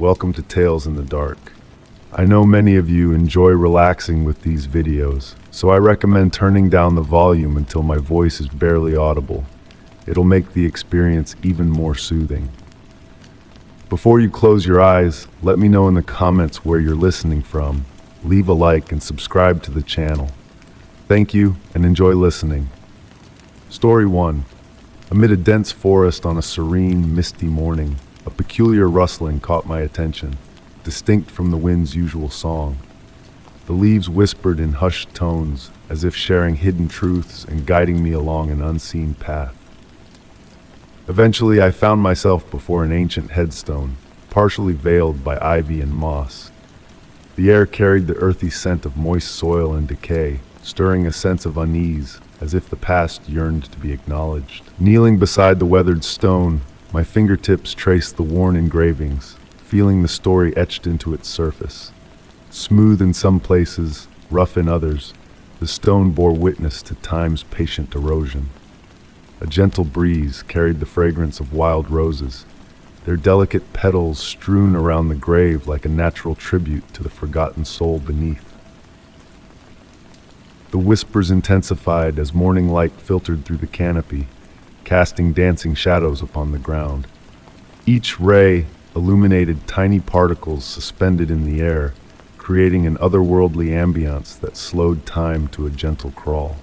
welcome to Tales in the Dark. I know many of you enjoy relaxing with these videos, so I recommend turning down the volume until my voice is barely audible. It'll make the experience even more soothing. Before you close your eyes, let me know in the comments where you're listening from. Leave a like and subscribe to the channel. Thank you and enjoy listening. Story 1. Amid a dense forest on a serene, misty morning, a peculiar rustling caught my attention, distinct from the wind's usual song. The leaves whispered in hushed tones, as if sharing hidden truths and guiding me along an unseen path. Eventually, I found myself before an ancient headstone, partially veiled by ivy and moss. The air carried the earthy scent of moist soil and decay, stirring a sense of unease, as if the past yearned to be acknowledged. Kneeling beside the weathered stone, my fingertips traced the worn engravings, feeling the story etched into its surface. Smooth in some places, rough in others, the stone bore witness to time's patient erosion. A gentle breeze carried the fragrance of wild roses, their delicate petals strewn around the grave like a natural tribute to the forgotten soul beneath. The whispers intensified as morning light filtered through the canopy, casting dancing shadows upon the ground. Each ray illuminated tiny particles suspended in the air, creating an otherworldly ambience that slowed time to a gentle crawl.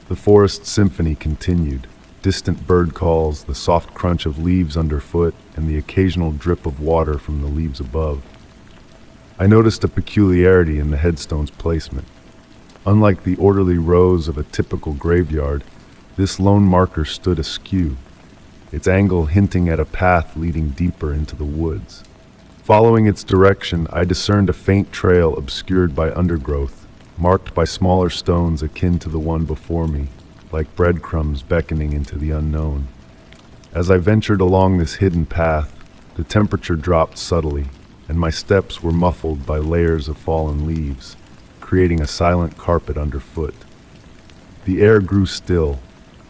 The forest symphony continued. Distant bird calls, the soft crunch of leaves underfoot, and the occasional drip of water from the leaves above. I noticed a peculiarity in the headstone's placement. Unlike the orderly rows of a typical graveyard, this lone marker stood askew, its angle hinting at a path leading deeper into the woods. Following its direction, I discerned a faint trail obscured by undergrowth, marked by smaller stones akin to the one before me, like breadcrumbs beckoning into the unknown. As I ventured along this hidden path, the temperature dropped subtly, and my steps were muffled by layers of fallen leaves, creating a silent carpet underfoot. The air grew still,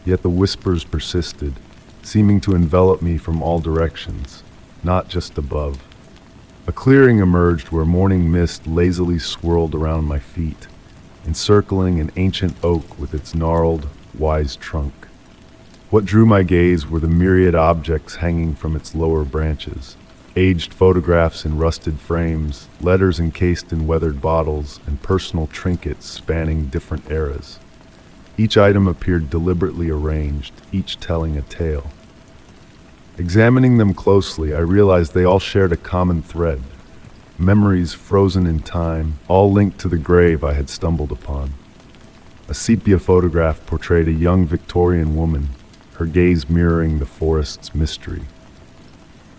yet the whispers persisted, seeming to envelop me from all directions, not just above. A clearing emerged where morning mist lazily swirled around my feet, encircling an ancient oak with its gnarled, wise trunk. What drew my gaze were the myriad objects hanging from its lower branches. Aged photographs in rusted frames, letters encased in weathered bottles, and personal trinkets spanning different eras. Each item appeared deliberately arranged, each telling a tale. Examining them closely, I realized they all shared a common thread. Memories frozen in time, all linked to the grave I had stumbled upon. A sepia photograph portrayed a young Victorian woman, her gaze mirroring the forest's mystery.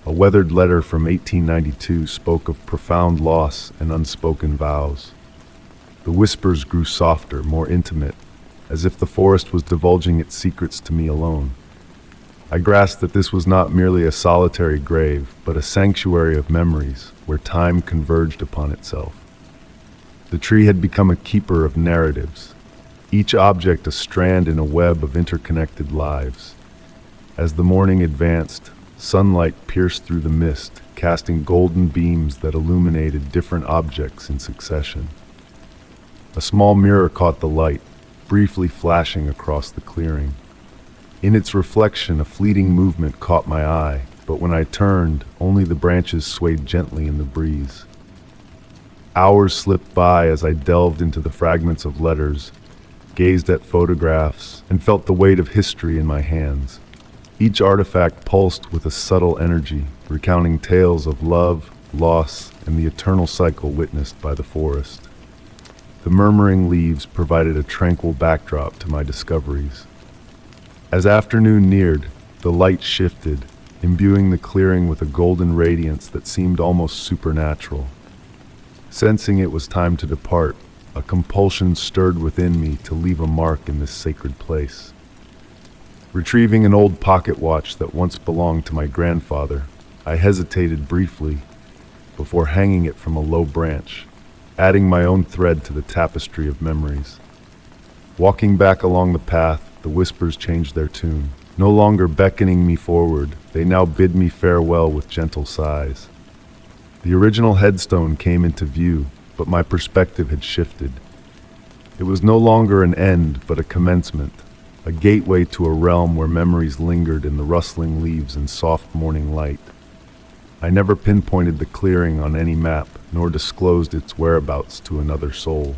A weathered letter from 1892 spoke of profound loss and unspoken vows. The whispers grew softer, more intimate, as if the forest was divulging its secrets to me alone. I grasped that this was not merely a solitary grave, but a sanctuary of memories, where time converged upon itself. The tree had become a keeper of narratives, each object a strand in a web of interconnected lives. As the morning advanced, sunlight pierced through the mist, casting golden beams that illuminated different objects in succession. A small mirror caught the light, briefly flashing across the clearing. In its reflection, a fleeting movement caught my eye, but when I turned, only the branches swayed gently in the breeze. Hours slipped by as I delved into the fragments of letters, gazed at photographs, and felt the weight of history in my hands. Each artifact pulsed with a subtle energy, recounting tales of love, loss, and the eternal cycle witnessed by the forest. The murmuring leaves provided a tranquil backdrop to my discoveries. As afternoon neared, the light shifted, imbuing the clearing with a golden radiance that seemed almost supernatural. Sensing it was time to depart, a compulsion stirred within me to leave a mark in this sacred place. Retrieving an old pocket watch that once belonged to my grandfather, I hesitated briefly before hanging it from a low branch, adding my own thread to the tapestry of memories. Walking back along the path, the whispers changed their tune. No longer beckoning me forward, they now bid me farewell with gentle sighs. The original headstone came into view, but my perspective had shifted. It was no longer an end, but a commencement, a gateway to a realm where memories lingered in the rustling leaves and soft morning light. I never pinpointed the clearing on any map, nor disclosed its whereabouts to another soul.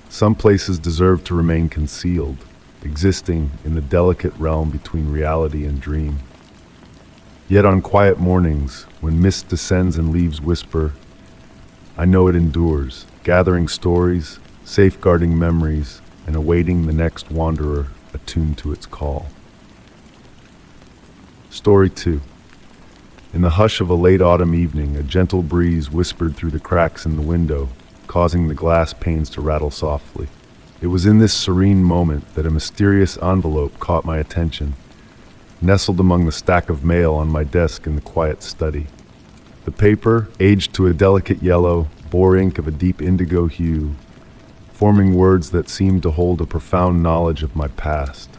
Some places deserve to remain concealed, existing in the delicate realm between reality and dream. Yet on quiet mornings, when mist descends and leaves whisper, I know it endures, gathering stories, safeguarding memories, and awaiting the next wanderer attuned to its call. Story 2. In the hush of a late autumn evening, a gentle breeze whispered through the cracks in the window, causing the glass panes to rattle softly. It was in this serene moment that a mysterious envelope caught my attention, nestled among the stack of mail on my desk in the quiet study. The paper, aged to a delicate yellow, bore ink of a deep indigo hue, forming words that seemed to hold a profound knowledge of my past,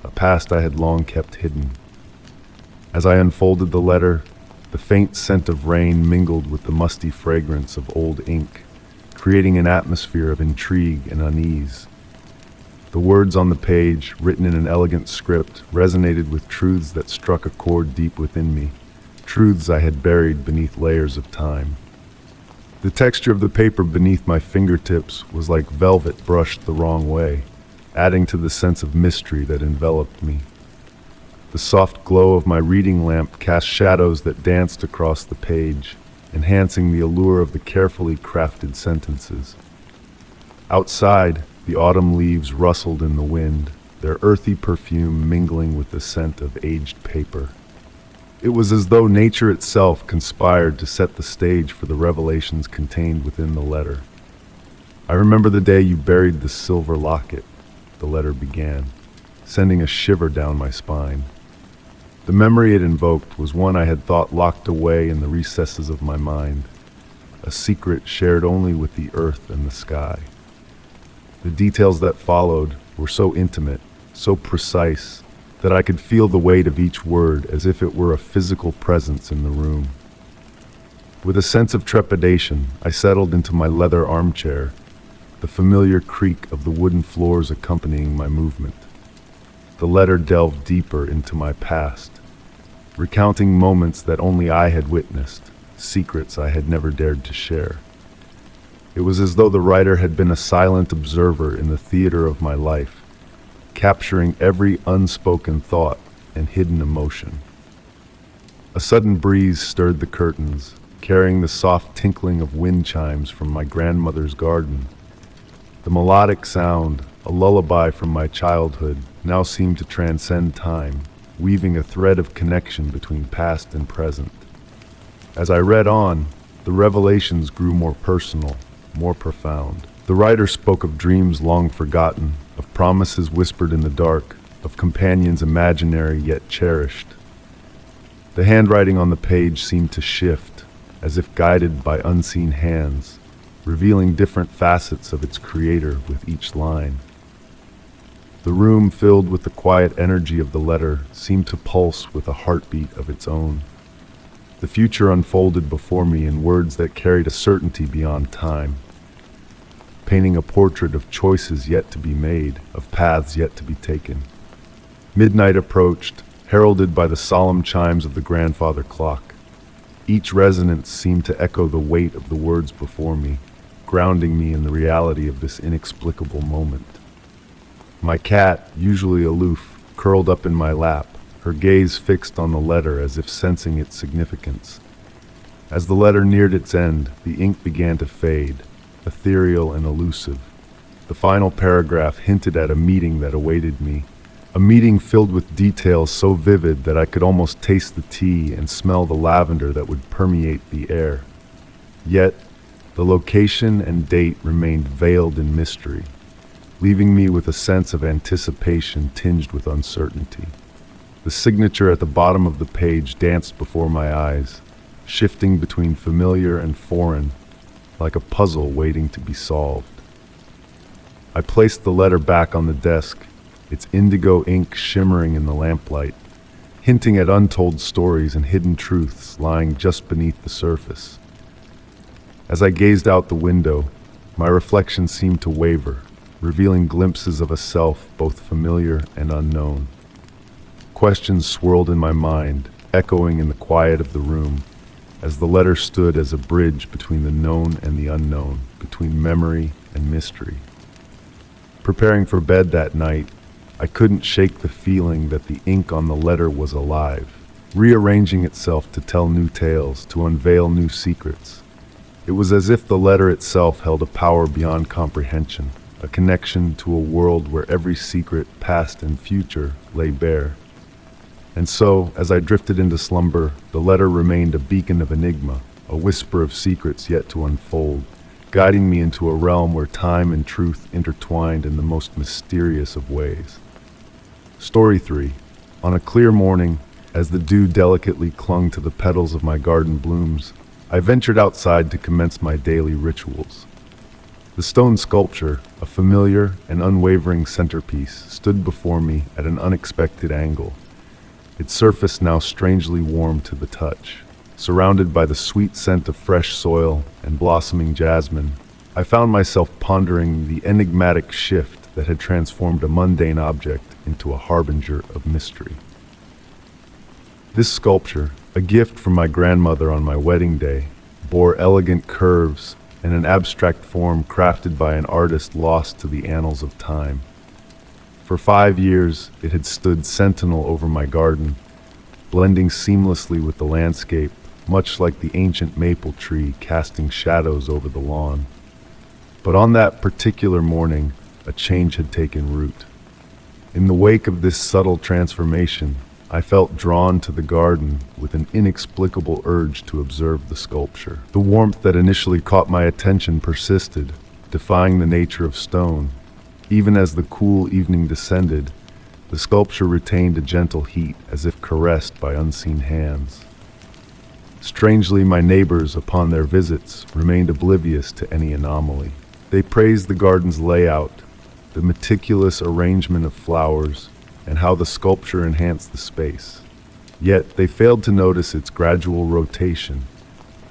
a past I had long kept hidden. As I unfolded the letter, the faint scent of rain mingled with the musty fragrance of old ink, creating an atmosphere of intrigue and unease. The words on the page, written in an elegant script, resonated with truths that struck a chord deep within me, truths I had buried beneath layers of time. The texture of the paper beneath my fingertips was like velvet brushed the wrong way, adding to the sense of mystery that enveloped me. The soft glow of my reading lamp cast shadows that danced across the page, enhancing the allure of the carefully crafted sentences. Outside, the autumn leaves rustled in the wind, their earthy perfume mingling with the scent of aged paper. It was as though nature itself conspired to set the stage for the revelations contained within the letter. I remember the day you buried the silver locket, the letter began, sending a shiver down my spine. The memory it invoked was one I had thought locked away in the recesses of my mind, a secret shared only with the earth and the sky. The details that followed were so intimate, so precise, that I could feel the weight of each word as if it were a physical presence in the room. With a sense of trepidation, I settled into my leather armchair, the familiar creak of the wooden floors accompanying my movement. The letter delved deeper into my past, recounting moments that only I had witnessed, secrets I had never dared to share. It was as though the writer had been a silent observer in the theater of my life, capturing every unspoken thought and hidden emotion. A sudden breeze stirred the curtains, carrying the soft tinkling of wind chimes from my grandmother's garden. The melodic sound, a lullaby from my childhood, now seemed to transcend time, weaving a thread of connection between past and present. As I read on, the revelations grew more personal, more profound. The writer spoke of dreams long forgotten, of promises whispered in the dark, of companions imaginary yet cherished. The handwriting on the page seemed to shift, as if guided by unseen hands, revealing different facets of its creator with each line. The room, filled with the quiet energy of the letter, seemed to pulse with a heartbeat of its own. The future unfolded before me in words that carried a certainty beyond time, painting a portrait of choices yet to be made, of paths yet to be taken. Midnight approached, heralded by the solemn chimes of the grandfather clock. Each resonance seemed to echo the weight of the words before me, grounding me in the reality of this inexplicable moment. My cat, usually aloof, curled up in my lap, her gaze fixed on the letter as if sensing its significance. As the letter neared its end, the ink began to fade, ethereal and elusive. The final paragraph hinted at a meeting that awaited me, a meeting filled with details so vivid that I could almost taste the tea and smell the lavender that would permeate the air. Yet, the location and date remained veiled in mystery, leaving me with a sense of anticipation tinged with uncertainty. The signature at the bottom of the page danced before my eyes, shifting between familiar and foreign, like a puzzle waiting to be solved. I placed the letter back on the desk, its indigo ink shimmering in the lamplight, hinting at untold stories and hidden truths lying just beneath the surface. As I gazed out the window, my reflection seemed to waver, revealing glimpses of a self both familiar and unknown. Questions swirled in my mind, echoing in the quiet of the room, as the letter stood as a bridge between the known and the unknown, between memory and mystery. Preparing for bed that night, I couldn't shake the feeling that the ink on the letter was alive, rearranging itself to tell new tales, to unveil new secrets. It was as if the letter itself held a power beyond comprehension, a connection to a world where every secret, past and future, lay bare. And so, as I drifted into slumber, the letter remained a beacon of enigma, a whisper of secrets yet to unfold, guiding me into a realm where time and truth intertwined in the most mysterious of ways. Story 3. On a clear morning, as the dew delicately clung to the petals of my garden blooms, I ventured outside to commence my daily rituals. The stone sculpture, a familiar and unwavering centerpiece, stood before me at an unexpected angle, its surface now strangely warm to the touch. Surrounded by the sweet scent of fresh soil and blossoming jasmine, I found myself pondering the enigmatic shift that had transformed a mundane object into a harbinger of mystery. This sculpture, a gift from my grandmother on my wedding day, bore elegant curves and an abstract form crafted by an artist lost to the annals of time. For 5 years, it had stood sentinel over my garden, blending seamlessly with the landscape, much like the ancient maple tree casting shadows over the lawn. But on that particular morning, a change had taken root. In the wake of this subtle transformation, I felt drawn to the garden with an inexplicable urge to observe the sculpture. The warmth that initially caught my attention persisted, defying the nature of stone. Even as the cool evening descended, the sculpture retained a gentle heat as if caressed by unseen hands. Strangely, my neighbors, upon their visits, remained oblivious to any anomaly. They praised the garden's layout, the meticulous arrangement of flowers, and how the sculpture enhanced the space. Yet they failed to notice its gradual rotation,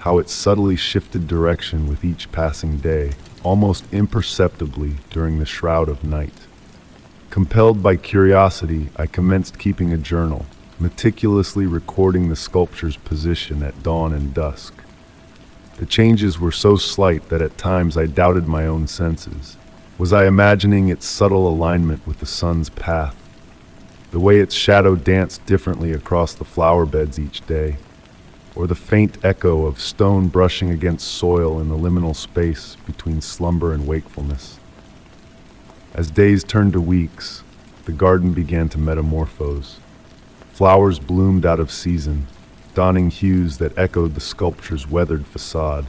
how it subtly shifted direction with each passing day, almost imperceptibly during the shroud of night. Compelled by curiosity, I commenced keeping a journal, meticulously recording the sculpture's position at dawn and dusk. The changes were so slight that at times I doubted my own senses. Was I imagining its subtle alignment with the sun's path? The way its shadow danced differently across the flower beds each day? Or the faint echo of stone brushing against soil in the liminal space between slumber and wakefulness? As days turned to weeks, the garden began to metamorphose. Flowers bloomed out of season, donning hues that echoed the sculpture's weathered facade.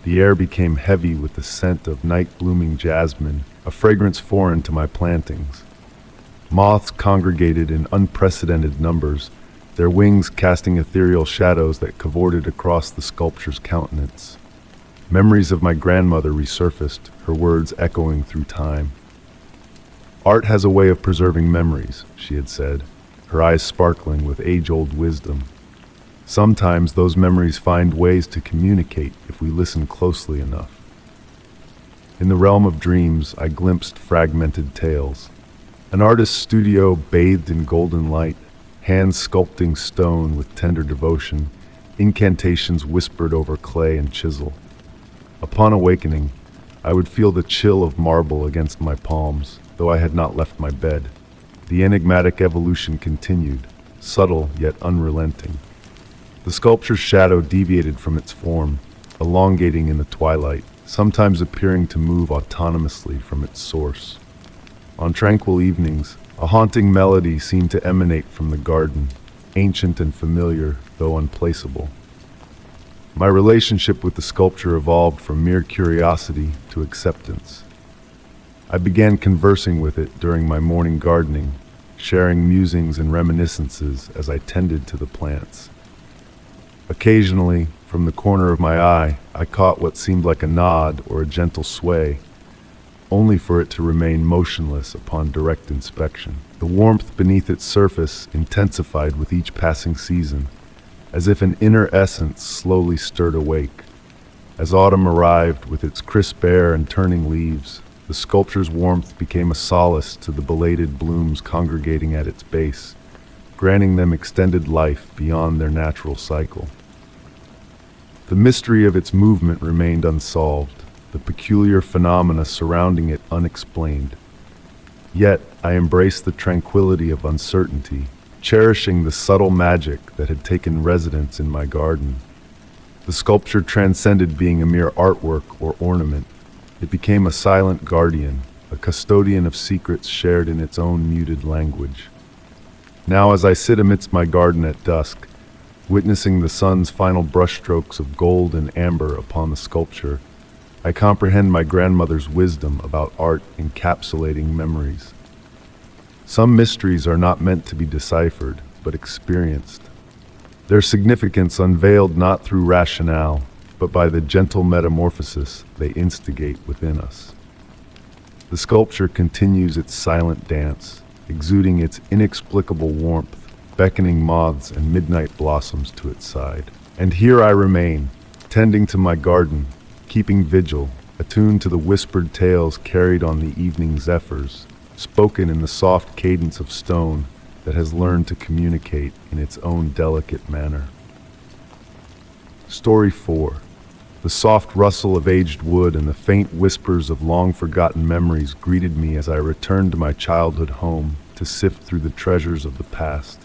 The air became heavy with the scent of night-blooming jasmine, a fragrance foreign to my plantings. Moths congregated in unprecedented numbers, their wings casting ethereal shadows that cavorted across the sculpture's countenance. Memories of my grandmother resurfaced, her words echoing through time. "Art has a way of preserving memories," she had said, her eyes sparkling with age-old wisdom. "Sometimes those memories find ways to communicate if we listen closely enough." In the realm of dreams, I glimpsed fragmented tales. An artist's studio bathed in golden light, hands sculpting stone with tender devotion, incantations whispered over clay and chisel. Upon awakening, I would feel the chill of marble against my palms, though I had not left my bed. The enigmatic evolution continued, subtle yet unrelenting. The sculpture's shadow deviated from its form, elongating in the twilight, sometimes appearing to move autonomously from its source. On tranquil evenings, a haunting melody seemed to emanate from the garden, ancient and familiar, though unplaceable. My relationship with the sculpture evolved from mere curiosity to acceptance. I began conversing with it during my morning gardening, sharing musings and reminiscences as I tended to the plants. Occasionally, from the corner of my eye, I caught what seemed like a nod or a gentle sway, only for it to remain motionless upon direct inspection. The warmth beneath its surface intensified with each passing season, as if an inner essence slowly stirred awake. As autumn arrived with its crisp air and turning leaves, the sculpture's warmth became a solace to the belated blooms congregating at its base, granting them extended life beyond their natural cycle. The mystery of its movement remained unsolved, the peculiar phenomena surrounding it unexplained. Yet I embraced the tranquility of uncertainty, cherishing the subtle magic that had taken residence in my garden. The sculpture transcended being a mere artwork or ornament. It became a silent guardian, a custodian of secrets shared in its own muted language. Now, as I sit amidst my garden at dusk, witnessing the sun's final brushstrokes of gold and amber upon the sculpture, I comprehend my grandmother's wisdom about art encapsulating memories. Some mysteries are not meant to be deciphered, but experienced. Their significance unveiled not through rationale, but by the gentle metamorphosis they instigate within us. The sculpture continues its silent dance, exuding its inexplicable warmth, beckoning moths and midnight blossoms to its side. And here I remain, tending to my garden, keeping vigil, attuned to the whispered tales carried on the evening zephyrs, spoken in the soft cadence of stone that has learned to communicate in its own delicate manner. Story 4. The soft rustle of aged wood and the faint whispers of long-forgotten memories greeted me as I returned to my childhood home to sift through the treasures of the past.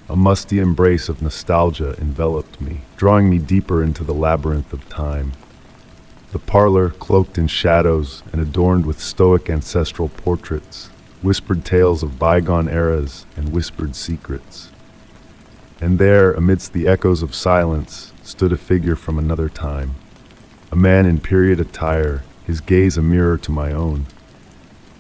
A musty embrace of nostalgia enveloped me, drawing me deeper into the labyrinth of time. The parlor, cloaked in shadows and adorned with stoic ancestral portraits, whispered tales of bygone eras and whispered secrets. And there, amidst the echoes of silence, stood a figure from another time, a man in period attire, his gaze a mirror to my own.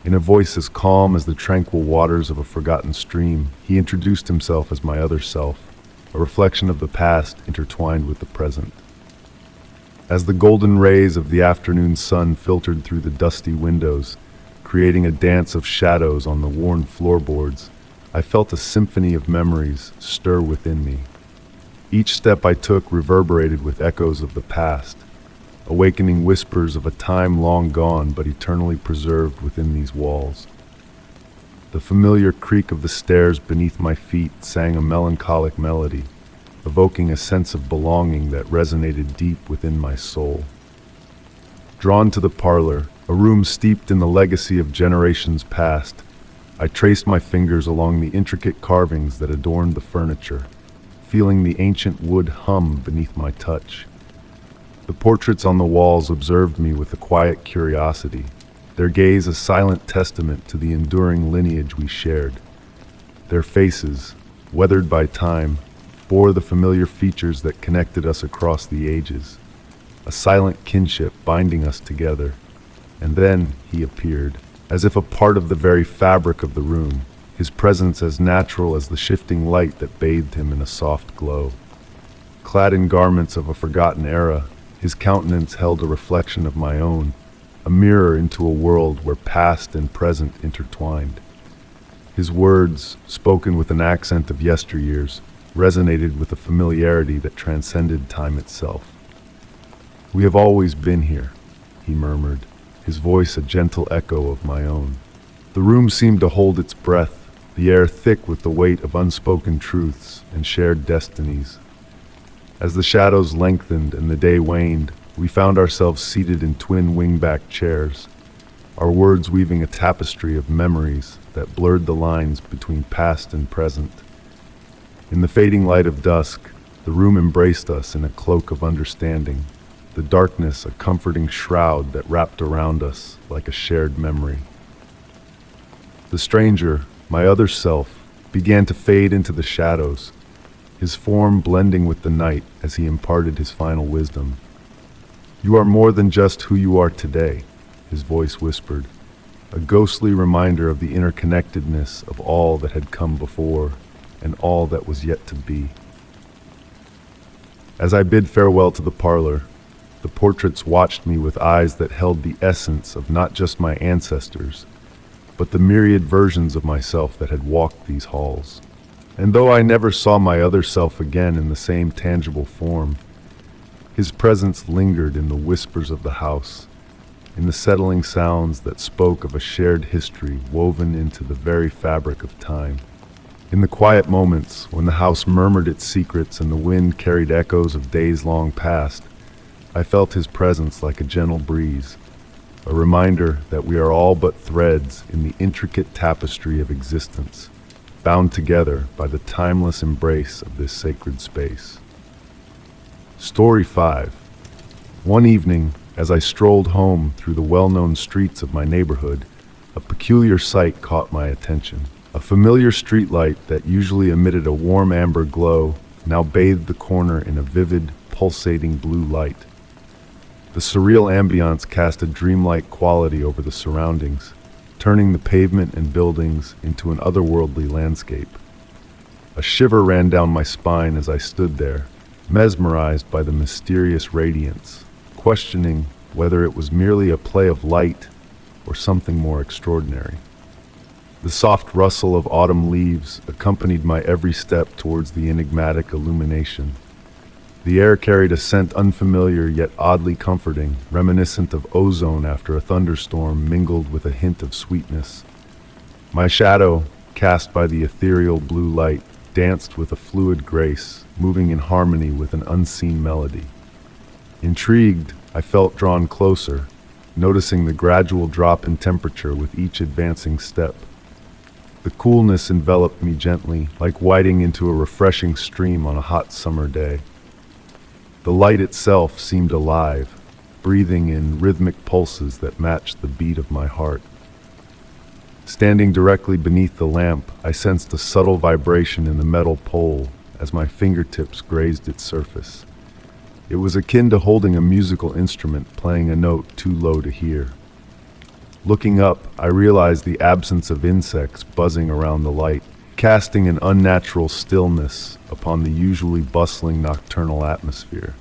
In a voice as calm as the tranquil waters of a forgotten stream, he introduced himself as my other self, a reflection of the past intertwined with the present. As the golden rays of the afternoon sun filtered through the dusty windows, creating a dance of shadows on the worn floorboards, I felt a symphony of memories stir within me. Each step I took reverberated with echoes of the past, awakening whispers of a time long gone but eternally preserved within these walls. The familiar creak of the stairs beneath my feet sang a melancholic melody, evoking a sense of belonging that resonated deep within my soul. Drawn to the parlor, a room steeped in the legacy of generations past, I traced my fingers along the intricate carvings that adorned the furniture, feeling the ancient wood hum beneath my touch. The portraits on the walls observed me with a quiet curiosity, their gaze a silent testament to the enduring lineage we shared. Their faces, weathered by time, bore the familiar features that connected us across the ages, a silent kinship binding us together. And then he appeared, as if a part of the very fabric of the room, his presence as natural as the shifting light that bathed him in a soft glow. Clad in garments of a forgotten era, his countenance held a reflection of my own, a mirror into a world where past and present intertwined. His words, spoken with an accent of yesteryears, resonated with a familiarity that transcended time itself. "We have always been here," he murmured, his voice a gentle echo of my own. The room seemed to hold its breath, the air thick with the weight of unspoken truths and shared destinies. As the shadows lengthened and the day waned, we found ourselves seated in twin wingback chairs, our words weaving a tapestry of memories that blurred the lines between past and present. In the fading light of dusk, the room embraced us in a cloak of understanding, the darkness a comforting shroud that wrapped around us like a shared memory. The stranger, my other self, began to fade into the shadows, his form blending with the night as he imparted his final wisdom. "You are more than just who you are today," his voice whispered, a ghostly reminder of the interconnectedness of all that had come before and all that was yet to be. As I bid farewell to the parlor, the portraits watched me with eyes that held the essence of not just my ancestors, but the myriad versions of myself that had walked these halls. And though I never saw my other self again in the same tangible form, His presence lingered in the whispers of the house, in the settling sounds that spoke of a shared history woven into the very fabric of time. In the quiet moments when the house murmured its secrets and the wind carried echoes of days long past, I felt his presence like a gentle breeze, a reminder that we are all but threads in the intricate tapestry of existence, bound together by the timeless embrace of this sacred space. Story 5. One evening, as I strolled home through the well-known streets of my neighborhood, a peculiar sight caught my attention. A familiar streetlight that usually emitted a warm amber glow now bathed the corner in a vivid, pulsating blue light. The surreal ambiance cast a dreamlike quality over the surroundings, turning the pavement and buildings into an otherworldly landscape. A shiver ran down my spine as I stood there, mesmerized by the mysterious radiance, questioning whether it was merely a play of light or something more extraordinary. The soft rustle of autumn leaves accompanied my every step towards the enigmatic illumination. The air carried a scent unfamiliar yet oddly comforting, reminiscent of ozone after a thunderstorm mingled with a hint of sweetness. My shadow, cast by the ethereal blue light, danced with a fluid grace, moving in harmony with an unseen melody. Intrigued, I felt drawn closer, noticing the gradual drop in temperature with each advancing step. The coolness enveloped me gently, like wading into a refreshing stream on a hot summer day. The light itself seemed alive, breathing in rhythmic pulses that matched the beat of my heart. Standing directly beneath the lamp, I sensed a subtle vibration in the metal pole as my fingertips grazed its surface. It was akin to holding a musical instrument playing a note too low to hear. Looking up, I realized the absence of insects buzzing around the light, casting an unnatural stillness upon the usually bustling nocturnal atmosphere.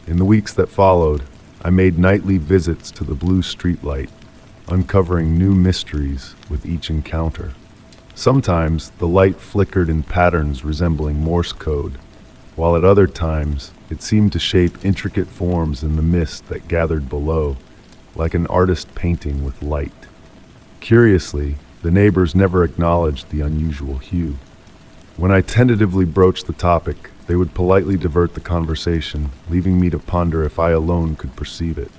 In the weeks that followed, I made nightly visits to the blue streetlight, uncovering new mysteries with each encounter. Sometimes the light flickered in patterns resembling Morse code, while at other times it seemed to shape intricate forms in the mist that gathered below, like an artist painting with light. Curiously, the neighbors never acknowledged the unusual hue. When I tentatively broached the topic, they would politely divert the conversation, leaving me to ponder if I alone could perceive it.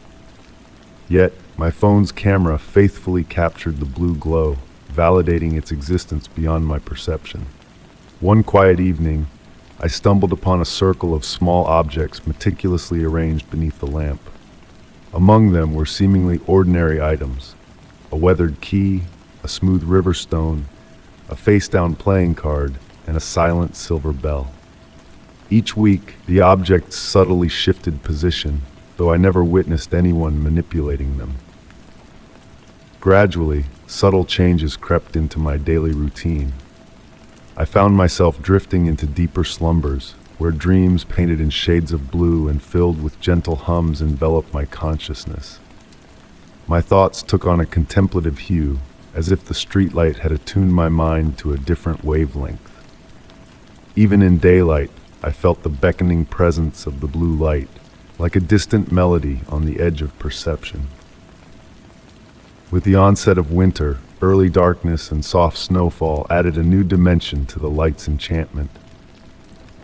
Yet, my phone's camera faithfully captured the blue glow, validating its existence beyond my perception. One quiet evening, I stumbled upon a circle of small objects meticulously arranged beneath the lamp. Among them were seemingly ordinary items: a weathered key, a smooth river stone, a face-down playing card, and a silent silver bell. Each week, the objects subtly shifted position, though I never witnessed anyone manipulating them. Gradually, subtle changes crept into my daily routine. I found myself drifting into deeper slumbers, where dreams painted in shades of blue and filled with gentle hums enveloped my consciousness. My thoughts took on a contemplative hue, as if the streetlight had attuned my mind to a different wavelength. Even in daylight, I felt the beckoning presence of the blue light, like a distant melody on the edge of perception. With the onset of winter, early darkness and soft snowfall added a new dimension to the light's enchantment.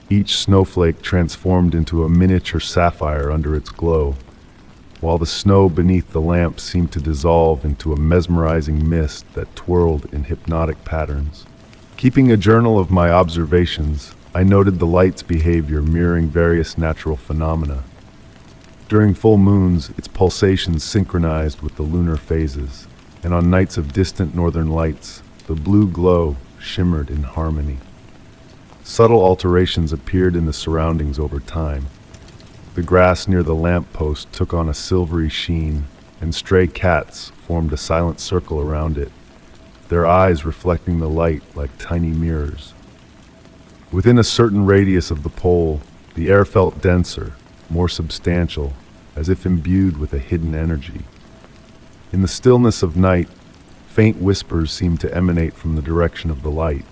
Each snowflake transformed into a miniature sapphire under its glow, while the snow beneath the lamp seemed to dissolve into a mesmerizing mist that twirled in hypnotic patterns. Keeping a journal of my observations, I noted the light's behavior mirroring various natural phenomena. During full moons, its pulsations synchronized with the lunar phases, and on nights of distant northern lights, the blue glow shimmered in harmony. Subtle alterations appeared in the surroundings over time. The grass near the lamppost took on a silvery sheen, and stray cats formed a silent circle around it, their eyes reflecting the light like tiny mirrors. Within a certain radius of the pole, the air felt denser, more substantial, as if imbued with a hidden energy. In the stillness of night, faint whispers seemed to emanate from the direction of the light,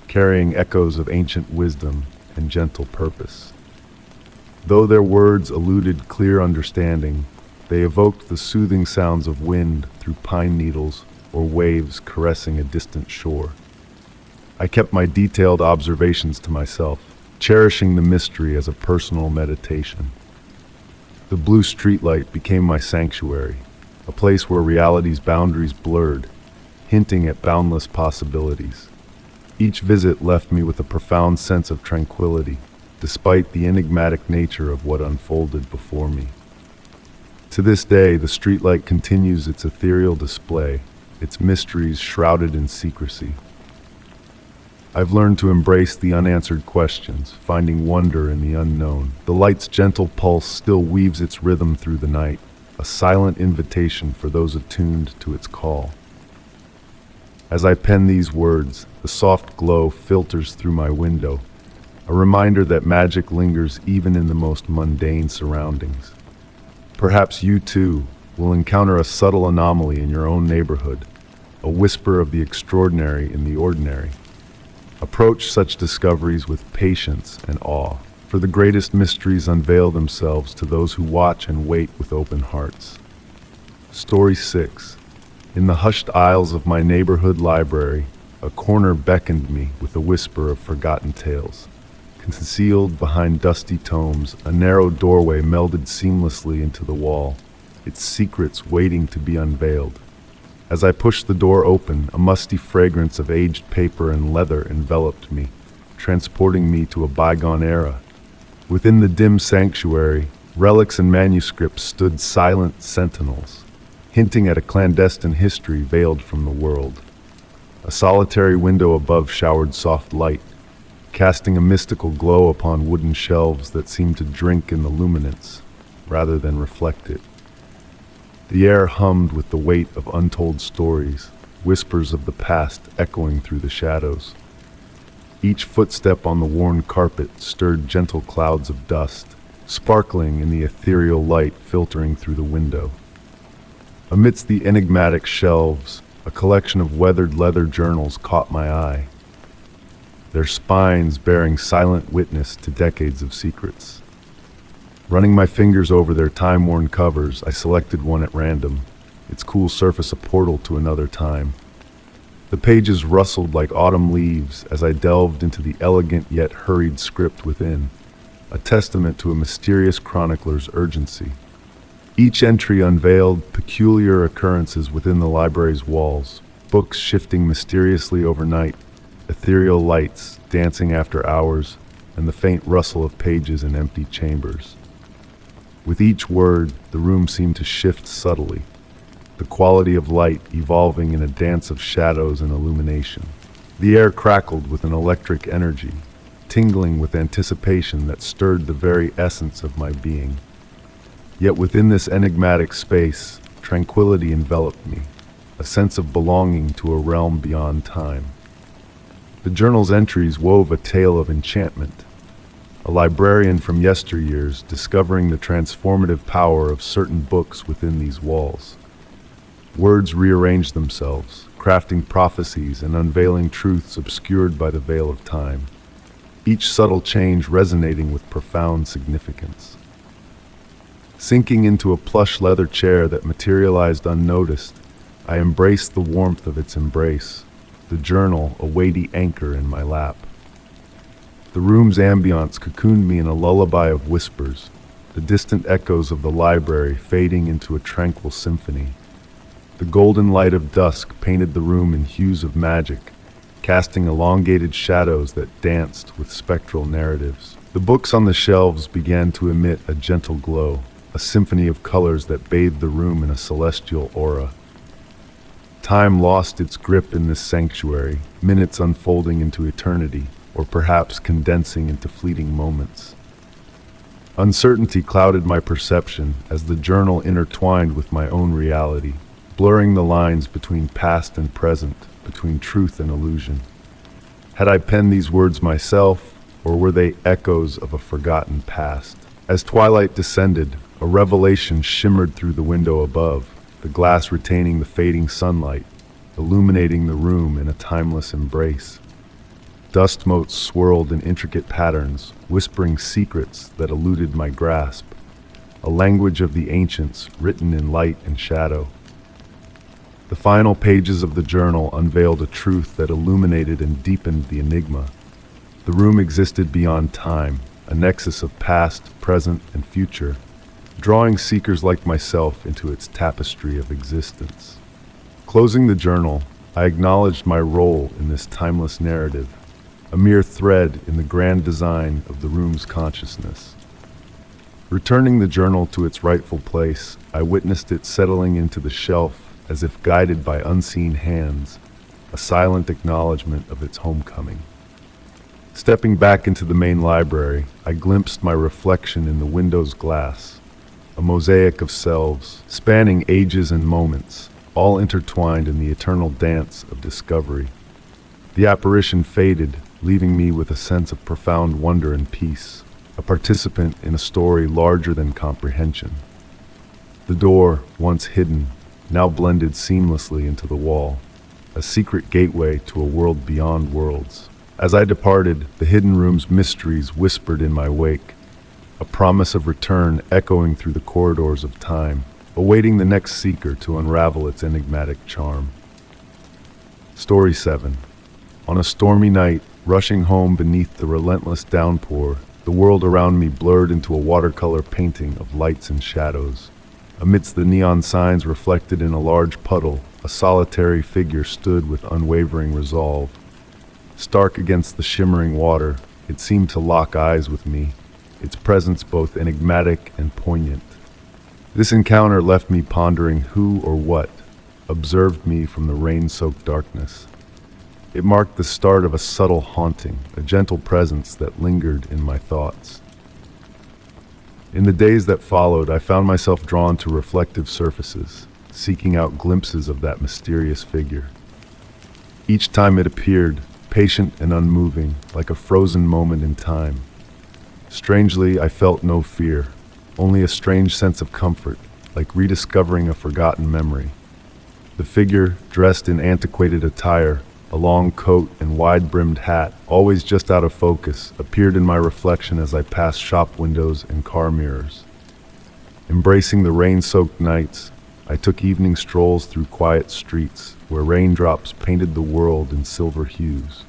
carrying echoes of ancient wisdom and gentle purpose. Though their words eluded clear understanding, they evoked the soothing sounds of wind through pine needles or waves caressing a distant shore. I kept my detailed observations to myself, cherishing the mystery as a personal meditation. The blue streetlight became my sanctuary, a place where reality's boundaries blurred, hinting at boundless possibilities. Each visit left me with a profound sense of tranquility, despite the enigmatic nature of what unfolded before me. To this day, the streetlight continues its ethereal display, its mysteries shrouded in secrecy. I've learned to embrace the unanswered questions, finding wonder in the unknown. The light's gentle pulse still weaves its rhythm through the night, a silent invitation for those attuned to its call. As I pen these words, the soft glow filters through my window, a reminder that magic lingers even in the most mundane surroundings. Perhaps you, too, will encounter a subtle anomaly in your own neighborhood, a whisper of the extraordinary in the ordinary. Approach such discoveries with patience and awe, for the greatest mysteries unveil themselves to those who watch and wait with open hearts. Story 6. In the hushed aisles of my neighborhood library, a corner beckoned me with a whisper of forgotten tales. Concealed behind dusty tomes, a narrow doorway melded seamlessly into the wall, its secrets waiting to be unveiled. As I pushed the door open, a musty fragrance of aged paper and leather enveloped me, transporting me to a bygone era. Within the dim sanctuary, relics and manuscripts stood silent sentinels, hinting at a clandestine history veiled from the world. A solitary window above showered soft light, casting a mystical glow upon wooden shelves that seemed to drink in the luminance rather than reflect it. The air hummed with the weight of untold stories, whispers of the past echoing through the shadows. Each footstep on the worn carpet stirred gentle clouds of dust, sparkling in the ethereal light filtering through the window. Amidst the enigmatic shelves, a collection of weathered leather journals caught my eye, their spines bearing silent witness to decades of secrets. Running my fingers over their time-worn covers, I selected one at random, its cool surface a portal to another time. The pages rustled like autumn leaves as I delved into the elegant yet hurried script within, a testament to a mysterious chronicler's urgency. Each entry unveiled peculiar occurrences within the library's walls, books shifting mysteriously overnight, ethereal lights dancing after hours, and the faint rustle of pages in empty chambers. With each word, the room seemed to shift subtly, the quality of light evolving in a dance of shadows and illumination. The air crackled with an electric energy, tingling with anticipation that stirred the very essence of my being. Yet within this enigmatic space, tranquility enveloped me, a sense of belonging to a realm beyond time. The journal's entries wove a tale of enchantment, a librarian from yesteryears discovering the transformative power of certain books within these walls. Words rearranged themselves, crafting prophecies and unveiling truths obscured by the veil of time, each subtle change resonating with profound significance. Sinking into a plush leather chair that materialized unnoticed, I embraced the warmth of its embrace, the journal a weighty anchor in my lap. The room's ambiance cocooned me in a lullaby of whispers, the distant echoes of the library fading into a tranquil symphony. The golden light of dusk painted the room in hues of magic, casting elongated shadows that danced with spectral narratives. The books on the shelves began to emit a gentle glow, a symphony of colors that bathed the room in a celestial aura. Time lost its grip in this sanctuary, minutes unfolding into eternity, or perhaps condensing into fleeting moments. Uncertainty clouded my perception as the journal intertwined with my own reality, blurring the lines between past and present, between truth and illusion. Had I penned these words myself, or were they echoes of a forgotten past? As twilight descended, a revelation shimmered through the window above, the glass retaining the fading sunlight, illuminating the room in a timeless embrace. Dust motes swirled in intricate patterns, whispering secrets that eluded my grasp, a language of the ancients written in light and shadow. The final pages of the journal unveiled a truth that illuminated and deepened the enigma. The room existed beyond time, a nexus of past, present, and future, drawing seekers like myself into its tapestry of existence. Closing the journal, I acknowledged my role in this timeless narrative, a mere thread in the grand design of the room's consciousness. Returning the journal to its rightful place, I witnessed it settling into the shelf as if guided by unseen hands, a silent acknowledgement of its homecoming. Stepping back into the main library, I glimpsed my reflection in the window's glass, a mosaic of selves, spanning ages and moments, all intertwined in the eternal dance of discovery. The apparition faded, leaving me with a sense of profound wonder and peace, a participant in a story larger than comprehension. The door, once hidden, now blended seamlessly into the wall, a secret gateway to a world beyond worlds. As I departed, the hidden room's mysteries whispered in my wake, a promise of return echoing through the corridors of time, awaiting the next seeker to unravel its enigmatic charm. Story 7. On a stormy night, rushing home beneath the relentless downpour, the world around me blurred into a watercolor painting of lights and shadows. Amidst the neon signs reflected in a large puddle, a solitary figure stood with unwavering resolve. Stark against the shimmering water, it seemed to lock eyes with me, its presence both enigmatic and poignant. This encounter left me pondering who or what observed me from the rain-soaked darkness. It marked the start of a subtle haunting, a gentle presence that lingered in my thoughts. In the days that followed, I found myself drawn to reflective surfaces, seeking out glimpses of that mysterious figure. Each time it appeared, patient and unmoving, like a frozen moment in time. Strangely, I felt no fear, only a strange sense of comfort, like rediscovering a forgotten memory. The figure, dressed in antiquated attire, a long coat and wide-brimmed hat, always just out of focus, appeared in my reflection as I passed shop windows and car mirrors. Embracing the rain-soaked nights, I took evening strolls through quiet streets where raindrops painted the world in silver hues.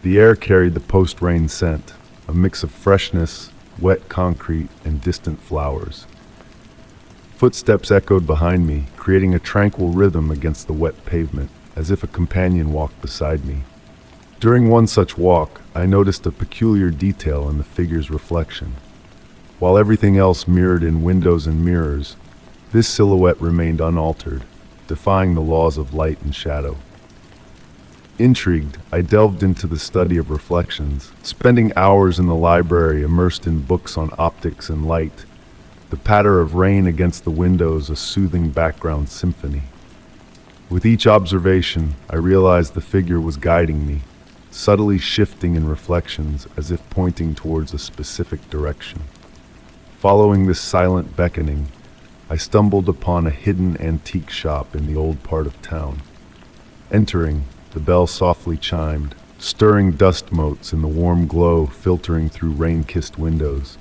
The air carried the post-rain scent, a mix of freshness, wet concrete, and distant flowers. Footsteps echoed behind me, creating a tranquil rhythm against the wet pavement, as if a companion walked beside me. During one such walk, I noticed a peculiar detail in the figure's reflection. While everything else mirrored in windows and mirrors, this silhouette remained unaltered, defying the laws of light and shadow. Intrigued, I delved into the study of reflections, spending hours in the library immersed in books on optics and light, the patter of rain against the windows a soothing background symphony. With each observation, I realized the figure was guiding me, subtly shifting in reflections as if pointing towards a specific direction. Following this silent beckoning, I stumbled upon a hidden antique shop in the old part of town. Entering, the bell softly chimed, stirring dust motes in the warm glow filtering through rain-kissed windows.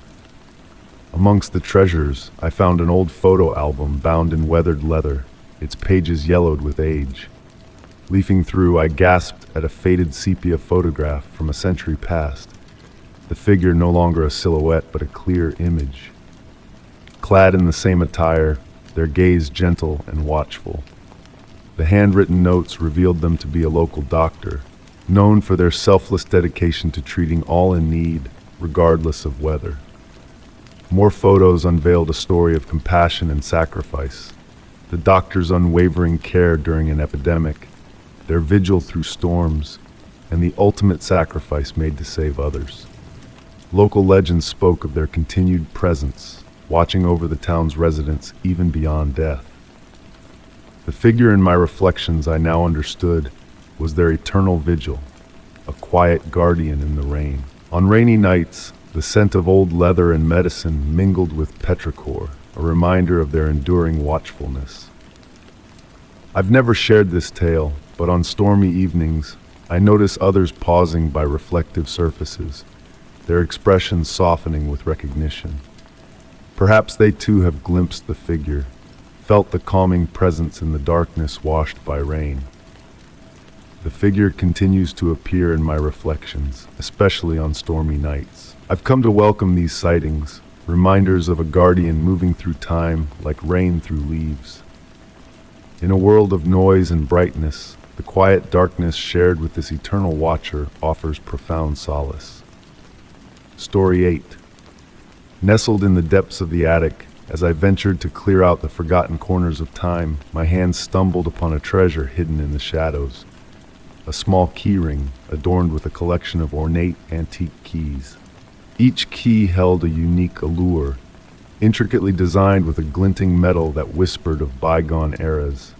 Amongst the treasures, I found an old photo album bound in weathered leather, its pages yellowed with age. Leafing through, I gasped at a faded sepia photograph from a century past, the figure no longer a silhouette but a clear image. Clad in the same attire, their gaze gentle and watchful. The handwritten notes revealed them to be a local doctor, known for their selfless dedication to treating all in need, regardless of weather. More photos unveiled a story of compassion and sacrifice, the doctor's unwavering care during an epidemic, their vigil through storms, and the ultimate sacrifice made to save others. Local legends spoke of their continued presence, watching over the town's residents even beyond death. The figure in my reflections, I now understood, was their eternal vigil, a quiet guardian in the rain. On rainy nights, the scent of old leather and medicine mingled with petrichor, a reminder of their enduring watchfulness. I've never shared this tale, but on stormy evenings, I notice others pausing by reflective surfaces, their expressions softening with recognition. Perhaps they too have glimpsed the figure, felt the calming presence in the darkness washed by rain. The figure continues to appear in my reflections, especially on stormy nights. I've come to welcome these sightings, reminders of a guardian moving through time like rain through leaves. In a world of noise and brightness, the quiet darkness shared with this eternal watcher offers profound solace. Story 8. Nestled in the depths of the attic, as I ventured to clear out the forgotten corners of time, my hands stumbled upon a treasure hidden in the shadows. A small keyring adorned with a collection of ornate antique keys. Each key held a unique allure, intricately designed with a glinting metal that whispered of bygone eras.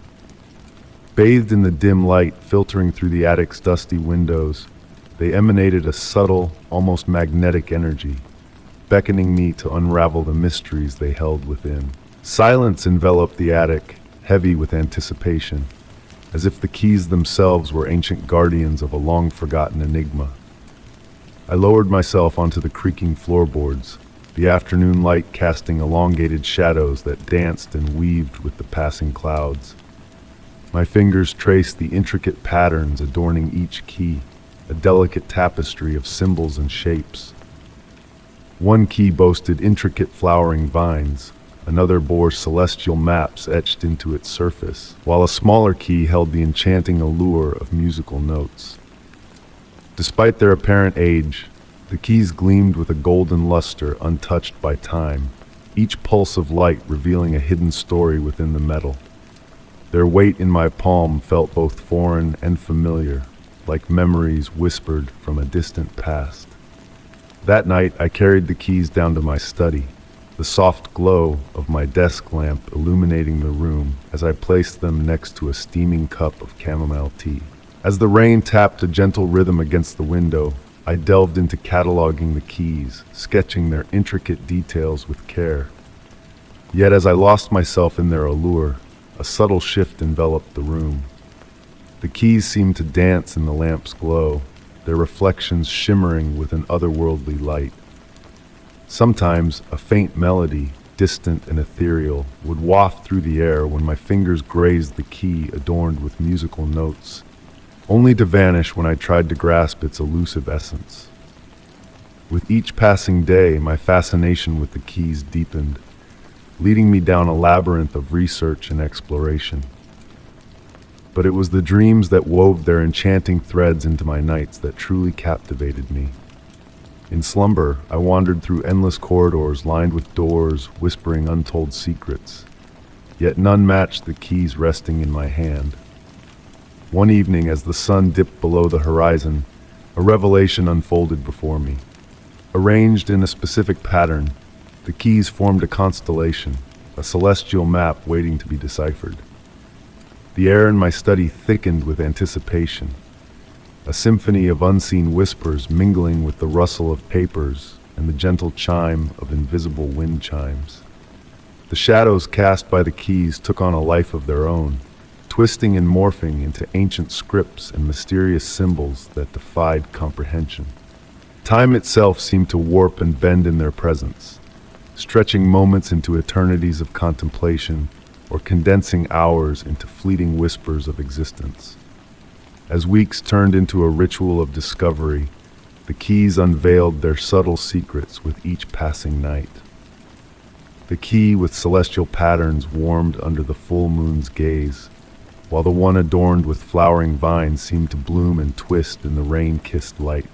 Bathed in the dim light filtering through the attic's dusty windows, they emanated a subtle, almost magnetic energy, beckoning me to unravel the mysteries they held within. Silence enveloped the attic, heavy with anticipation, as if the keys themselves were ancient guardians of a long-forgotten enigma. I lowered myself onto the creaking floorboards, the afternoon light casting elongated shadows that danced and weaved with the passing clouds. My fingers traced the intricate patterns adorning each key, a delicate tapestry of symbols and shapes. One key boasted intricate flowering vines, another bore celestial maps etched into its surface, while a smaller key held the enchanting allure of musical notes. Despite their apparent age, the keys gleamed with a golden luster untouched by time, each pulse of light revealing a hidden story within the metal. Their weight in my palm felt both foreign and familiar, like memories whispered from a distant past. That night, I carried the keys down to my study, the soft glow of my desk lamp illuminating the room as I placed them next to a steaming cup of chamomile tea. As the rain tapped a gentle rhythm against the window, I delved into cataloging the keys, sketching their intricate details with care. Yet as I lost myself in their allure, a subtle shift enveloped the room. The keys seemed to dance in the lamp's glow, their reflections shimmering with an otherworldly light. Sometimes a faint melody, distant and ethereal, would waft through the air when my fingers grazed the key adorned with musical notes, only to vanish when I tried to grasp its elusive essence. With each passing day, my fascination with the keys deepened, leading me down a labyrinth of research and exploration. But it was the dreams that wove their enchanting threads into my nights that truly captivated me. In slumber, I wandered through endless corridors lined with doors whispering untold secrets, yet none matched the keys resting in my hand. One evening, as the sun dipped below the horizon, a revelation unfolded before me. Arranged in a specific pattern, the keys formed a constellation, a celestial map waiting to be deciphered. The air in my study thickened with anticipation, a symphony of unseen whispers mingling with the rustle of papers and the gentle chime of invisible wind chimes. The shadows cast by the keys took on a life of their own, twisting and morphing into ancient scripts and mysterious symbols that defied comprehension. Time itself seemed to warp and bend in their presence, stretching moments into eternities of contemplation or condensing hours into fleeting whispers of existence. As weeks turned into a ritual of discovery, the keys unveiled their subtle secrets with each passing night. The key with celestial patterns warmed under the full moon's gaze, while the one adorned with flowering vines seemed to bloom and twist in the rain-kissed light.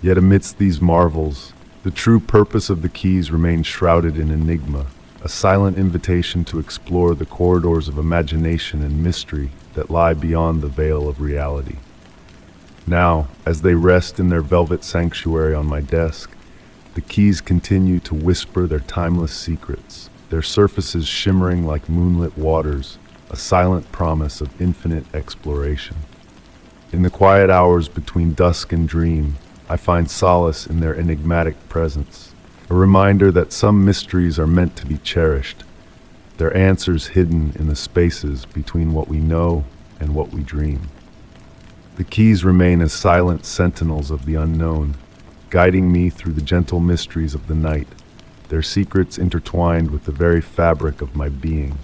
Yet amidst these marvels, the true purpose of the keys remained shrouded in enigma, a silent invitation to explore the corridors of imagination and mystery that lie beyond the veil of reality. Now, as they rest in their velvet sanctuary on my desk, the keys continue to whisper their timeless secrets, their surfaces shimmering like moonlit waters, a silent promise of infinite exploration. In the quiet hours between dusk and dream, I find solace in their enigmatic presence, a reminder that some mysteries are meant to be cherished, their answers hidden in the spaces between what we know and what we dream. The keys remain as silent sentinels of the unknown, guiding me through the gentle mysteries of the night, their secrets intertwined with the very fabric of my being.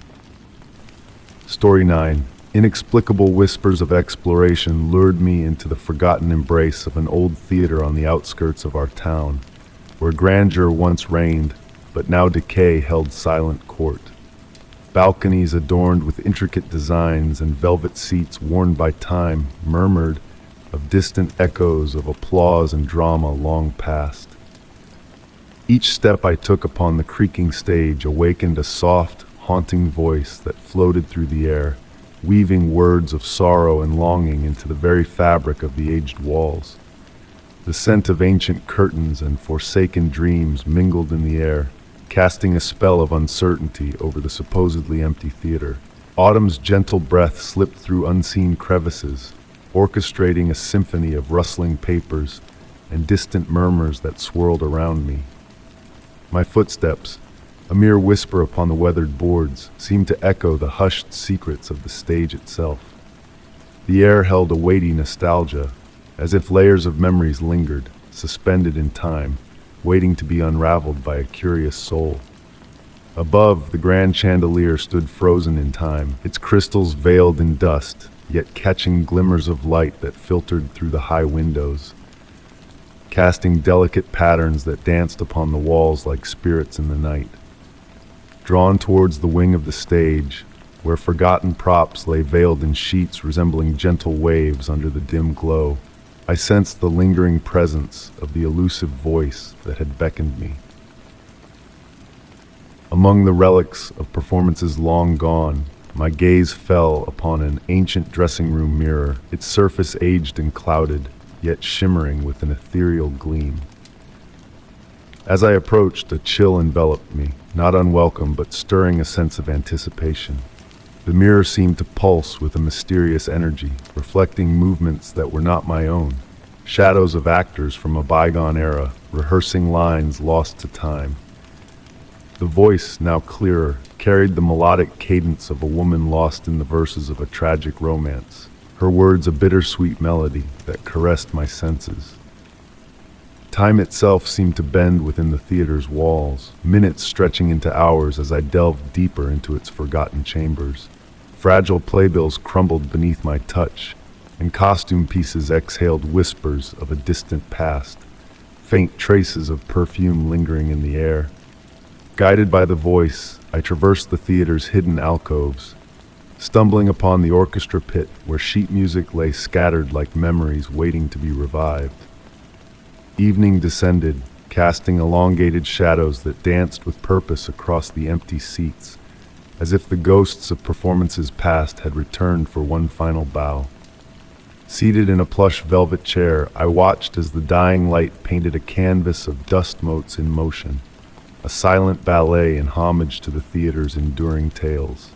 Story 9. Inexplicable whispers of exploration lured me into the forgotten embrace of an old theater on the outskirts of our town, where grandeur once reigned, but now decay held silent court. Balconies adorned with intricate designs and velvet seats worn by time murmured of distant echoes of applause and drama long past. Each step I took upon the creaking stage awakened a soft, haunting voice that floated through the air, weaving words of sorrow and longing into the very fabric of the aged walls. The scent of ancient curtains and forsaken dreams mingled in the air, casting a spell of uncertainty over the supposedly empty theater. Autumn's gentle breath slipped through unseen crevices, orchestrating a symphony of rustling papers and distant murmurs that swirled around me. My footsteps, a mere whisper upon the weathered boards, seemed to echo the hushed secrets of the stage itself. The air held a weighty nostalgia, as if layers of memories lingered, suspended in time, waiting to be unraveled by a curious soul. Above, the grand chandelier stood frozen in time, its crystals veiled in dust, yet catching glimmers of light that filtered through the high windows, casting delicate patterns that danced upon the walls like spirits in the night. Drawn towards the wing of the stage, where forgotten props lay veiled in sheets resembling gentle waves under the dim glow, I sensed the lingering presence of the elusive voice that had beckoned me. Among the relics of performances long gone, my gaze fell upon an ancient dressing room mirror, its surface aged and clouded, yet shimmering with an ethereal gleam. As I approached, a chill enveloped me, not unwelcome but stirring a sense of anticipation. The mirror seemed to pulse with a mysterious energy, reflecting movements that were not my own, shadows of actors from a bygone era, rehearsing lines lost to time. The voice, now clearer, carried the melodic cadence of a woman lost in the verses of a tragic romance, her words a bittersweet melody that caressed my senses. Time itself seemed to bend within the theater's walls, minutes stretching into hours as I delved deeper into its forgotten chambers. Fragile playbills crumbled beneath my touch, and costume pieces exhaled whispers of a distant past, faint traces of perfume lingering in the air. Guided by the voice, I traversed the theater's hidden alcoves, stumbling upon the orchestra pit where sheet music lay scattered like memories waiting to be revived. Evening descended, casting elongated shadows that danced with purpose across the empty seats, as if the ghosts of performances past had returned for one final bow. Seated in a plush velvet chair, I watched as the dying light painted a canvas of dust motes in motion, a silent ballet in homage to the theater's enduring tales.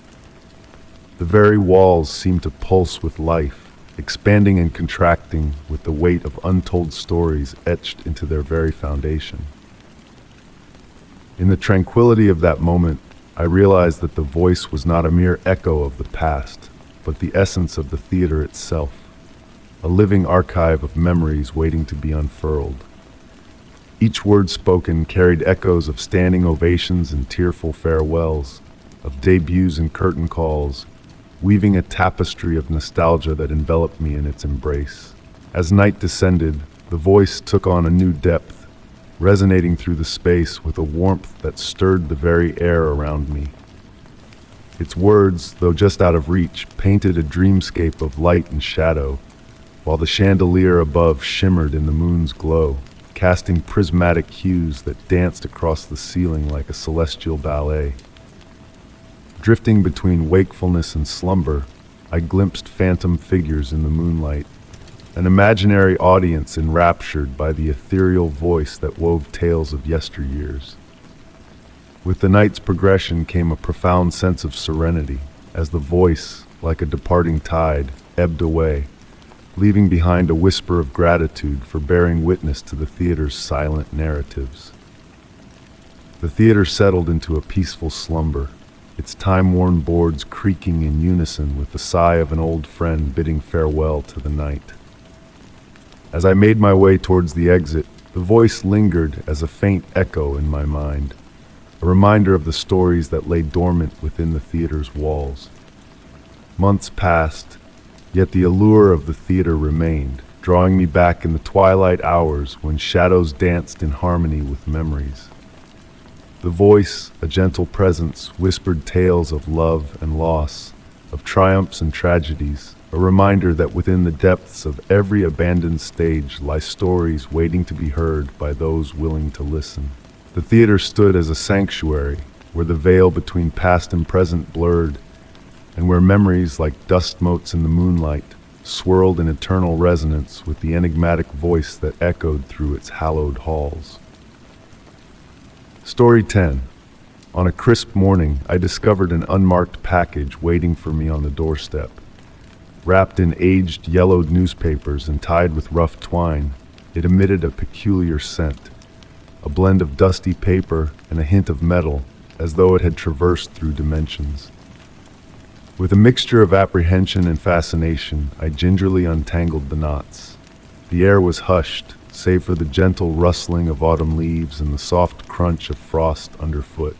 The very walls seemed to pulse with life, expanding and contracting with the weight of untold stories etched into their very foundation. In the tranquility of that moment, I realized that the voice was not a mere echo of the past, but the essence of the theater itself, a living archive of memories waiting to be unfurled. Each word spoken carried echoes of standing ovations and tearful farewells, of debuts and curtain calls, weaving a tapestry of nostalgia that enveloped me in its embrace. As night descended, the voice took on a new depth, resonating through the space with a warmth that stirred the very air around me. Its words, though just out of reach, painted a dreamscape of light and shadow, while the chandelier above shimmered in the moon's glow, casting prismatic hues that danced across the ceiling like a celestial ballet. Drifting between wakefulness and slumber, I glimpsed phantom figures in the moonlight, an imaginary audience enraptured by the ethereal voice that wove tales of yesteryears. With the night's progression came a profound sense of serenity, as the voice, like a departing tide, ebbed away, leaving behind a whisper of gratitude for bearing witness to the theater's silent narratives. The theater settled into a peaceful slumber, its time-worn boards creaking in unison with the sigh of an old friend bidding farewell to the night. As I made my way towards the exit, the voice lingered as a faint echo in my mind, a reminder of the stories that lay dormant within the theater's walls. Months passed, yet the allure of the theater remained, drawing me back in the twilight hours when shadows danced in harmony with memories. The voice, a gentle presence, whispered tales of love and loss, of triumphs and tragedies, a reminder that within the depths of every abandoned stage lie stories waiting to be heard by those willing to listen. The theater stood as a sanctuary, where the veil between past and present blurred, and where memories like dust motes in the moonlight swirled in eternal resonance with the enigmatic voice that echoed through its hallowed halls. Story 10. On a crisp morning, I discovered an unmarked package waiting for me on the doorstep. Wrapped in aged, yellowed newspapers and tied with rough twine, it emitted a peculiar scent, a blend of dusty paper and a hint of metal, as though it had traversed through dimensions. With a mixture of apprehension and fascination, I gingerly untangled the knots. The air was hushed, save for the gentle rustling of autumn leaves and the soft crunch of frost underfoot.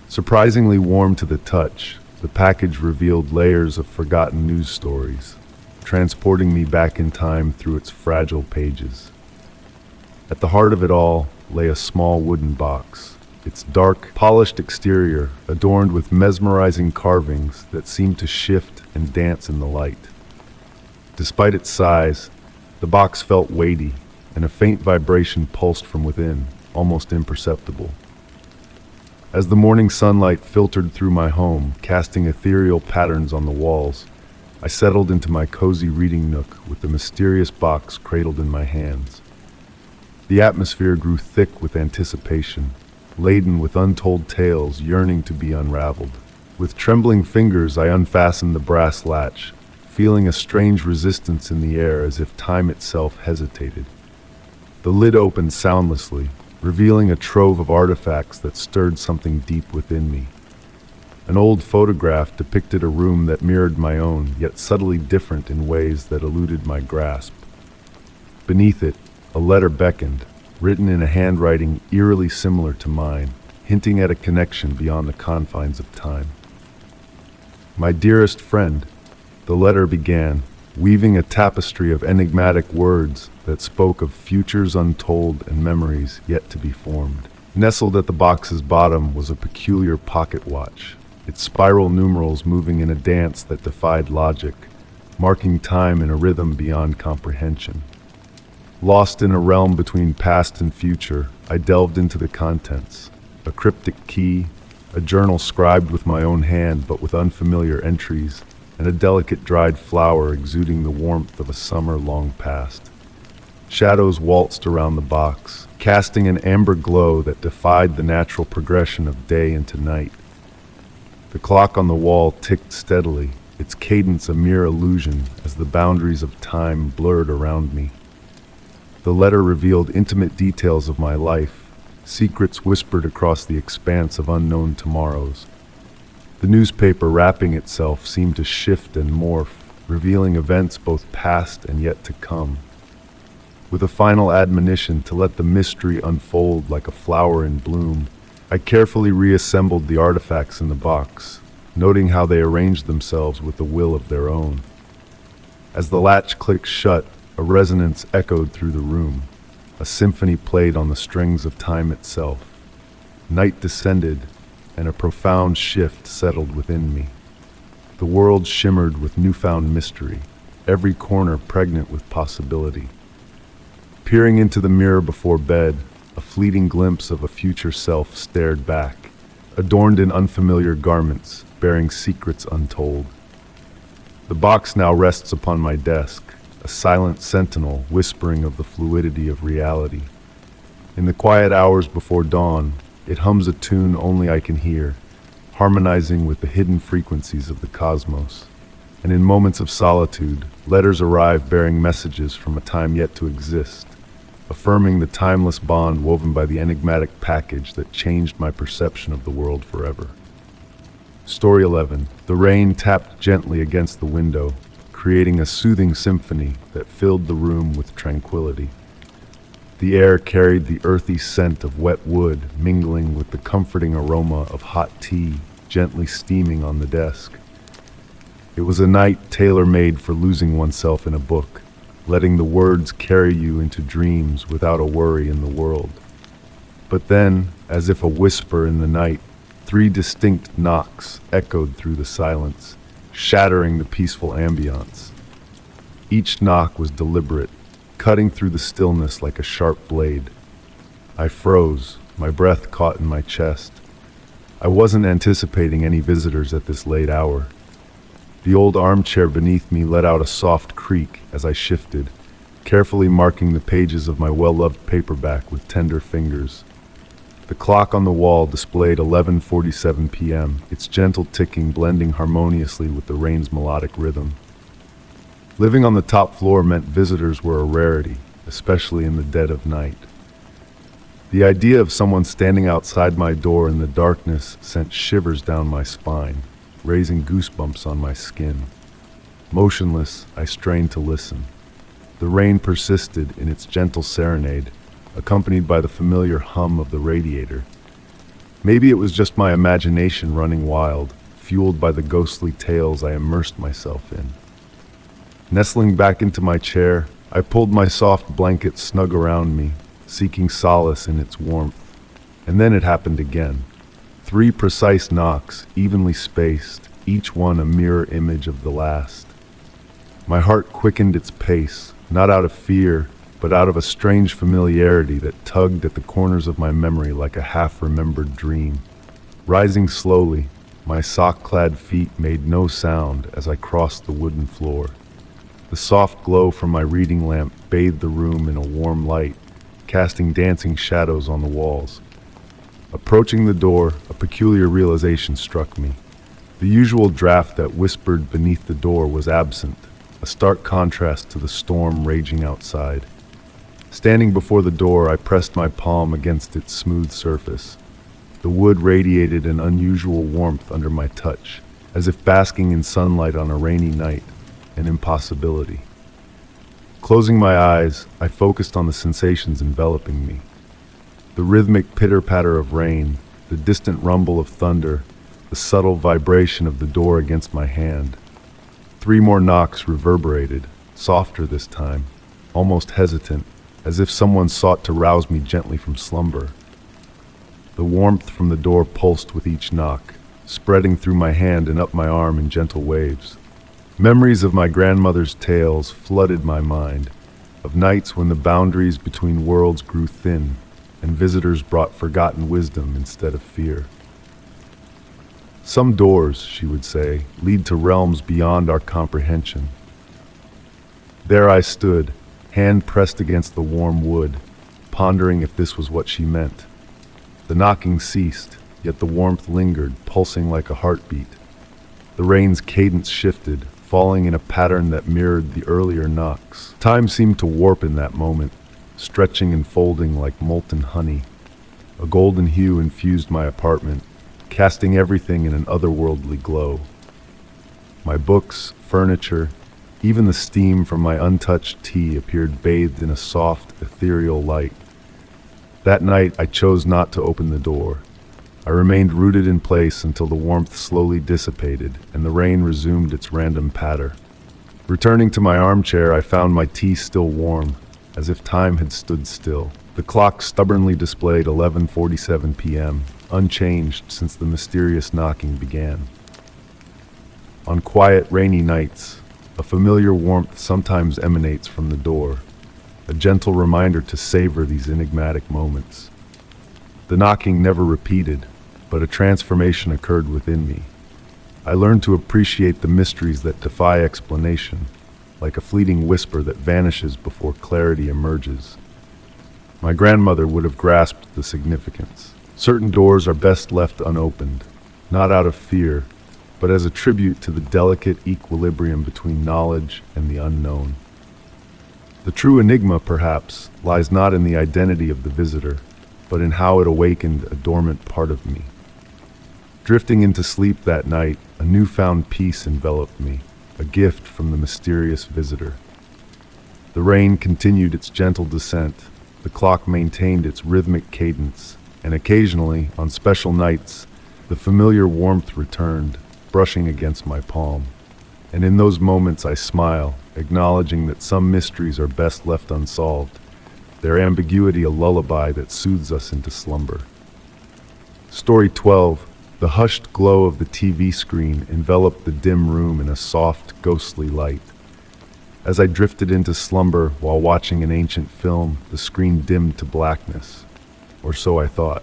Surprisingly warm to the touch, the package revealed layers of forgotten news stories, transporting me back in time through its fragile pages. At the heart of it all lay a small wooden box, its dark, polished exterior adorned with mesmerizing carvings that seemed to shift and dance in the light. Despite its size, the box felt weighty, and a faint vibration pulsed from within, almost imperceptible. As the morning sunlight filtered through my home, casting ethereal patterns on the walls, I settled into my cozy reading nook with the mysterious box cradled in my hands. The atmosphere grew thick with anticipation, laden with untold tales yearning to be unraveled. With trembling fingers, I unfastened the brass latch, feeling a strange resistance in the air as if time itself hesitated. The lid opened soundlessly, revealing a trove of artifacts that stirred something deep within me. An old photograph depicted a room that mirrored my own, yet subtly different in ways that eluded my grasp. Beneath it, a letter beckoned, written in a handwriting eerily similar to mine, hinting at a connection beyond the confines of time. My dearest friend, the letter began, weaving a tapestry of enigmatic words that spoke of futures untold and memories yet to be formed. Nestled at the box's bottom was a peculiar pocket watch, its spiral numerals moving in a dance that defied logic, marking time in a rhythm beyond comprehension. Lost in a realm between past and future, I delved into the contents. A cryptic key, a journal scribed with my own hand but with unfamiliar entries, and a delicate dried flower exuding the warmth of a summer long past. Shadows waltzed around the box, casting an amber glow that defied the natural progression of day into night. The clock on the wall ticked steadily, its cadence a mere illusion as the boundaries of time blurred around me. The letter revealed intimate details of my life, secrets whispered across the expanse of unknown tomorrows. The newspaper wrapping itself seemed to shift and morph, revealing events both past and yet to come. With a final admonition to let the mystery unfold like a flower in bloom, I carefully reassembled the artifacts in the box, noting how they arranged themselves with a will of their own. As the latch clicked shut, a resonance echoed through the room. A symphony played on the strings of time itself. Night descended, and a profound shift settled within me. The world shimmered with newfound mystery, every corner pregnant with possibility. Peering into the mirror before bed, a fleeting glimpse of a future self stared back, adorned in unfamiliar garments, bearing secrets untold. The box now rests upon my desk, a silent sentinel whispering of the fluidity of reality. In the quiet hours before dawn, it hums a tune only I can hear, harmonizing with the hidden frequencies of the cosmos. And in moments of solitude, letters arrive bearing messages from a time yet to exist, affirming the timeless bond woven by the enigmatic package that changed my perception of the world forever. Story 11. The rain tapped gently against the window, creating a soothing symphony that filled the room with tranquility. The air carried the earthy scent of wet wood, mingling with the comforting aroma of hot tea gently steaming on the desk. It was a night tailor-made for losing oneself in a book, letting the words carry you into dreams without a worry in the world. But then, as if a whisper in the night, 3 distinct knocks echoed through the silence, shattering the peaceful ambience. Each knock was deliberate, cutting through the stillness like a sharp blade. I froze, my breath caught in my chest. I wasn't anticipating any visitors at this late hour. The old armchair beneath me let out a soft creak as I shifted, carefully marking the pages of my well-loved paperback with tender fingers. The clock on the wall displayed 11:47 p.m., its gentle ticking blending harmoniously with the rain's melodic rhythm. Living on the top floor meant visitors were a rarity, especially in the dead of night. The idea of someone standing outside my door in the darkness sent shivers down my spine, raising goosebumps on my skin. Motionless, I strained to listen. The rain persisted in its gentle serenade, accompanied by the familiar hum of the radiator. Maybe it was just my imagination running wild, fueled by the ghostly tales I immersed myself in. Nestling back into my chair, I pulled my soft blanket snug around me, seeking solace in its warmth. And then it happened again. 3 precise knocks, evenly spaced, each one a mirror image of the last. My heart quickened its pace, not out of fear, but out of a strange familiarity that tugged at the corners of my memory like a half-remembered dream. Rising slowly, my sock-clad feet made no sound as I crossed the wooden floor. The soft glow from my reading lamp bathed the room in a warm light, casting dancing shadows on the walls. Approaching the door, a peculiar realization struck me. The usual draft that whispered beneath the door was absent, a stark contrast to the storm raging outside. Standing before the door, I pressed my palm against its smooth surface. The wood radiated an unusual warmth under my touch, as if basking in sunlight on a rainy night, an impossibility. Closing my eyes, I focused on the sensations enveloping me. The rhythmic pitter-patter of rain, the distant rumble of thunder, the subtle vibration of the door against my hand. 3 more knocks reverberated, softer this time, almost hesitant, as if someone sought to rouse me gently from slumber. The warmth from the door pulsed with each knock, spreading through my hand and up my arm in gentle waves. Memories of my grandmother's tales flooded my mind, of nights when the boundaries between worlds grew thin, and visitors brought forgotten wisdom instead of fear. Some doors, she would say, lead to realms beyond our comprehension. There I stood, hand pressed against the warm wood, pondering if this was what she meant. The knocking ceased, yet the warmth lingered, pulsing like a heartbeat. The rain's cadence shifted, falling in a pattern that mirrored the earlier knocks. Time seemed to warp in that moment, stretching and folding like molten honey. A golden hue infused my apartment, casting everything in an otherworldly glow. My books, furniture, even the steam from my untouched tea appeared bathed in a soft, ethereal light. That night, I chose not to open the door. I remained rooted in place until the warmth slowly dissipated and the rain resumed its random patter. Returning to my armchair, I found my tea still warm, as if time had stood still. The clock stubbornly displayed 11:47 p.m., unchanged since the mysterious knocking began. On quiet, rainy nights, a familiar warmth sometimes emanates from the door, a gentle reminder to savor these enigmatic moments. The knocking never repeated, but a transformation occurred within me. I learned to appreciate the mysteries that defy explanation, like a fleeting whisper that vanishes before clarity emerges. My grandmother would have grasped the significance. Certain doors are best left unopened, not out of fear, but as a tribute to the delicate equilibrium between knowledge and the unknown. The true enigma, perhaps, lies not in the identity of the visitor, but in how it awakened a dormant part of me. Drifting into sleep that night, a newfound peace enveloped me, a gift from the mysterious visitor. The rain continued its gentle descent, the clock maintained its rhythmic cadence, and occasionally, on special nights, the familiar warmth returned, brushing against my palm. And in those moments I smile, acknowledging that some mysteries are best left unsolved, their ambiguity a lullaby that soothes us into slumber. Story 12. The hushed glow of the TV screen enveloped the dim room in a soft, ghostly light. As I drifted into slumber while watching an ancient film, the screen dimmed to blackness. Or so I thought.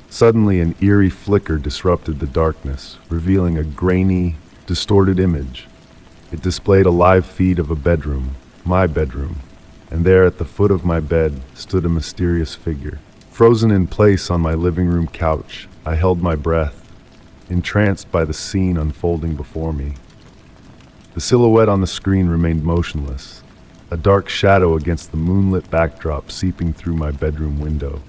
Suddenly, an eerie flicker disrupted the darkness, revealing a grainy, distorted image. It displayed a live feed of a bedroom, my bedroom, and there at the foot of my bed stood a mysterious figure. Frozen in place on my living room couch, I held my breath, entranced by the scene unfolding before me. The silhouette on the screen remained motionless, a dark shadow against the moonlit backdrop seeping through my bedroom window.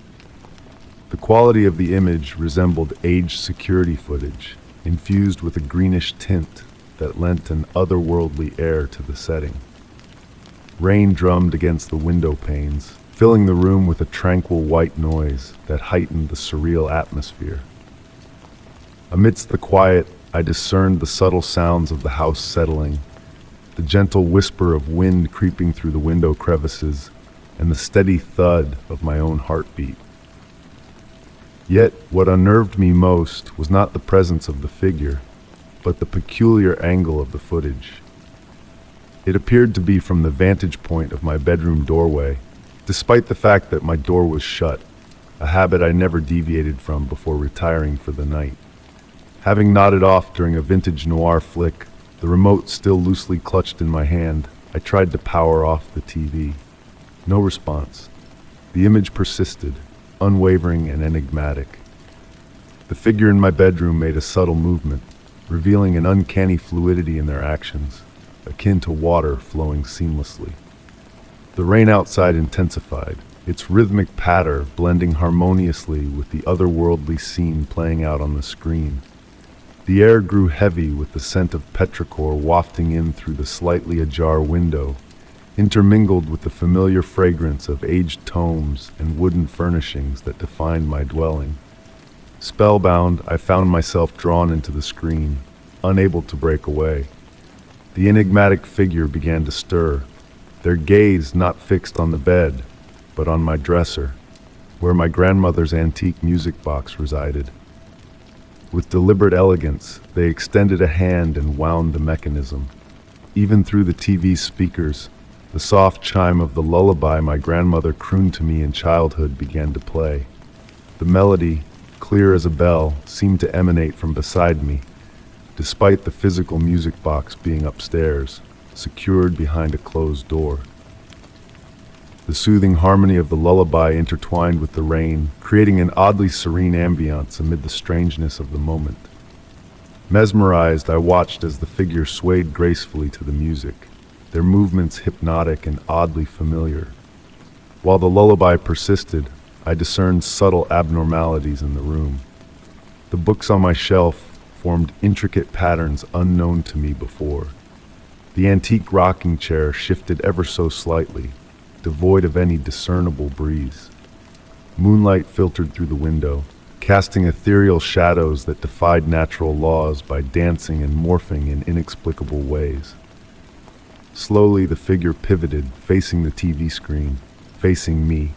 The quality of the image resembled aged security footage, infused with a greenish tint that lent an otherworldly air to the setting. Rain drummed against the window panes, filling the room with a tranquil white noise that heightened the surreal atmosphere. Amidst the quiet, I discerned the subtle sounds of the house settling, the gentle whisper of wind creeping through the window crevices, and the steady thud of my own heartbeat. Yet, what unnerved me most was not the presence of the figure, but the peculiar angle of the footage. It appeared to be from the vantage point of my bedroom doorway, despite the fact that my door was shut, a habit I never deviated from before retiring for the night. Having nodded off during a vintage noir flick, the remote still loosely clutched in my hand, I tried to power off the TV. No response. The image persisted, unwavering and enigmatic. The figure in my bedroom made a subtle movement, revealing an uncanny fluidity in their actions, akin to water flowing seamlessly. The rain outside intensified, its rhythmic patter blending harmoniously with the otherworldly scene playing out on the screen. The air grew heavy with the scent of petrichor wafting in through the slightly ajar window, intermingled with the familiar fragrance of aged tomes and wooden furnishings that defined my dwelling. Spellbound, I found myself drawn into the screen, unable to break away. The enigmatic figure began to stir, their gaze not fixed on the bed, but on my dresser, where my grandmother's antique music box resided. With deliberate elegance, they extended a hand and wound the mechanism. Even through the TV's speakers, the soft chime of the lullaby my grandmother crooned to me in childhood began to play. The melody, clear as a bell, seemed to emanate from beside me, despite the physical music box being upstairs, secured behind a closed door. The soothing harmony of the lullaby intertwined with the rain, creating an oddly serene ambiance amid the strangeness of the moment. Mesmerized, I watched as the figure swayed gracefully to the music, their movements hypnotic and oddly familiar. While the lullaby persisted, I discerned subtle abnormalities in the room. The books on my shelf formed intricate patterns unknown to me before. The antique rocking chair shifted ever so slightly, devoid of any discernible breeze. Moonlight filtered through the window, casting ethereal shadows that defied natural laws by dancing and morphing in inexplicable ways. Slowly, the figure pivoted, facing the TV screen, facing me.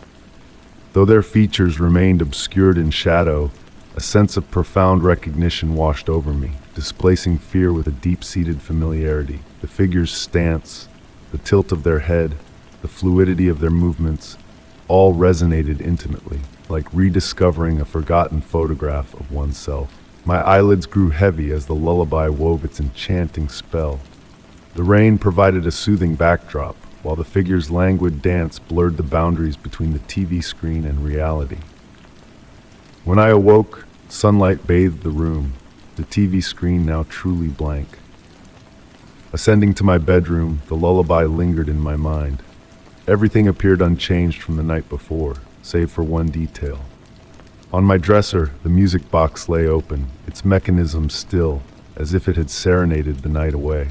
Though their features remained obscured in shadow, a sense of profound recognition washed over me, displacing fear with a deep-seated familiarity. The figure's stance, the tilt of their head, the fluidity of their movements, all resonated intimately, like rediscovering a forgotten photograph of oneself. My eyelids grew heavy as the lullaby wove its enchanting spell. The rain provided a soothing backdrop, while the figure's languid dance blurred the boundaries between the TV screen and reality. When I awoke, sunlight bathed the room, the TV screen now truly blank. Ascending to my bedroom, the lullaby lingered in my mind. Everything appeared unchanged from the night before, save for one detail. On my dresser, the music box lay open, its mechanism still, as if it had serenaded the night away.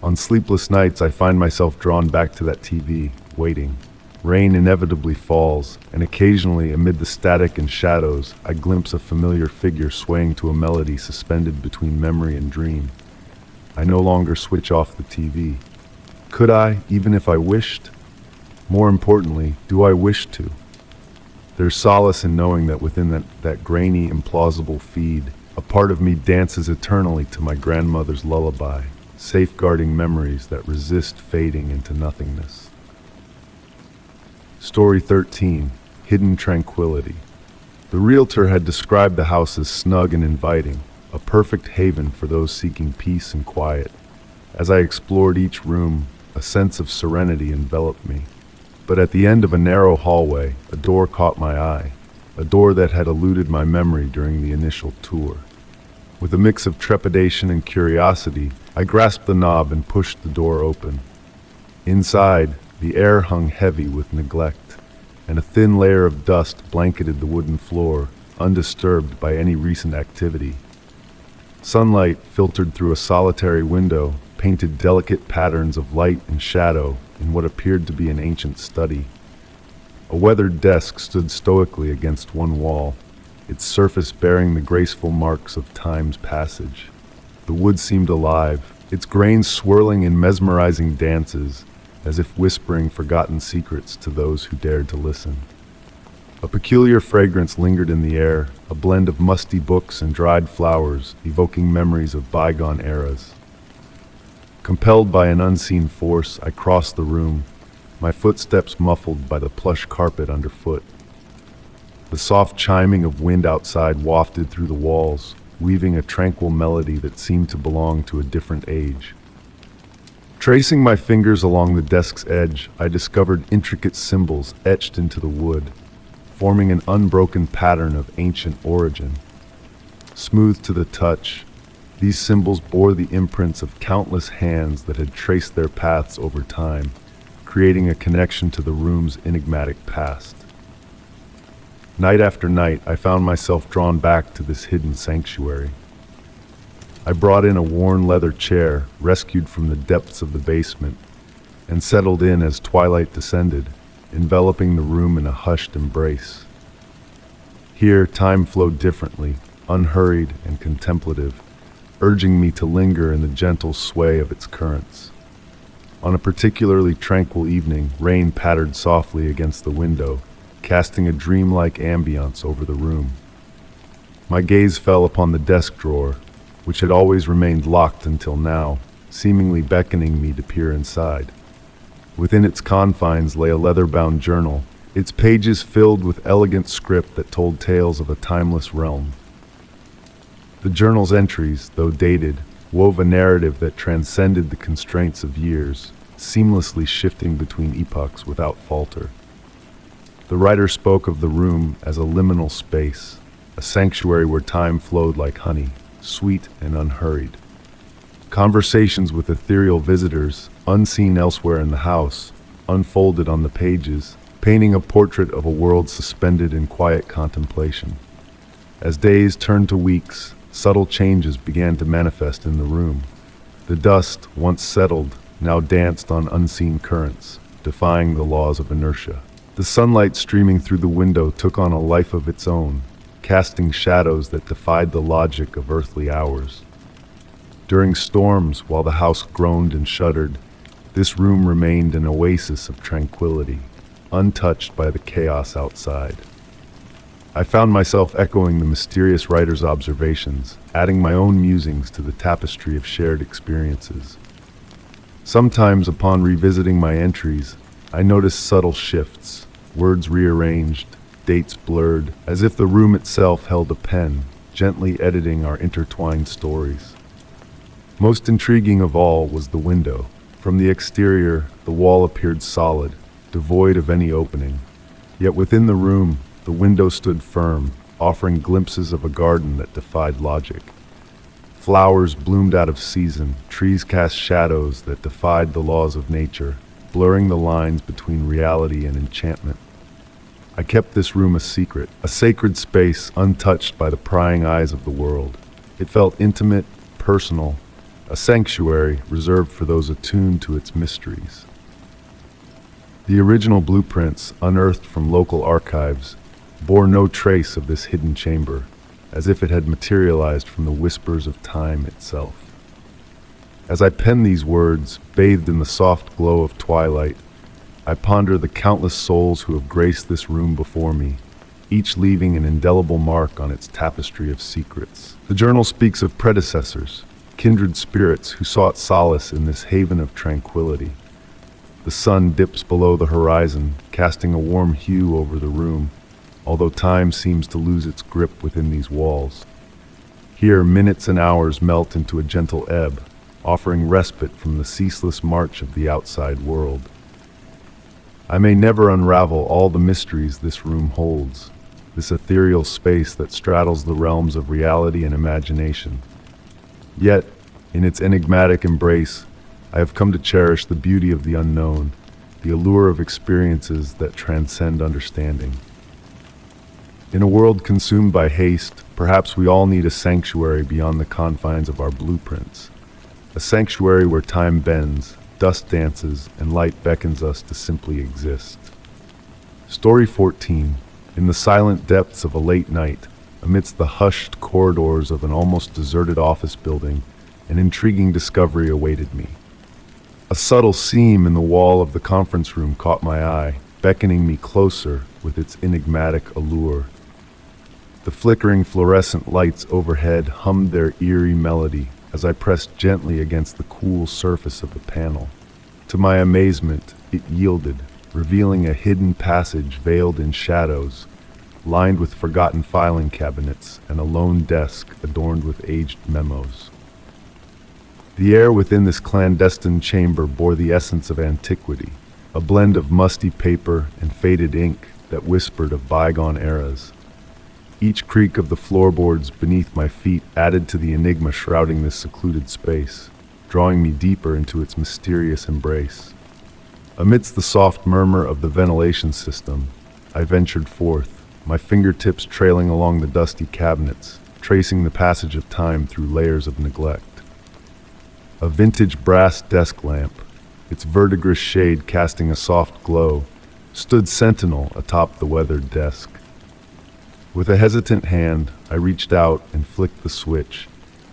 On sleepless nights, I find myself drawn back to that TV, waiting. Rain inevitably falls, and occasionally, amid the static and shadows, I glimpse a familiar figure swaying to a melody suspended between memory and dream. I no longer switch off the TV. Could I, even if I wished? More importantly, do I wish to? There's solace in knowing that within that grainy, implausible feed, a part of me dances eternally to my grandmother's lullaby, safeguarding memories that resist fading into nothingness. Story 13, Hidden Tranquility. The realtor had described the house as snug and inviting, a perfect haven for those seeking peace and quiet. As I explored each room, a sense of serenity enveloped me. But at the end of a narrow hallway, a door caught my eye, a door that had eluded my memory during the initial tour. With a mix of trepidation and curiosity, I grasped the knob and pushed the door open. Inside, the air hung heavy with neglect, and a thin layer of dust blanketed the wooden floor, undisturbed by any recent activity. Sunlight, filtered through a solitary window, painted delicate patterns of light and shadow in what appeared to be an ancient study. A weathered desk stood stoically against one wall, its surface bearing the graceful marks of time's passage. The wood seemed alive, its grains swirling in mesmerizing dances, as if whispering forgotten secrets to those who dared to listen. A peculiar fragrance lingered in the air, a blend of musty books and dried flowers, evoking memories of bygone eras. Compelled by an unseen force, I crossed the room, my footsteps muffled by the plush carpet underfoot. The soft chiming of wind outside wafted through the walls, weaving a tranquil melody that seemed to belong to a different age. Tracing my fingers along the desk's edge, I discovered intricate symbols etched into the wood, forming an unbroken pattern of ancient origin. Smooth to the touch, these symbols bore the imprints of countless hands that had traced their paths over time, creating a connection to the room's enigmatic past. Night after night, I found myself drawn back to this hidden sanctuary. I brought in a worn leather chair, rescued from the depths of the basement, and settled in as twilight descended, enveloping the room in a hushed embrace. Here, time flowed differently, unhurried and contemplative, urging me to linger in the gentle sway of its currents. On a particularly tranquil evening, rain pattered softly against the window, casting a dreamlike ambience over the room. My gaze fell upon the desk drawer, which had always remained locked until now, seemingly beckoning me to peer inside. Within its confines lay a leather-bound journal, its pages filled with elegant script that told tales of a timeless realm. The journal's entries, though dated, wove a narrative that transcended the constraints of years, seamlessly shifting between epochs without falter. The writer spoke of the room as a liminal space, a sanctuary where time flowed like honey, sweet and unhurried. Conversations with ethereal visitors, unseen elsewhere in the house, unfolded on the pages, painting a portrait of a world suspended in quiet contemplation. As days turned to weeks, subtle changes began to manifest in the room. The dust, once settled, now danced on unseen currents, defying the laws of inertia. The sunlight streaming through the window took on a life of its own, casting shadows that defied the logic of earthly hours. During storms, while the house groaned and shuddered, this room remained an oasis of tranquility, untouched by the chaos outside. I found myself echoing the mysterious writer's observations, adding my own musings to the tapestry of shared experiences. Sometimes, upon revisiting my entries, I noticed subtle shifts, words rearranged, dates blurred, as if the room itself held a pen, gently editing our intertwined stories. Most intriguing of all was the window. From the exterior, the wall appeared solid, devoid of any opening. Yet within the room, the window stood firm, offering glimpses of a garden that defied logic. Flowers bloomed out of season, trees cast shadows that defied the laws of nature, blurring the lines between reality and enchantment. I kept this room a secret, a sacred space untouched by the prying eyes of the world. It felt intimate, personal, a sanctuary reserved for those attuned to its mysteries. The original blueprints, unearthed from local archives, bore no trace of this hidden chamber, as if it had materialized from the whispers of time itself. As I pen these words, bathed in the soft glow of twilight, I ponder the countless souls who have graced this room before me, each leaving an indelible mark on its tapestry of secrets. The journal speaks of predecessors, kindred spirits who sought solace in this haven of tranquility. The sun dips below the horizon, casting a warm hue over the room, although time seems to lose its grip within these walls. Here, minutes and hours melt into a gentle ebb, offering respite from the ceaseless march of the outside world. I may never unravel all the mysteries this room holds, this ethereal space that straddles the realms of reality and imagination. Yet, in its enigmatic embrace, I have come to cherish the beauty of the unknown, the allure of experiences that transcend understanding. In a world consumed by haste, perhaps we all need a sanctuary beyond the confines of our blueprints. A sanctuary where time bends, dust dances, and light beckons us to simply exist. Story 14. In the silent depths of a late night, amidst the hushed corridors of an almost deserted office building, an intriguing discovery awaited me. A subtle seam in the wall of the conference room caught my eye, beckoning me closer with its enigmatic allure. The flickering fluorescent lights overhead hummed their eerie melody as I pressed gently against the cool surface of the panel. To my amazement, it yielded, revealing a hidden passage veiled in shadows, lined with forgotten filing cabinets and a lone desk adorned with aged memos. The air within this clandestine chamber bore the essence of antiquity, a blend of musty paper and faded ink that whispered of bygone eras. Each creak of the floorboards beneath my feet added to the enigma shrouding this secluded space, drawing me deeper into its mysterious embrace. Amidst the soft murmur of the ventilation system, I ventured forth, my fingertips trailing along the dusty cabinets, tracing the passage of time through layers of neglect. A vintage brass desk lamp, its verdigris shade casting a soft glow, stood sentinel atop the weathered desk. With a hesitant hand, I reached out and flicked the switch,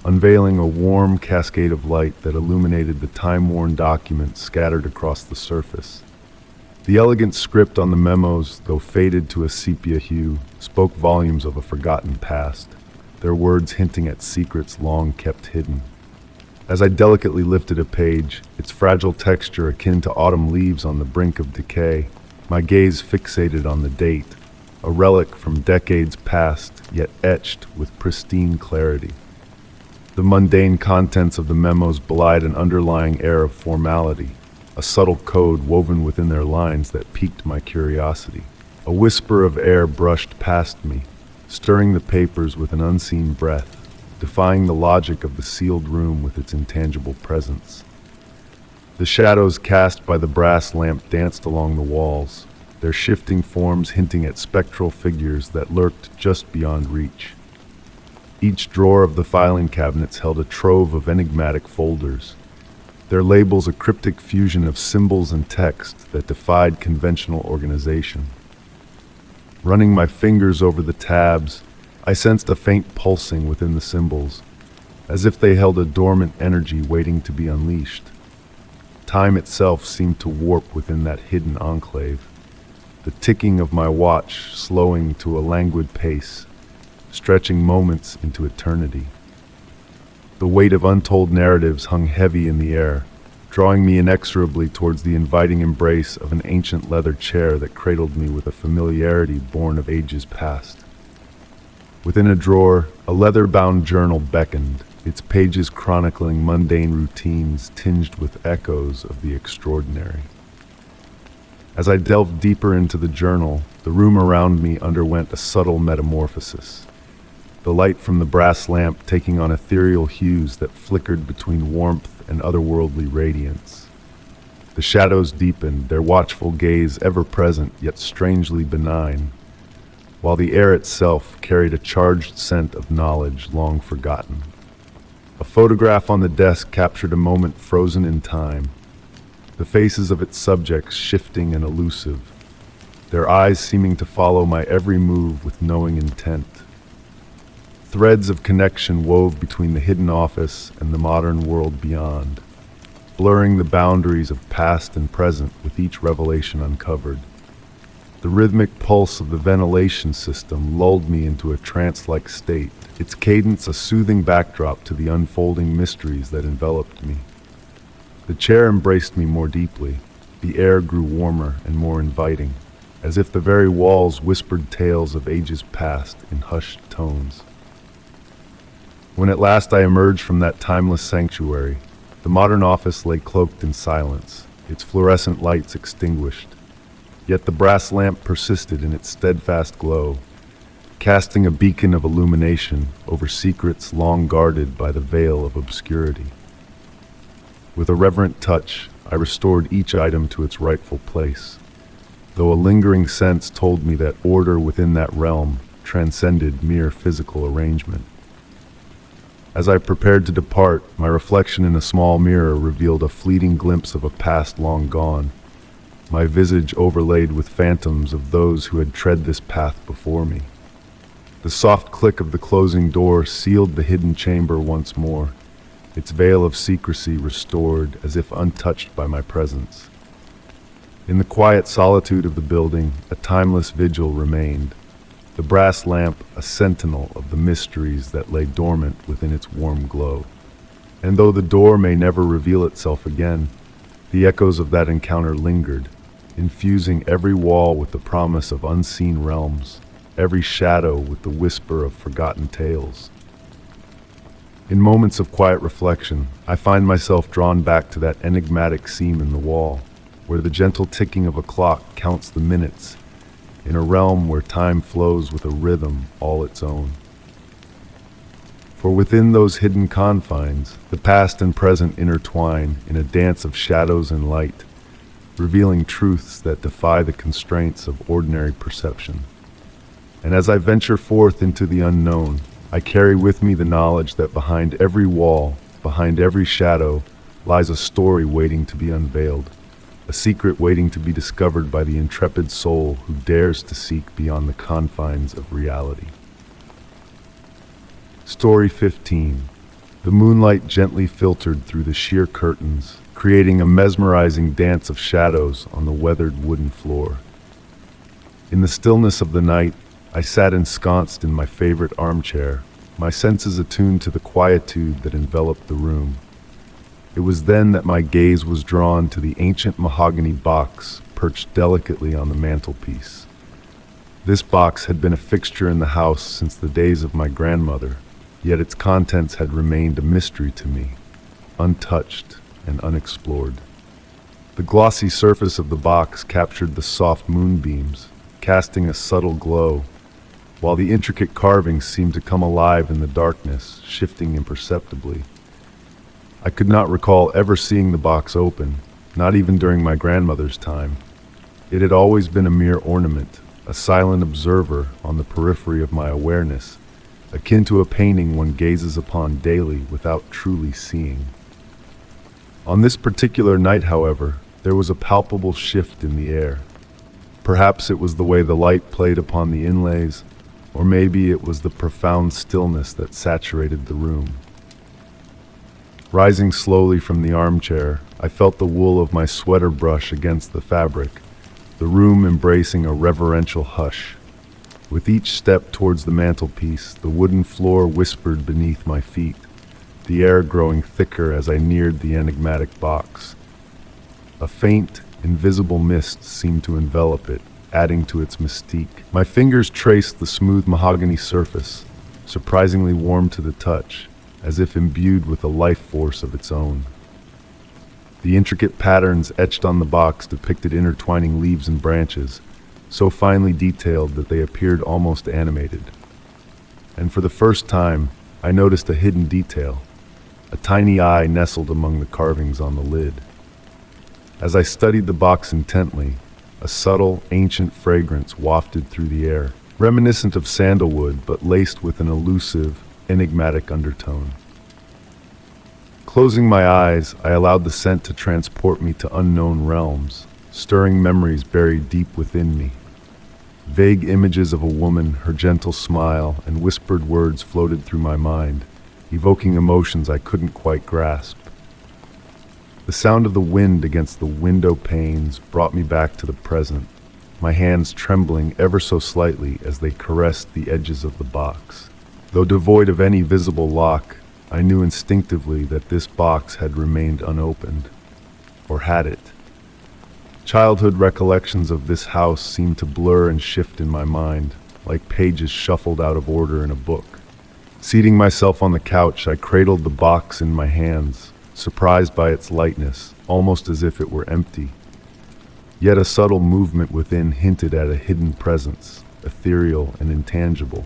unveiling a warm cascade of light that illuminated the time-worn documents scattered across the surface. The elegant script on the memos, though faded to a sepia hue, spoke volumes of a forgotten past, their words hinting at secrets long kept hidden. As I delicately lifted a page, its fragile texture akin to autumn leaves on the brink of decay, my gaze fixated on the date, a relic from decades past, yet etched with pristine clarity. The mundane contents of the memos belied an underlying air of formality, a subtle code woven within their lines that piqued my curiosity. A whisper of air brushed past me, stirring the papers with an unseen breath, defying the logic of the sealed room with its intangible presence. The shadows cast by the brass lamp danced along the walls, their shifting forms hinting at spectral figures that lurked just beyond reach. Each drawer of the filing cabinets held a trove of enigmatic folders, their labels a cryptic fusion of symbols and text that defied conventional organization. Running my fingers over the tabs, I sensed a faint pulsing within the symbols, as if they held a dormant energy waiting to be unleashed. Time itself seemed to warp within that hidden enclave, the ticking of my watch slowing to a languid pace, stretching moments into eternity. The weight of untold narratives hung heavy in the air, drawing me inexorably towards the inviting embrace of an ancient leather chair that cradled me with a familiarity born of ages past. Within a drawer, a leather-bound journal beckoned, its pages chronicling mundane routines tinged with echoes of the extraordinary. As I delved deeper into the journal, the room around me underwent a subtle metamorphosis, the light from the brass lamp taking on ethereal hues that flickered between warmth and otherworldly radiance. The shadows deepened, their watchful gaze ever present yet strangely benign, while the air itself carried a charged scent of knowledge long forgotten. A photograph on the desk captured a moment frozen in time, the faces of its subjects shifting and elusive, their eyes seeming to follow my every move with knowing intent. Threads of connection wove between the hidden office and the modern world beyond, blurring the boundaries of past and present with each revelation uncovered. The rhythmic pulse of the ventilation system lulled me into a trance-like state, its cadence a soothing backdrop to the unfolding mysteries that enveloped me. The chair embraced me more deeply. The air grew warmer and more inviting, as if the very walls whispered tales of ages past in hushed tones. When at last I emerged from that timeless sanctuary, the modern office lay cloaked in silence, its fluorescent lights extinguished. Yet the brass lamp persisted in its steadfast glow, casting a beacon of illumination over secrets long guarded by the veil of obscurity. With a reverent touch, I restored each item to its rightful place, though a lingering sense told me that order within that realm transcended mere physical arrangement. As I prepared to depart, my reflection in a small mirror revealed a fleeting glimpse of a past long gone, my visage overlaid with phantoms of those who had tread this path before me. The soft click of the closing door sealed the hidden chamber once more, its veil of secrecy restored as if untouched by my presence. In the quiet solitude of the building, a timeless vigil remained, the brass lamp a sentinel of the mysteries that lay dormant within its warm glow. And though the door may never reveal itself again, the echoes of that encounter lingered, infusing every wall with the promise of unseen realms, every shadow with the whisper of forgotten tales. In moments of quiet reflection, I find myself drawn back to that enigmatic seam in the wall, where the gentle ticking of a clock counts the minutes, in a realm where time flows with a rhythm all its own. For within those hidden confines, the past and present intertwine in a dance of shadows and light, revealing truths that defy the constraints of ordinary perception. And as I venture forth into the unknown, I carry with me the knowledge that behind every wall, behind every shadow, lies a story waiting to be unveiled, a secret waiting to be discovered by the intrepid soul who dares to seek beyond the confines of reality. Story 15. The moonlight gently filtered through the sheer curtains, creating a mesmerizing dance of shadows on the weathered wooden floor. In the stillness of the night, I sat ensconced in my favorite armchair, my senses attuned to the quietude that enveloped the room. It was then that my gaze was drawn to the ancient mahogany box perched delicately on the mantelpiece. This box had been a fixture in the house since the days of my grandmother, yet its contents had remained a mystery to me, untouched and unexplored. The glossy surface of the box captured the soft moonbeams, casting a subtle glow, while the intricate carvings seemed to come alive in the darkness, shifting imperceptibly. I could not recall ever seeing the box open, not even during my grandmother's time. It had always been a mere ornament, a silent observer on the periphery of my awareness, akin to a painting one gazes upon daily without truly seeing. On this particular night, however, there was a palpable shift in the air. Perhaps it was the way the light played upon the inlays, or maybe it was the profound stillness that saturated the room. Rising slowly from the armchair, I felt the wool of my sweater brush against the fabric, the room embracing a reverential hush. With each step towards the mantelpiece, the wooden floor whispered beneath my feet, the air growing thicker as I neared the enigmatic box. A faint, invisible mist seemed to envelop it, adding to its mystique. My fingers traced the smooth mahogany surface, surprisingly warm to the touch, as if imbued with a life force of its own. The intricate patterns etched on the box depicted intertwining leaves and branches, so finely detailed that they appeared almost animated. And for the first time, I noticed a hidden detail, a tiny eye nestled among the carvings on the lid. As I studied the box intently, a subtle, ancient fragrance wafted through the air, reminiscent of sandalwood but laced with an elusive, enigmatic undertone. Closing my eyes, I allowed the scent to transport me to unknown realms, stirring memories buried deep within me. Vague images of a woman, her gentle smile, and whispered words floated through my mind, evoking emotions I couldn't quite grasp. The sound of the wind against the window panes brought me back to the present, my hands trembling ever so slightly as they caressed the edges of the box. Though devoid of any visible lock, I knew instinctively that this box had remained unopened. Or had it? Childhood recollections of this house seemed to blur and shift in my mind, like pages shuffled out of order in a book. Seating myself on the couch, I cradled the box in my hands, surprised by its lightness, almost as if it were empty. Yet a subtle movement within hinted at a hidden presence, ethereal and intangible.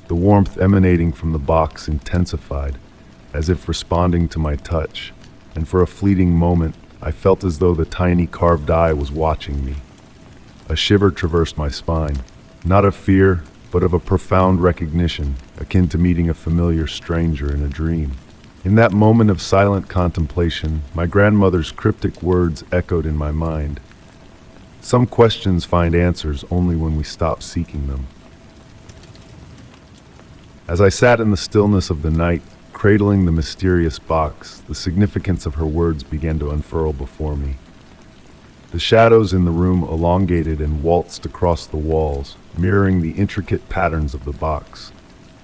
The warmth emanating from the box intensified, as if responding to my touch, and for a fleeting moment, I felt as though the tiny carved eye was watching me. A shiver traversed my spine, not of fear, but of a profound recognition, akin to meeting a familiar stranger in a dream. In that moment of silent contemplation, my grandmother's cryptic words echoed in my mind. Some questions find answers only when we stop seeking them. As I sat in the stillness of the night, cradling the mysterious box, the significance of her words began to unfurl before me. The shadows in the room elongated and waltzed across the walls, mirroring the intricate patterns of the box.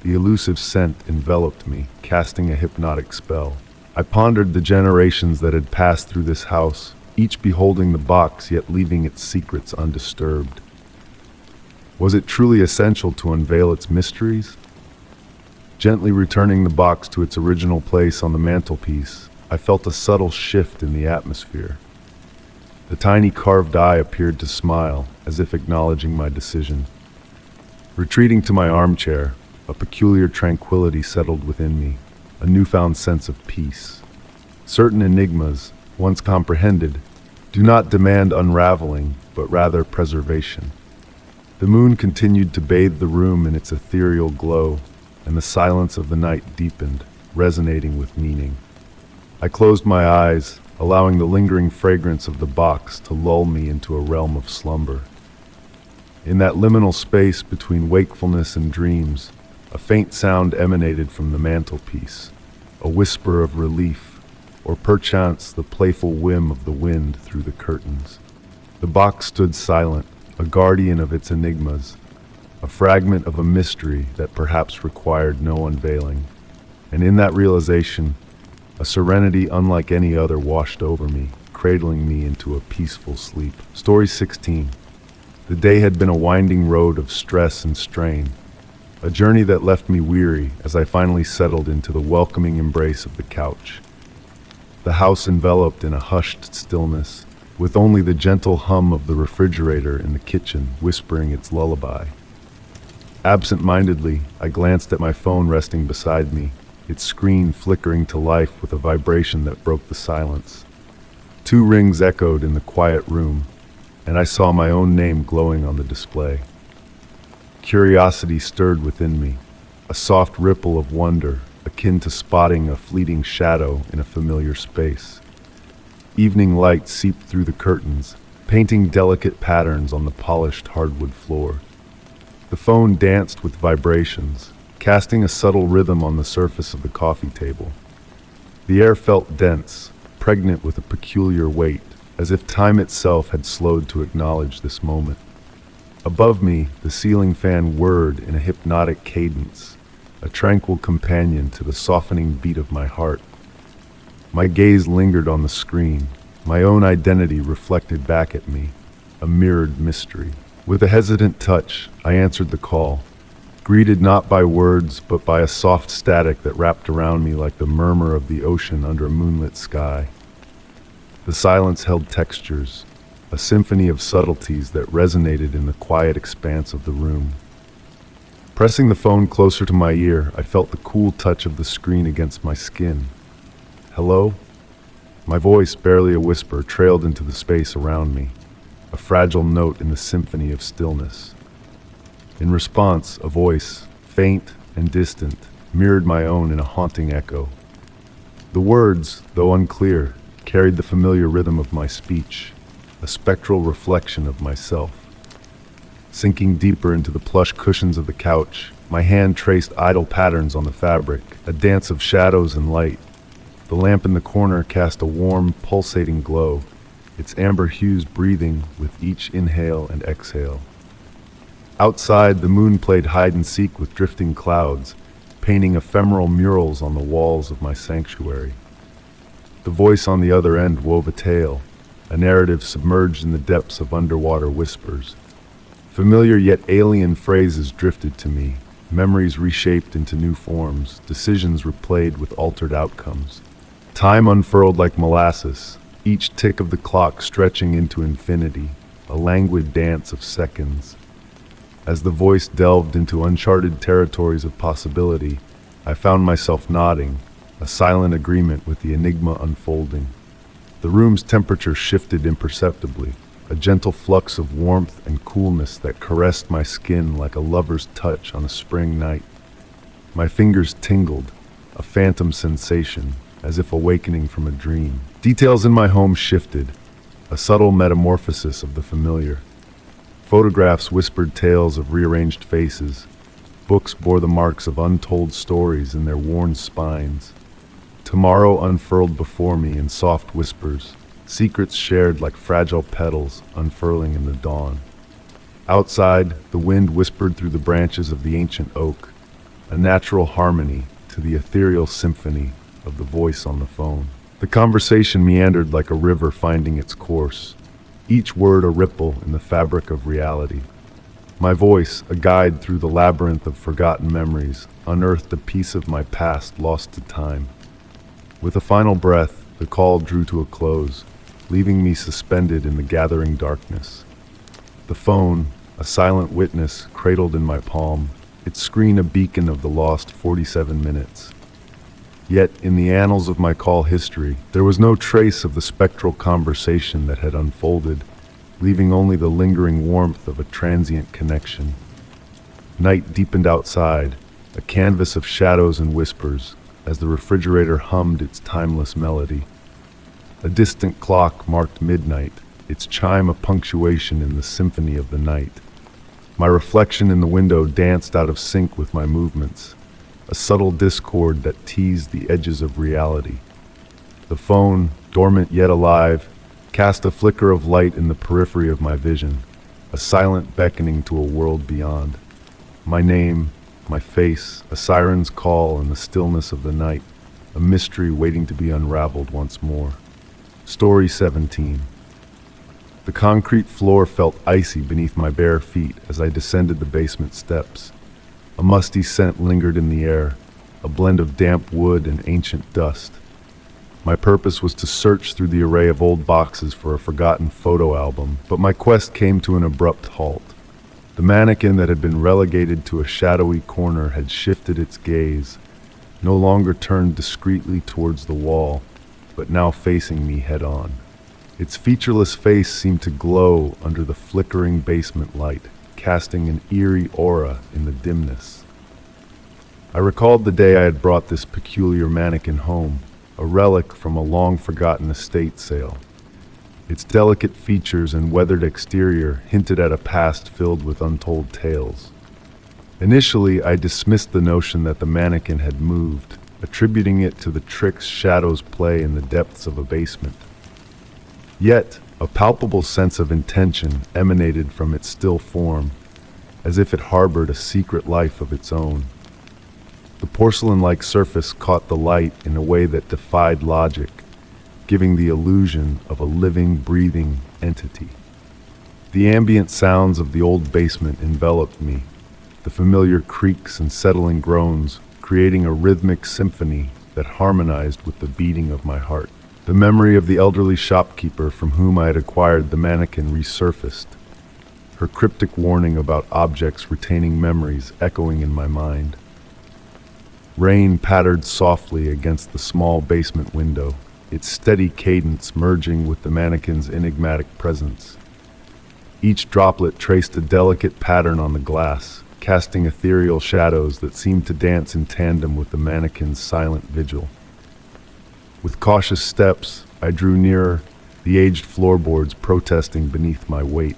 The elusive scent enveloped me, casting a hypnotic spell. I pondered the generations that had passed through this house, each beholding the box yet leaving its secrets undisturbed. Was it truly essential to unveil its mysteries? Gently returning the box to its original place on the mantelpiece, I felt a subtle shift in the atmosphere. The tiny carved eye appeared to smile, as if acknowledging my decision. Retreating to my armchair, a peculiar tranquility settled within me, a newfound sense of peace. Certain enigmas, once comprehended, do not demand unraveling, but rather preservation. The moon continued to bathe the room in its ethereal glow, and the silence of the night deepened, resonating with meaning. I closed my eyes, allowing the lingering fragrance of the box to lull me into a realm of slumber. In that liminal space between wakefulness and dreams, a faint sound emanated from the mantelpiece, a whisper of relief, or perchance the playful whim of the wind through the curtains. The box stood silent, a guardian of its enigmas, a fragment of a mystery that perhaps required no unveiling. And in that realization, a serenity unlike any other washed over me, cradling me into a peaceful sleep. Story 16. The day had been a winding road of stress and strain, a journey that left me weary as I finally settled into the welcoming embrace of the couch. The house enveloped in a hushed stillness, with only the gentle hum of the refrigerator in the kitchen whispering its lullaby. Absent-mindedly, I glanced at my phone resting beside me, its screen flickering to life with a vibration that broke the silence. 2 rings echoed in the quiet room, and I saw my own name glowing on the display. Curiosity stirred within me, a soft ripple of wonder, akin to spotting a fleeting shadow in a familiar space. Evening light seeped through the curtains, painting delicate patterns on the polished hardwood floor. The phone danced with vibrations, casting a subtle rhythm on the surface of the coffee table. The air felt dense, pregnant with a peculiar weight, as if time itself had slowed to acknowledge this moment. Above me, the ceiling fan whirred in a hypnotic cadence, a tranquil companion to the softening beat of my heart. My gaze lingered on the screen, my own identity reflected back at me, a mirrored mystery. With a hesitant touch, I answered the call, greeted not by words but by a soft static that wrapped around me like the murmur of the ocean under a moonlit sky. The silence held textures, a symphony of subtleties that resonated in the quiet expanse of the room. Pressing the phone closer to my ear, I felt the cool touch of the screen against my skin. Hello? My voice, barely a whisper, trailed into the space around me, a fragile note in the symphony of stillness. In response, a voice, faint and distant, mirrored my own in a haunting echo. The words, though unclear, carried the familiar rhythm of my speech, a spectral reflection of myself. Sinking deeper into the plush cushions of the couch, my hand traced idle patterns on the fabric, a dance of shadows and light. The lamp in the corner cast a warm, pulsating glow, its amber hues breathing with each inhale and exhale. Outside, the moon played hide-and-seek with drifting clouds, painting ephemeral murals on the walls of my sanctuary. The voice on the other end wove a tale, a narrative submerged in the depths of underwater whispers. Familiar yet alien phrases drifted to me, memories reshaped into new forms, decisions replayed with altered outcomes. Time unfurled like molasses, each tick of the clock stretching into infinity, a languid dance of seconds. As the voice delved into uncharted territories of possibility, I found myself nodding, a silent agreement with the enigma unfolding. The room's temperature shifted imperceptibly, a gentle flux of warmth and coolness that caressed my skin like a lover's touch on a spring night. My fingers tingled, a phantom sensation, as if awakening from a dream. Details in my home shifted, a subtle metamorphosis of the familiar. Photographs whispered tales of rearranged faces. Books bore the marks of untold stories in their worn spines. Tomorrow unfurled before me in soft whispers, secrets shared like fragile petals unfurling in the dawn. Outside, the wind whispered through the branches of the ancient oak, a natural harmony to the ethereal symphony of the voice on the phone. The conversation meandered like a river finding its course, each word a ripple in the fabric of reality. My voice, a guide through the labyrinth of forgotten memories, unearthed a piece of my past lost to time. With a final breath, the call drew to a close, leaving me suspended in the gathering darkness. The phone, a silent witness cradled in my palm, its screen a beacon of the lost 47 minutes. Yet, in the annals of my call history, there was no trace of the spectral conversation that had unfolded, leaving only the lingering warmth of a transient connection. Night deepened outside, a canvas of shadows and whispers, as the refrigerator hummed its timeless melody. A distant clock marked midnight, its chime a punctuation in the symphony of the night. My reflection in the window danced out of sync with my movements, a subtle discord that teased the edges of reality. The phone, dormant yet alive, cast a flicker of light in the periphery of my vision, a silent beckoning to a world beyond. My name, my face, a siren's call in the stillness of the night, a mystery waiting to be unraveled once more. Story 17. The concrete floor felt icy beneath my bare feet as I descended the basement steps. A musty scent lingered in the air, a blend of damp wood and ancient dust. My purpose was to search through the array of old boxes for a forgotten photo album, but my quest came to an abrupt halt. The mannequin that had been relegated to a shadowy corner had shifted its gaze, no longer turned discreetly towards the wall, but now facing me head-on. Its featureless face seemed to glow under the flickering basement light, casting an eerie aura in the dimness. I recalled the day I had brought this peculiar mannequin home, a relic from a long-forgotten estate sale. Its delicate features and weathered exterior hinted at a past filled with untold tales. Initially, I dismissed the notion that the mannequin had moved, attributing it to the tricks shadows play in the depths of a basement. Yet, a palpable sense of intention emanated from its still form, as if it harbored a secret life of its own. The porcelain-like surface caught the light in a way that defied logic, giving the illusion of a living, breathing entity. The ambient sounds of the old basement enveloped me, the familiar creaks and settling groans, creating a rhythmic symphony that harmonized with the beating of my heart. The memory of the elderly shopkeeper from whom I had acquired the mannequin resurfaced, her cryptic warning about objects retaining memories echoing in my mind. Rain pattered softly against the small basement window, its steady cadence merging with the mannequin's enigmatic presence. Each droplet traced a delicate pattern on the glass, casting ethereal shadows that seemed to dance in tandem with the mannequin's silent vigil. With cautious steps, I drew nearer, the aged floorboards protesting beneath my weight.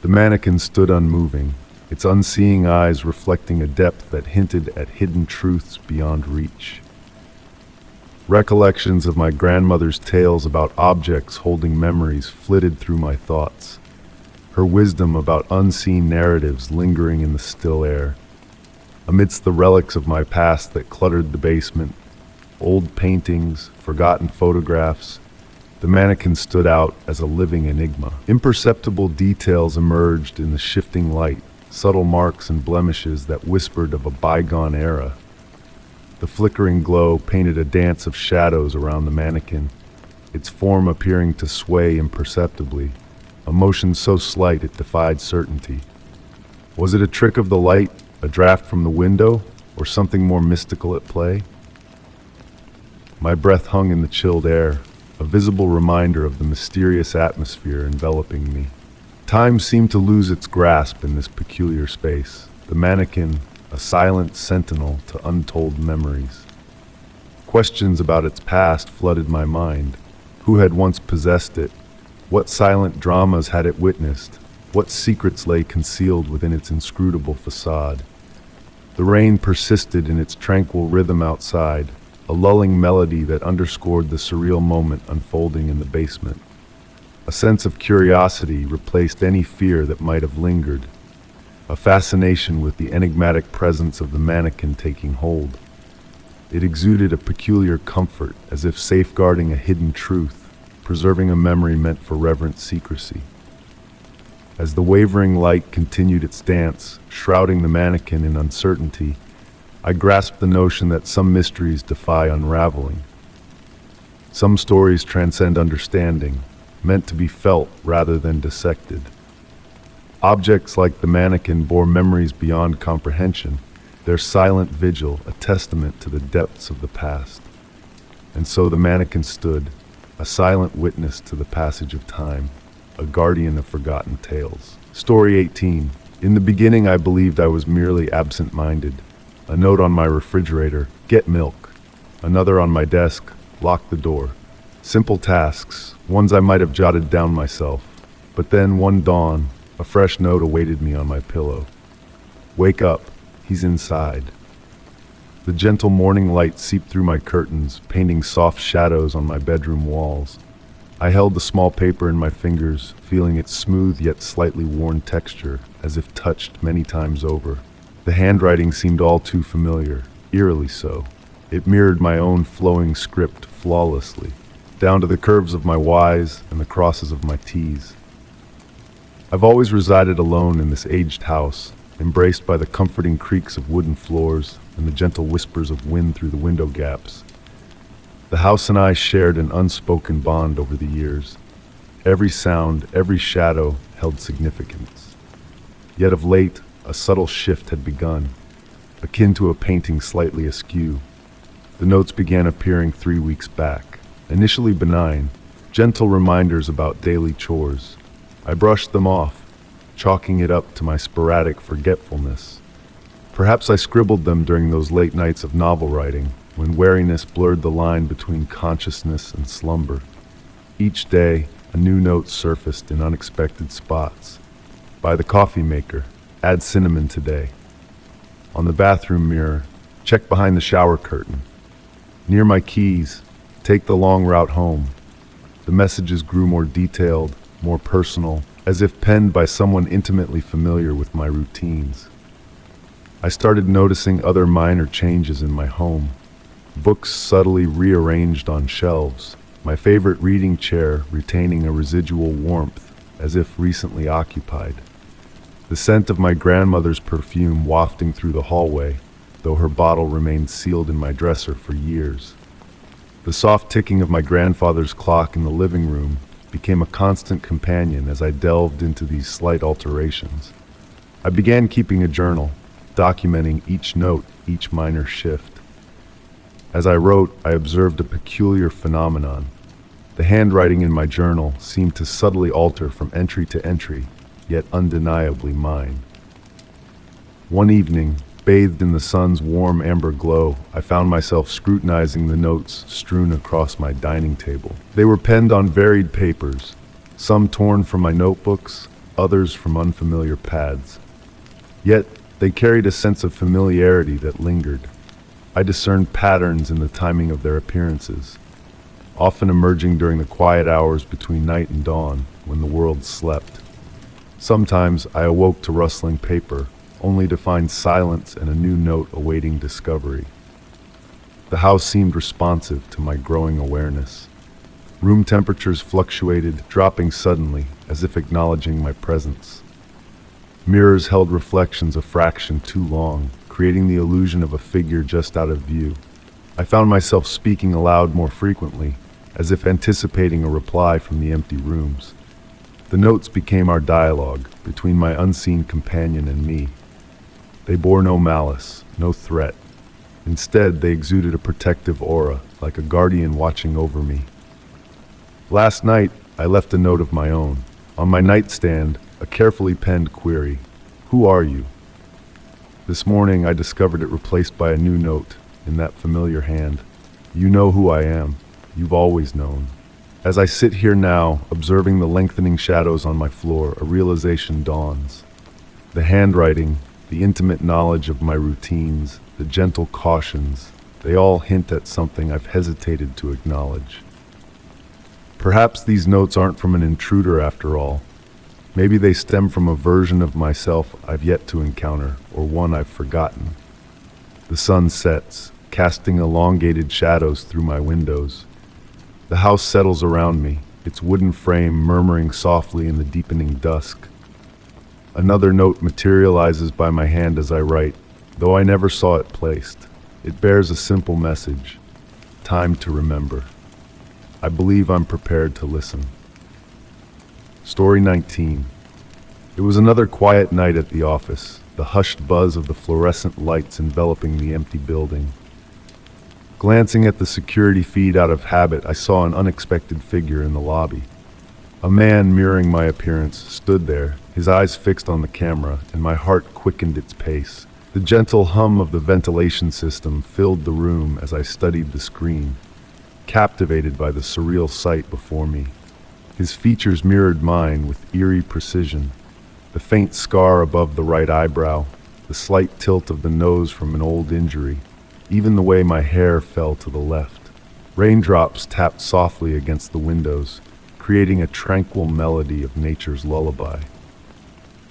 The mannequin stood unmoving, its unseeing eyes reflecting a depth that hinted at hidden truths beyond reach. Recollections of my grandmother's tales about objects holding memories flitted through my thoughts, her wisdom about unseen narratives lingering in the still air. Amidst the relics of my past that cluttered the basement, old paintings, forgotten photographs, the mannequin stood out as a living enigma. Imperceptible details emerged in the shifting light, subtle marks and blemishes that whispered of a bygone era. The flickering glow painted a dance of shadows around the mannequin, its form appearing to sway imperceptibly, a motion so slight it defied certainty. Was it a trick of the light, a draft from the window, or something more mystical at play? My breath hung in the chilled air, a visible reminder of the mysterious atmosphere enveloping me. Time seemed to lose its grasp in this peculiar space, the mannequin a silent sentinel to untold memories. Questions about its past flooded my mind. Who had once possessed it? What silent dramas had it witnessed? What secrets lay concealed within its inscrutable facade? The rain persisted in its tranquil rhythm outside, a lulling melody that underscored the surreal moment unfolding in the basement. A sense of curiosity replaced any fear that might have lingered, a fascination with the enigmatic presence of the mannequin taking hold. It exuded a peculiar comfort, as if safeguarding a hidden truth, preserving a memory meant for reverent secrecy. As the wavering light continued its dance, shrouding the mannequin in uncertainty, I grasped the notion that some mysteries defy unraveling. Some stories transcend understanding, meant to be felt rather than dissected. Objects like the mannequin bore memories beyond comprehension, their silent vigil a testament to the depths of the past. And so the mannequin stood, a silent witness to the passage of time, a guardian of forgotten tales. Story 18. In the beginning I believed I was merely absent-minded. A note on my refrigerator, get milk. Another on my desk, lock the door. Simple tasks, ones I might have jotted down myself. But then one dawn, a fresh note awaited me on my pillow. Wake up, he's inside. The gentle morning light seeped through my curtains, painting soft shadows on my bedroom walls. I held the small paper in my fingers, feeling its smooth yet slightly worn texture, as if touched many times over. The handwriting seemed all too familiar, eerily so. It mirrored my own flowing script flawlessly, down to the curves of my Y's and the crosses of my T's. I've always resided alone in this aged house, embraced by the comforting creaks of wooden floors and the gentle whispers of wind through the window gaps. The house and I shared an unspoken bond over the years. Every sound, every shadow held significance. Yet of late, a subtle shift had begun, akin to a painting slightly askew. The notes began appearing 3 weeks back, initially benign, gentle reminders about daily chores. I brushed them off, chalking it up to my sporadic forgetfulness. Perhaps I scribbled them during those late nights of novel writing, when wariness blurred the line between consciousness and slumber. Each day, a new note surfaced in unexpected spots. By the coffee maker, add cinnamon today. On the bathroom mirror, check behind the shower curtain. Near my keys, take the long route home. The messages grew more detailed, more personal, as if penned by someone intimately familiar with my routines. I started noticing other minor changes in my home. Books subtly rearranged on shelves, my favorite reading chair retaining a residual warmth, as if recently occupied. The scent of my grandmother's perfume wafting through the hallway, though her bottle remained sealed in my dresser for years. The soft ticking of my grandfather's clock in the living room became a constant companion as I delved into these slight alterations. I began keeping a journal, documenting each note, each minor shift. As I wrote, I observed a peculiar phenomenon. The handwriting in my journal seemed to subtly alter from entry to entry, yet undeniably mine. One evening, Bathed in the sun's warm amber glow, I found myself scrutinizing the notes strewn across my dining table. They were penned on varied papers, some torn from my notebooks, others from unfamiliar pads. Yet, they carried a sense of familiarity that lingered. I discerned patterns in the timing of their appearances, often emerging during the quiet hours between night and dawn when the world slept. Sometimes I awoke to rustling paper, only to find silence and a new note awaiting discovery. The house seemed responsive to my growing awareness. Room temperatures fluctuated, dropping suddenly, as if acknowledging my presence. Mirrors held reflections a fraction too long, creating the illusion of a figure just out of view. I found myself speaking aloud more frequently, as if anticipating a reply from the empty rooms. The notes became our dialogue between my unseen companion and me. They bore no malice, no threat. Instead, they exuded a protective aura, like a guardian watching over me. Last night, I left a note of my own. On my nightstand, a carefully penned query. Who are you? This morning, I discovered it replaced by a new note, in that familiar hand. You know who I am. You've always known. As I sit here now, observing the lengthening shadows on my floor, a realization dawns. The handwriting, the intimate knowledge of my routines, the gentle cautions, they all hint at something I've hesitated to acknowledge. Perhaps these notes aren't from an intruder after all. Maybe they stem from a version of myself I've yet to encounter, or one I've forgotten. The sun sets, casting elongated shadows through my windows. The house settles around me, its wooden frame murmuring softly in the deepening dusk. Another note materializes by my hand as I write, though I never saw it placed. It bears a simple message: time to remember. I believe I'm prepared to listen. Story 19. It was another quiet night at the office, the hushed buzz of the fluorescent lights enveloping the empty building. Glancing at the security feed out of habit, I saw an unexpected figure in the lobby. A man mirroring my appearance stood there, his eyes fixed on the camera, and my heart quickened its pace. The gentle hum of the ventilation system filled the room as I studied the screen, captivated by the surreal sight before me. His features mirrored mine with eerie precision. The faint scar above the right eyebrow, the slight tilt of the nose from an old injury, even the way my hair fell to the left. Raindrops tapped softly against the windows, creating a tranquil melody of nature's lullaby.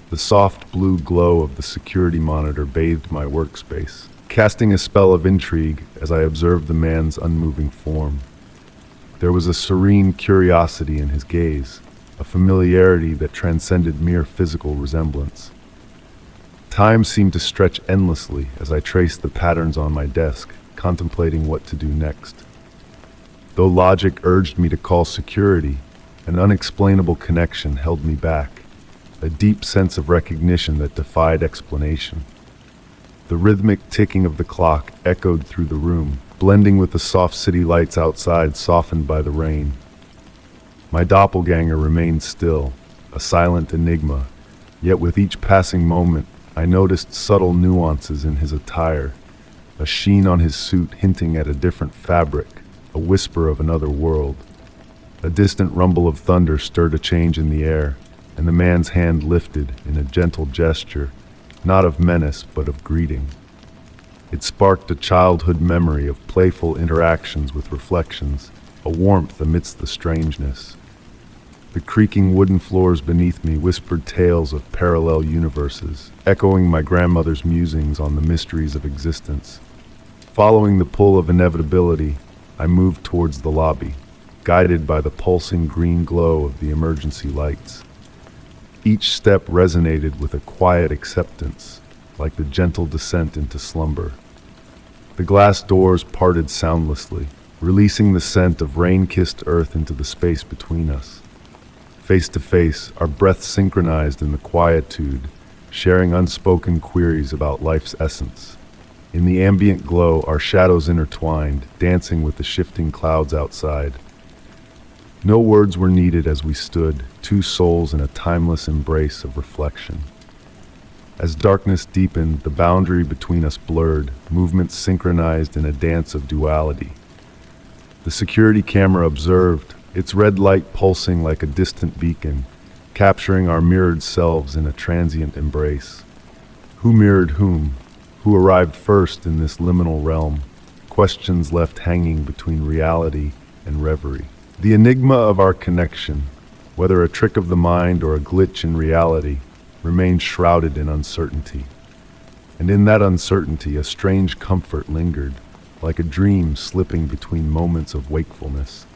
The soft blue glow of the security monitor bathed my workspace, casting a spell of intrigue as I observed the man's unmoving form. There was a serene curiosity in his gaze, a familiarity that transcended mere physical resemblance. Time seemed to stretch endlessly as I traced the patterns on my desk, contemplating what to do next. Though logic urged me to call security, an unexplainable connection held me back, a deep sense of recognition that defied explanation. The rhythmic ticking of the clock echoed through the room, blending with the soft city lights outside softened by the rain. My doppelganger remained still, a silent enigma, yet with each passing moment, I noticed subtle nuances in his attire, a sheen on his suit hinting at a different fabric, a whisper of another world. A distant rumble of thunder stirred a change in the air, and the man's hand lifted in a gentle gesture, not of menace but of greeting. It sparked a childhood memory of playful interactions with reflections, a warmth amidst the strangeness. The creaking wooden floors beneath me whispered tales of parallel universes, echoing my grandmother's musings on the mysteries of existence. Following the pull of inevitability, I moved towards the lobby, guided by the pulsing green glow of the emergency lights. Each step resonated with a quiet acceptance, like the gentle descent into slumber. The glass doors parted soundlessly, releasing the scent of rain-kissed earth into the space between us. Face to face, our breaths synchronized in the quietude, sharing unspoken queries about life's essence. In the ambient glow, our shadows intertwined, dancing with the shifting clouds outside. No words were needed as we stood, two souls in a timeless embrace of reflection. As darkness deepened, the boundary between us blurred, movements synchronized in a dance of duality. The security camera observed, its red light pulsing like a distant beacon, capturing our mirrored selves in a transient embrace. Who mirrored whom? Who arrived first in this liminal realm? Questions left hanging between reality and reverie. The enigma of our connection, whether a trick of the mind or a glitch in reality, remained shrouded in uncertainty. And in that uncertainty, a strange comfort lingered, like a dream slipping between moments of wakefulness.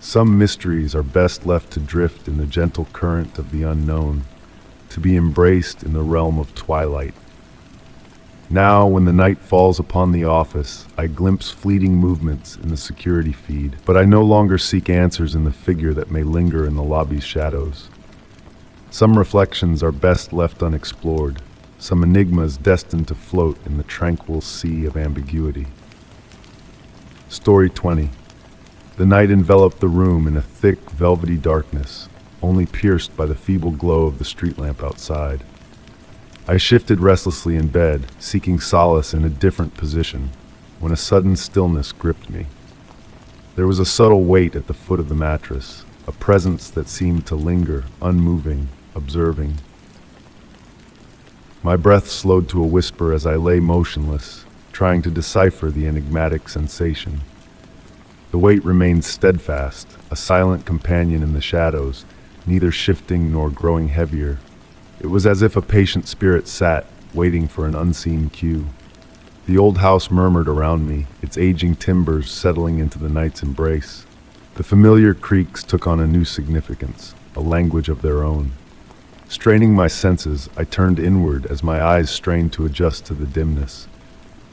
Some mysteries are best left to drift in the gentle current of the unknown, to be embraced in the realm of twilight. Now, when the night falls upon the office, I glimpse fleeting movements in the security feed, but I no longer seek answers in the figure that may linger in the lobby's shadows. Some reflections are best left unexplored, some enigmas destined to float in the tranquil sea of ambiguity. Story 20. The night enveloped the room in a thick, velvety darkness, only pierced by the feeble glow of the street lamp outside. I shifted restlessly in bed, seeking solace in a different position, when a sudden stillness gripped me. There was a subtle weight at the foot of the mattress, a presence that seemed to linger, unmoving, observing. My breath slowed to a whisper as I lay motionless, trying to decipher the enigmatic sensation. The weight remained steadfast, a silent companion in the shadows, neither shifting nor growing heavier. It was as if a patient spirit sat, waiting for an unseen cue. The old house murmured around me, its aging timbers settling into the night's embrace. The familiar creaks took on a new significance, a language of their own. Straining my senses, I turned inward as my eyes strained to adjust to the dimness.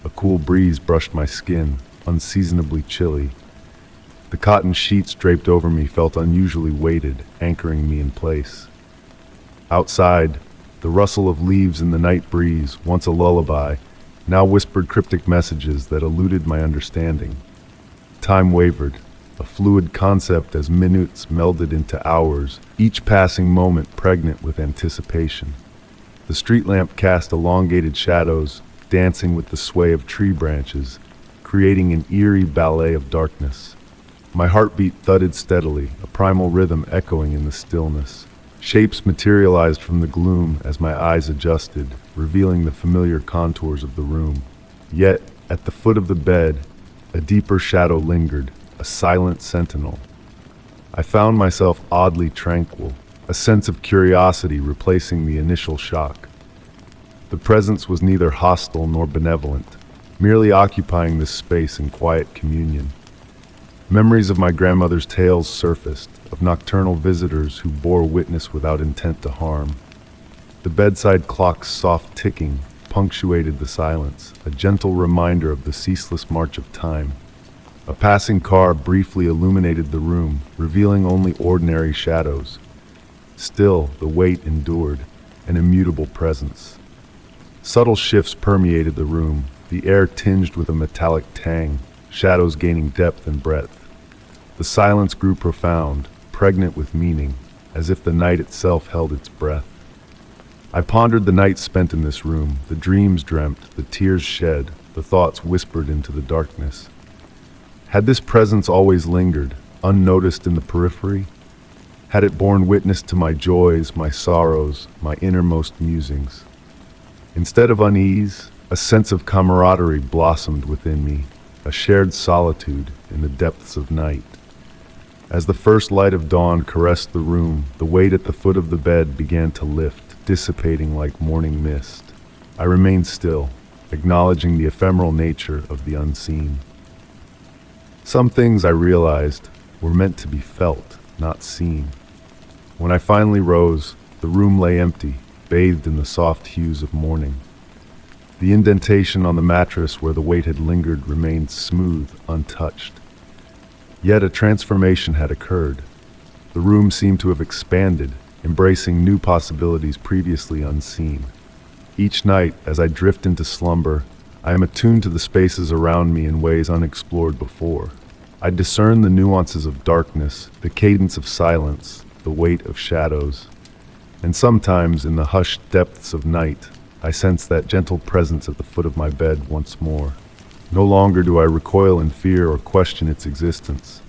A cool breeze brushed my skin, unseasonably chilly. The cotton sheets draped over me felt unusually weighted, anchoring me in place. Outside, the rustle of leaves in the night breeze, once a lullaby, now whispered cryptic messages that eluded my understanding. Time wavered, a fluid concept as minutes melded into hours, each passing moment pregnant with anticipation. The street lamp cast elongated shadows, dancing with the sway of tree branches, creating an eerie ballet of darkness. My heartbeat thudded steadily, a primal rhythm echoing in the stillness. Shapes materialized from the gloom as my eyes adjusted, revealing the familiar contours of the room. Yet, at the foot of the bed, a deeper shadow lingered, a silent sentinel. I found myself oddly tranquil, a sense of curiosity replacing the initial shock. The presence was neither hostile nor benevolent, merely occupying this space in quiet communion. Memories of my grandmother's tales surfaced, of nocturnal visitors who bore witness without intent to harm. The bedside clock's soft ticking punctuated the silence, a gentle reminder of the ceaseless march of time. A passing car briefly illuminated the room, revealing only ordinary shadows. Still, the weight endured, an immutable presence. Subtle shifts permeated the room, the air tinged with a metallic tang, shadows gaining depth and breadth. The silence grew profound, pregnant with meaning, as if the night itself held its breath. I pondered the night spent in this room, the dreams dreamt, the tears shed, the thoughts whispered into the darkness. Had this presence always lingered, unnoticed in the periphery? Had it borne witness to my joys, my sorrows, my innermost musings? Instead of unease, a sense of camaraderie blossomed within me, a shared solitude in the depths of night. As the first light of dawn caressed the room, the weight at the foot of the bed began to lift, dissipating like morning mist. I remained still, acknowledging the ephemeral nature of the unseen. Some things, I realized, were meant to be felt, not seen. When I finally rose, the room lay empty, bathed in the soft hues of morning. The indentation on the mattress where the weight had lingered remained smooth, untouched. Yet a transformation had occurred. The room seemed to have expanded, embracing new possibilities previously unseen. Each night, as I drift into slumber, I am attuned to the spaces around me in ways unexplored before. I discern the nuances of darkness, the cadence of silence, the weight of shadows. And sometimes, in the hushed depths of night, I sense that gentle presence at the foot of my bed once more. No longer do I recoil in fear or question its existence.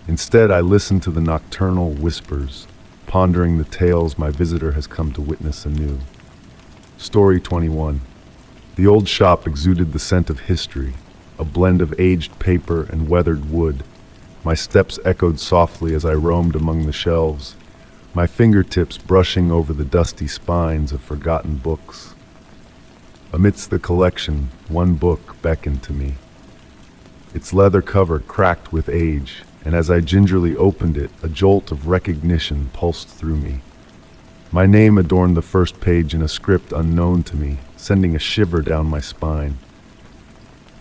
Instead, I listen to the nocturnal whispers, pondering the tales my visitor has come to witness anew. Story 21. The old shop exuded the scent of history, a blend of aged paper and weathered wood. My steps echoed softly as I roamed among the shelves, my fingertips brushing over the dusty spines of forgotten books. Amidst the collection, one book beckoned to me. Its leather cover cracked with age, and as I gingerly opened it, a jolt of recognition pulsed through me. My name adorned the first page in a script unknown to me, sending a shiver down my spine.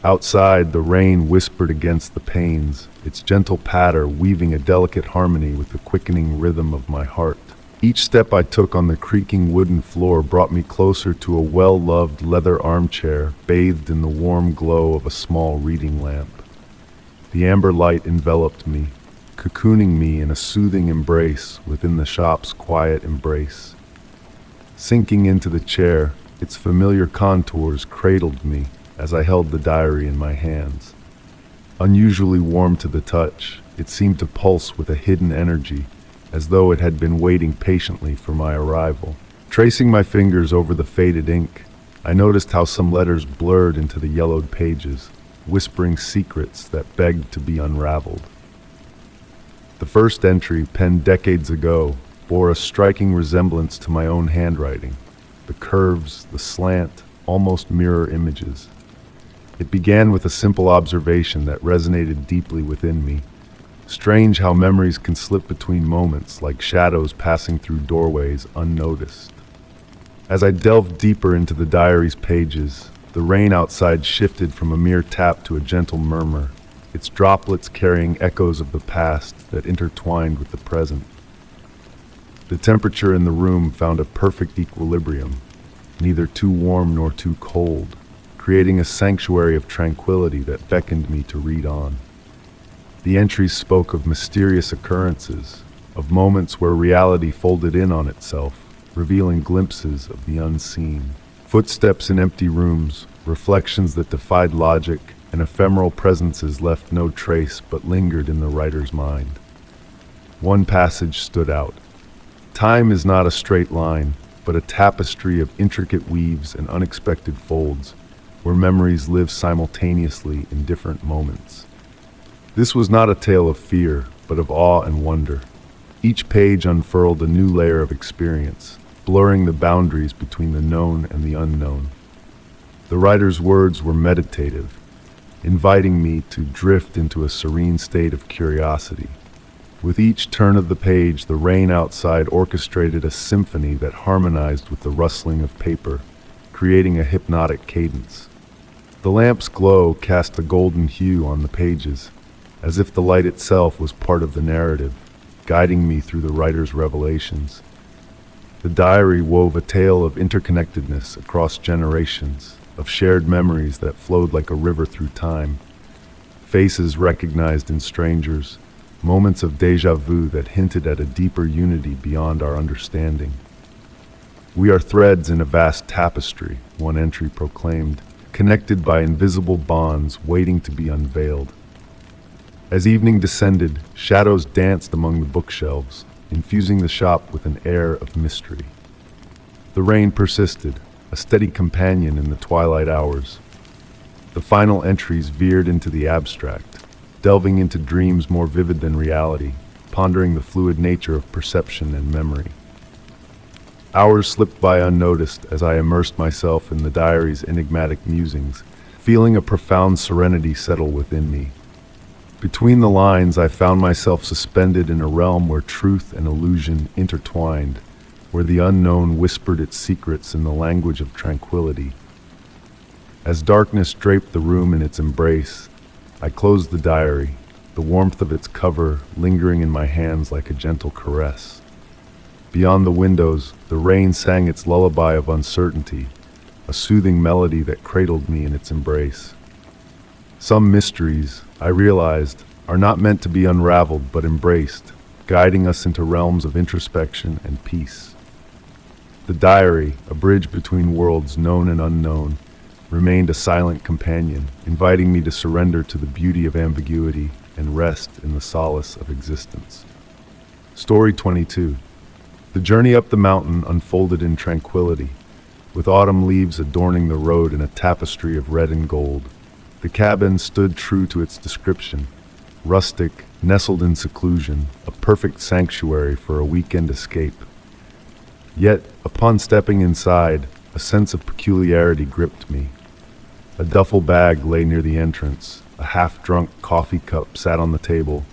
Outside, the rain whispered against the panes, its gentle patter weaving a delicate harmony with the quickening rhythm of my heart. Each step I took on the creaking wooden floor brought me closer to a well-loved leather armchair bathed in the warm glow of a small reading lamp. The amber light enveloped me, cocooning me in a soothing embrace within the shop's quiet embrace. Sinking into the chair, its familiar contours cradled me as I held the diary in my hands. Unusually warm to the touch, it seemed to pulse with a hidden energy, as though it had been waiting patiently for my arrival. Tracing my fingers over the faded ink, I noticed how some letters blurred into the yellowed pages, whispering secrets that begged to be unraveled. The first entry, penned decades ago, bore a striking resemblance to my own handwriting. The curves, the slant, almost mirror images. It began with a simple observation that resonated deeply within me. Strange how memories can slip between moments, like shadows passing through doorways unnoticed. As I delved deeper into the diary's pages, the rain outside shifted from a mere tap to a gentle murmur, its droplets carrying echoes of the past that intertwined with the present. The temperature in the room found a perfect equilibrium, neither too warm nor too cold, creating a sanctuary of tranquility that beckoned me to read on. The entries spoke of mysterious occurrences, of moments where reality folded in on itself, revealing glimpses of the unseen. Footsteps in empty rooms, reflections that defied logic, and ephemeral presences left no trace but lingered in the writer's mind. One passage stood out. Time is not a straight line, but a tapestry of intricate weaves and unexpected folds, where memories live simultaneously in different moments. This was not a tale of fear, but of awe and wonder. Each page unfurled a new layer of experience, blurring the boundaries between the known and the unknown. The writer's words were meditative, inviting me to drift into a serene state of curiosity. With each turn of the page, the rain outside orchestrated a symphony that harmonized with the rustling of paper, creating a hypnotic cadence. The lamp's glow cast a golden hue on the pages, as if the light itself was part of the narrative, guiding me through the writer's revelations. The diary wove a tale of interconnectedness across generations, of shared memories that flowed like a river through time, faces recognized in strangers, moments of déjà vu that hinted at a deeper unity beyond our understanding. "We are threads in a vast tapestry," one entry proclaimed, connected by invisible bonds waiting to be unveiled. As evening descended, shadows danced among the bookshelves, infusing the shop with an air of mystery. The rain persisted, a steady companion in the twilight hours. The final entries veered into the abstract, delving into dreams more vivid than reality, pondering the fluid nature of perception and memory. Hours slipped by unnoticed as I immersed myself in the diary's enigmatic musings, feeling a profound serenity settle within me. Between the lines, I found myself suspended in a realm where truth and illusion intertwined, where the unknown whispered its secrets in the language of tranquility. As darkness draped the room in its embrace, I closed the diary, the warmth of its cover lingering in my hands like a gentle caress. Beyond the windows, the rain sang its lullaby of uncertainty, a soothing melody that cradled me in its embrace. Some mysteries, I realized, are not meant to be unraveled but embraced, guiding us into realms of introspection and peace. The diary, a bridge between worlds known and unknown, remained a silent companion, inviting me to surrender to the beauty of ambiguity and rest in the solace of existence. Story 22. The journey up the mountain unfolded in tranquility, with autumn leaves adorning the road in a tapestry of red and gold. The cabin stood true to its description, rustic, nestled in seclusion, a perfect sanctuary for a weekend escape. Yet, upon stepping inside, a sense of peculiarity gripped me. A duffel bag lay near the entrance, a half-drunk coffee cup sat on the table,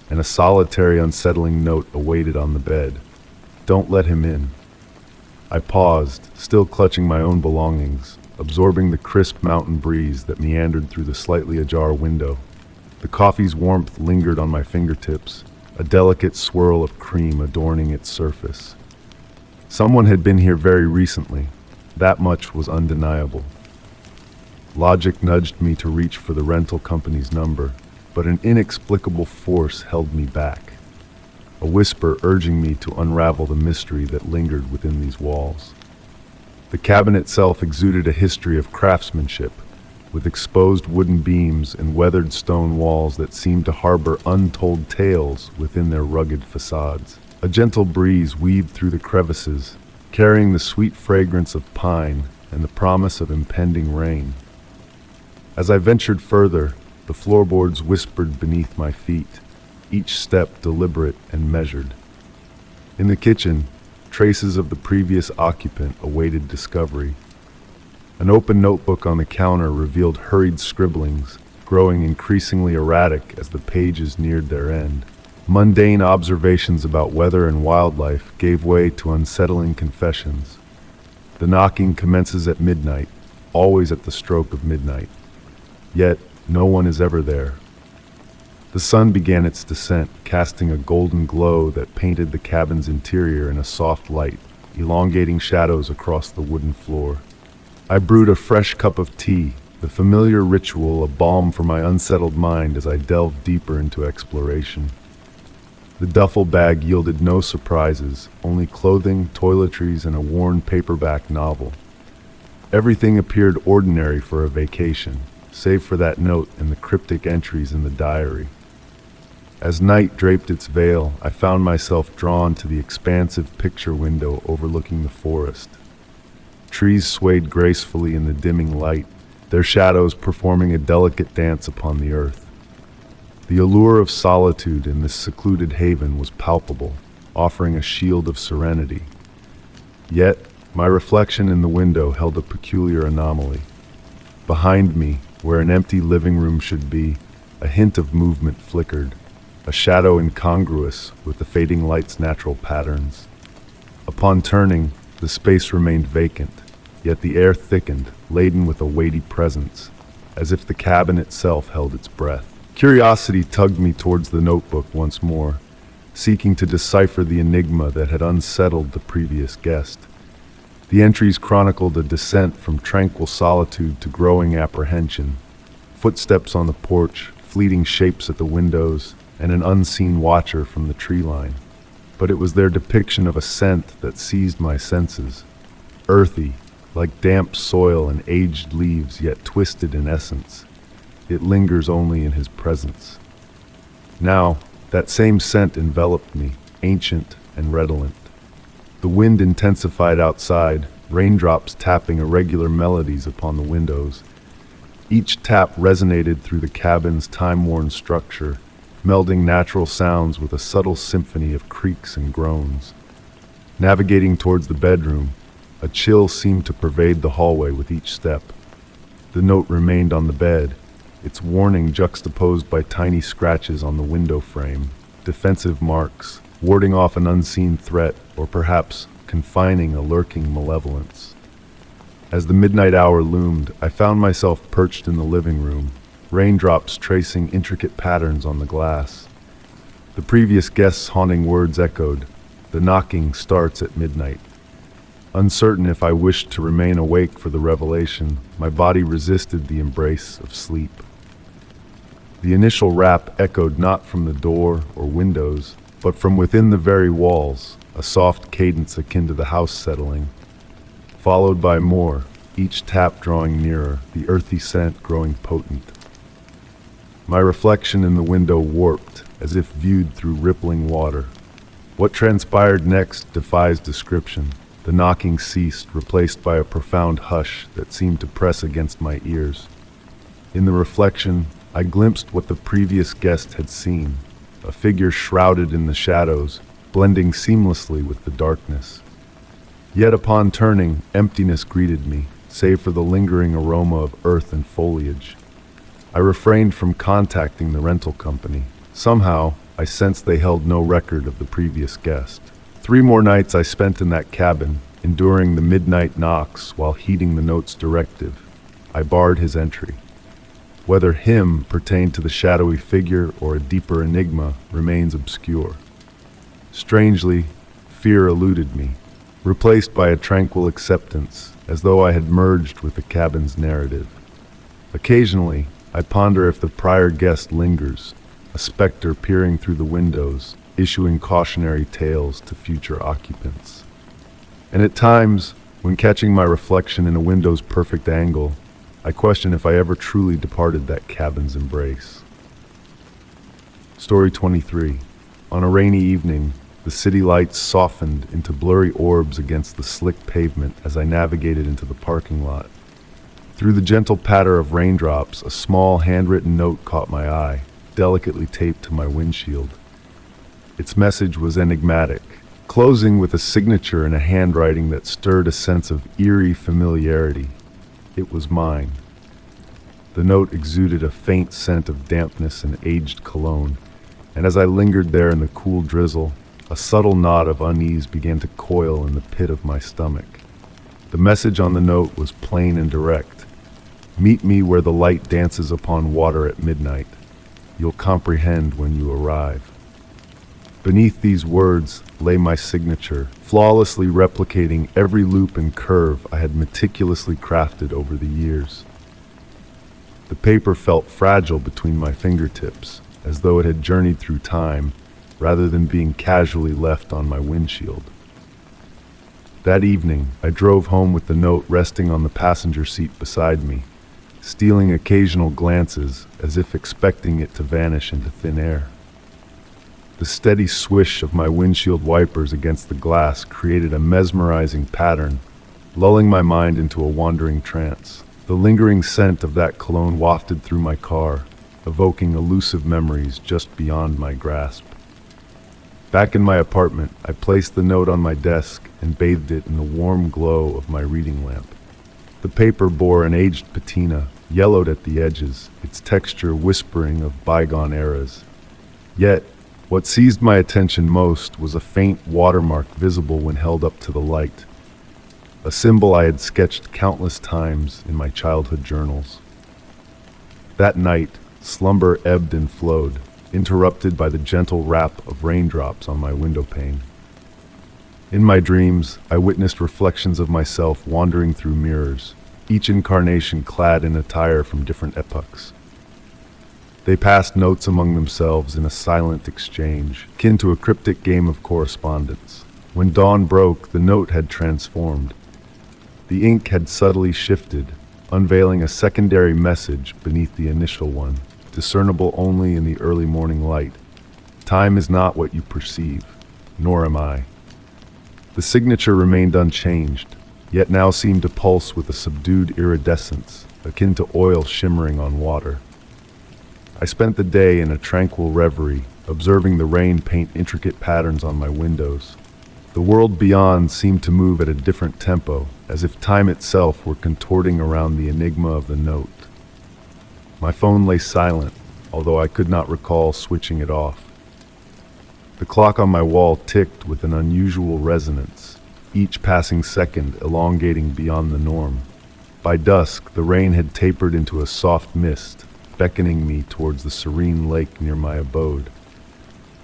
and a solitary, unsettling note awaited on the bed. "Don't let him in." I paused, still clutching my own belongings, absorbing the crisp mountain breeze that meandered through the slightly ajar window. The coffee's warmth lingered on my fingertips, a delicate swirl of cream adorning its surface. Someone had been here very recently. That much was undeniable. Logic nudged me to reach for the rental company's number, but an inexplicable force held me back. A whisper urging me to unravel the mystery that lingered within these walls. The cabin itself exuded a history of craftsmanship, with exposed wooden beams and weathered stone walls that seemed to harbor untold tales within their rugged facades. A gentle breeze weaved through the crevices, carrying the sweet fragrance of pine and the promise of impending rain. As I ventured further, the floorboards whispered beneath my feet, each step deliberate and measured. In the kitchen, traces of the previous occupant awaited discovery. An open notebook on the counter revealed hurried scribblings, growing increasingly erratic as the pages neared their end. Mundane observations about weather and wildlife gave way to unsettling confessions. The knocking commences at midnight, always at the stroke of midnight. Yet, no one is ever there. The sun began its descent, casting a golden glow that painted the cabin's interior in a soft light, elongating shadows across the wooden floor. I brewed a fresh cup of tea, the familiar ritual, a balm for my unsettled mind as I delved deeper into exploration. The duffel bag yielded no surprises, only clothing, toiletries, and a worn paperback novel. Everything appeared ordinary for a vacation, save for that note and the cryptic entries in the diary. As night draped its veil, I found myself drawn to the expansive picture window overlooking the forest. Trees swayed gracefully in the dimming light, their shadows performing a delicate dance upon the earth. The allure of solitude in this secluded haven was palpable, offering a shield of serenity. Yet, my reflection in the window held a peculiar anomaly. Behind me, where an empty living room should be, a hint of movement flickered, a shadow incongruous with the fading light's natural patterns. Upon turning, the space remained vacant, yet the air thickened, laden with a weighty presence, as if the cabin itself held its breath. Curiosity tugged me towards the notebook once more, seeking to decipher the enigma that had unsettled the previous guest. The entries chronicled a descent from tranquil solitude to growing apprehension, footsteps on the porch, fleeting shapes at the windows, and an unseen watcher from the tree line. But it was their depiction of a scent that seized my senses, earthy, like damp soil and aged leaves, yet twisted in essence. It lingers only in his presence. Now, that same scent enveloped me, ancient and redolent. The wind intensified outside, raindrops tapping irregular melodies upon the windows. Each tap resonated through the cabin's time-worn structure, melding natural sounds with a subtle symphony of creaks and groans. Navigating towards the bedroom, a chill seemed to pervade the hallway with each step. The note remained on the bed, its warning juxtaposed by tiny scratches on the window frame, defensive marks, warding off an unseen threat, or perhaps confining a lurking malevolence. As the midnight hour loomed, I found myself perched in the living room, raindrops tracing intricate patterns on the glass. The previous guest's haunting words echoed, "The knocking starts at midnight." Uncertain if I wished to remain awake for the revelation, my body resisted the embrace of sleep. The initial rap echoed not from the door or windows, but from within the very walls, a soft cadence akin to the house settling, followed by more, each tap drawing nearer, the earthy scent growing potent. My reflection in the window warped, as if viewed through rippling water. What transpired next defies description. The knocking ceased, replaced by a profound hush that seemed to press against my ears. In the reflection, I glimpsed what the previous guest had seen, a figure shrouded in the shadows, blending seamlessly with the darkness. Yet upon turning, emptiness greeted me, save for the lingering aroma of earth and foliage. I refrained from contacting the rental company. Somehow, I sensed they held no record of the previous guest. 3 more nights I spent in that cabin, enduring the midnight knocks while heeding the note's directive. I barred his entry. Whether him pertained to the shadowy figure or a deeper enigma remains obscure. Strangely, fear eluded me, replaced by a tranquil acceptance, as though I had merged with the cabin's narrative. Occasionally, I ponder if the prior guest lingers, a specter peering through the windows, issuing cautionary tales to future occupants. And at times, when catching my reflection in a window's perfect angle, I question if I ever truly departed that cabin's embrace. Story 23. On a rainy evening, the city lights softened into blurry orbs against the slick pavement as I navigated into the parking lot. Through the gentle patter of raindrops, a small handwritten note caught my eye, delicately taped to my windshield. Its message was enigmatic, closing with a signature in a handwriting that stirred a sense of eerie familiarity. It was mine. The note exuded a faint scent of dampness and aged cologne, and as I lingered there in the cool drizzle, a subtle knot of unease began to coil in the pit of my stomach. The message on the note was plain and direct. Meet me where the light dances upon water at midnight. You'll comprehend when you arrive. Beneath these words lay my signature, flawlessly replicating every loop and curve I had meticulously crafted over the years. The paper felt fragile between my fingertips, as though it had journeyed through time, rather than being casually left on my windshield. That evening, I drove home with the note resting on the passenger seat beside me, stealing occasional glances as if expecting it to vanish into thin air. The steady swish of my windshield wipers against the glass created a mesmerizing pattern, lulling my mind into a wandering trance. The lingering scent of that cologne wafted through my car, evoking elusive memories just beyond my grasp. Back in my apartment, I placed the note on my desk and bathed it in the warm glow of my reading lamp. The paper bore an aged patina, yellowed at the edges, its texture whispering of bygone eras. Yet, what seized my attention most was a faint watermark visible when held up to the light, a symbol I had sketched countless times in my childhood journals. That night, slumber ebbed and flowed, interrupted by the gentle rap of raindrops on my windowpane. In my dreams, I witnessed reflections of myself wandering through mirrors, each incarnation clad in attire from different epochs. They passed notes among themselves in a silent exchange, akin to a cryptic game of correspondence. When dawn broke, the note had transformed. The ink had subtly shifted, unveiling a secondary message beneath the initial one, discernible only in the early morning light. Time is not what you perceive, nor am I. The signature remained unchanged, yet now seemed to pulse with a subdued iridescence, akin to oil shimmering on water. I spent the day in a tranquil reverie, observing the rain paint intricate patterns on my windows. The world beyond seemed to move at a different tempo, as if time itself were contorting around the enigma of the note. My phone lay silent, although I could not recall switching it off. The clock on my wall ticked with an unusual resonance, each passing second elongating beyond the norm. By dusk, the rain had tapered into a soft mist, beckoning me towards the serene lake near my abode.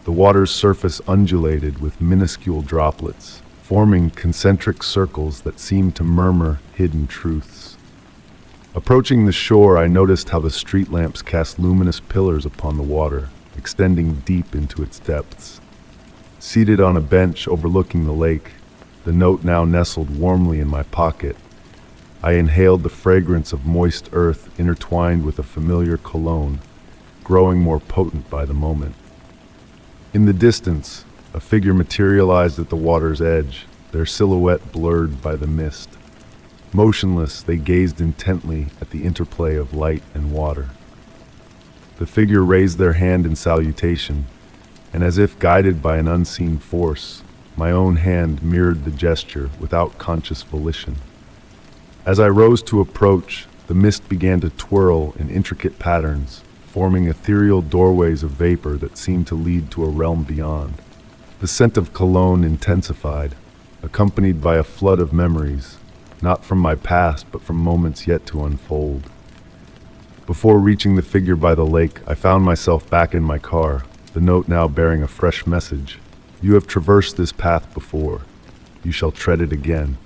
The water's surface undulated with minuscule droplets, forming concentric circles that seemed to murmur hidden truths. Approaching the shore, I noticed how the street lamps cast luminous pillars upon the water, extending deep into its depths. Seated on a bench overlooking the lake, the note now nestled warmly in my pocket. I inhaled the fragrance of moist earth intertwined with a familiar cologne, growing more potent by the moment. In the distance, a figure materialized at the water's edge, their silhouette blurred by the mist. Motionless, they gazed intently at the interplay of light and water. The figure raised their hand in salutation, and as if guided by an unseen force, my own hand mirrored the gesture without conscious volition. As I rose to approach, the mist began to twirl in intricate patterns, forming ethereal doorways of vapor that seemed to lead to a realm beyond. The scent of cologne intensified, accompanied by a flood of memories, not from my past but from moments yet to unfold. Before reaching the figure by the lake, I found myself back in my car, the note now bearing a fresh message. You have traversed this path before. You shall tread it again.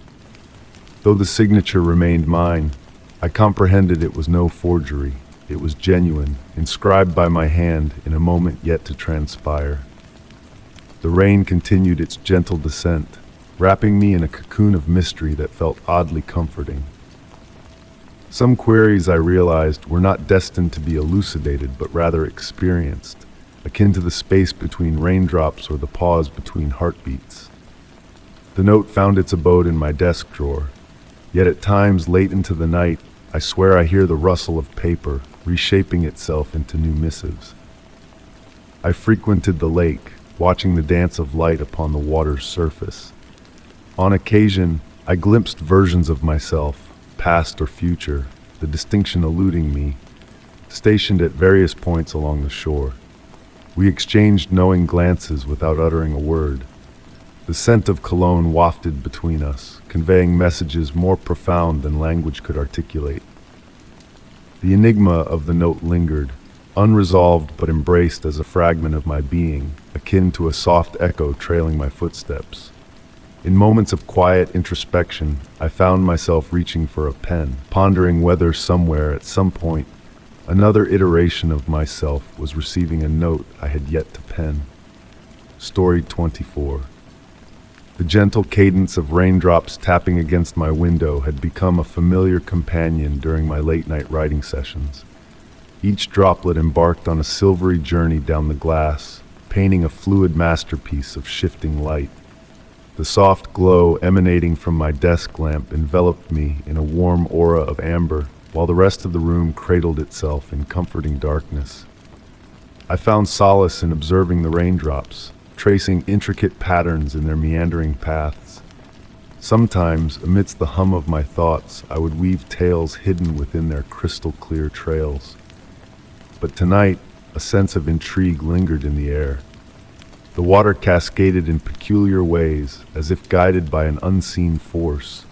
Though the signature remained mine, I comprehended it was no forgery. It was genuine, inscribed by my hand in a moment yet to transpire. The rain continued its gentle descent, wrapping me in a cocoon of mystery that felt oddly comforting. Some queries, I realized, were not destined to be elucidated, but rather experienced, akin to the space between raindrops or the pause between heartbeats. The note found its abode in my desk drawer, yet at times late into the night, I swear I hear the rustle of paper reshaping itself into new missives. I frequented the lake, watching the dance of light upon the water's surface. On occasion, I glimpsed versions of myself, past or future, the distinction eluding me, stationed at various points along the shore. We exchanged knowing glances without uttering a word. The scent of cologne wafted between us, conveying messages more profound than language could articulate. The enigma of the note lingered, unresolved but embraced as a fragment of my being, akin to a soft echo trailing my footsteps. In moments of quiet introspection, I found myself reaching for a pen, pondering whether somewhere, at some point, another iteration of myself was receiving a note I had yet to pen. Story 24. The gentle cadence of raindrops tapping against my window had become a familiar companion during my late-night writing sessions. Each droplet embarked on a silvery journey down the glass, painting a fluid masterpiece of shifting light. The soft glow emanating from my desk lamp enveloped me in a warm aura of amber, while the rest of the room cradled itself in comforting darkness. I found solace in observing the raindrops, tracing intricate patterns in their meandering paths. Sometimes, amidst the hum of my thoughts, I would weave tales hidden within their crystal-clear trails. But tonight, a sense of intrigue lingered in the air. The water cascaded in peculiar ways, as if guided by an unseen force.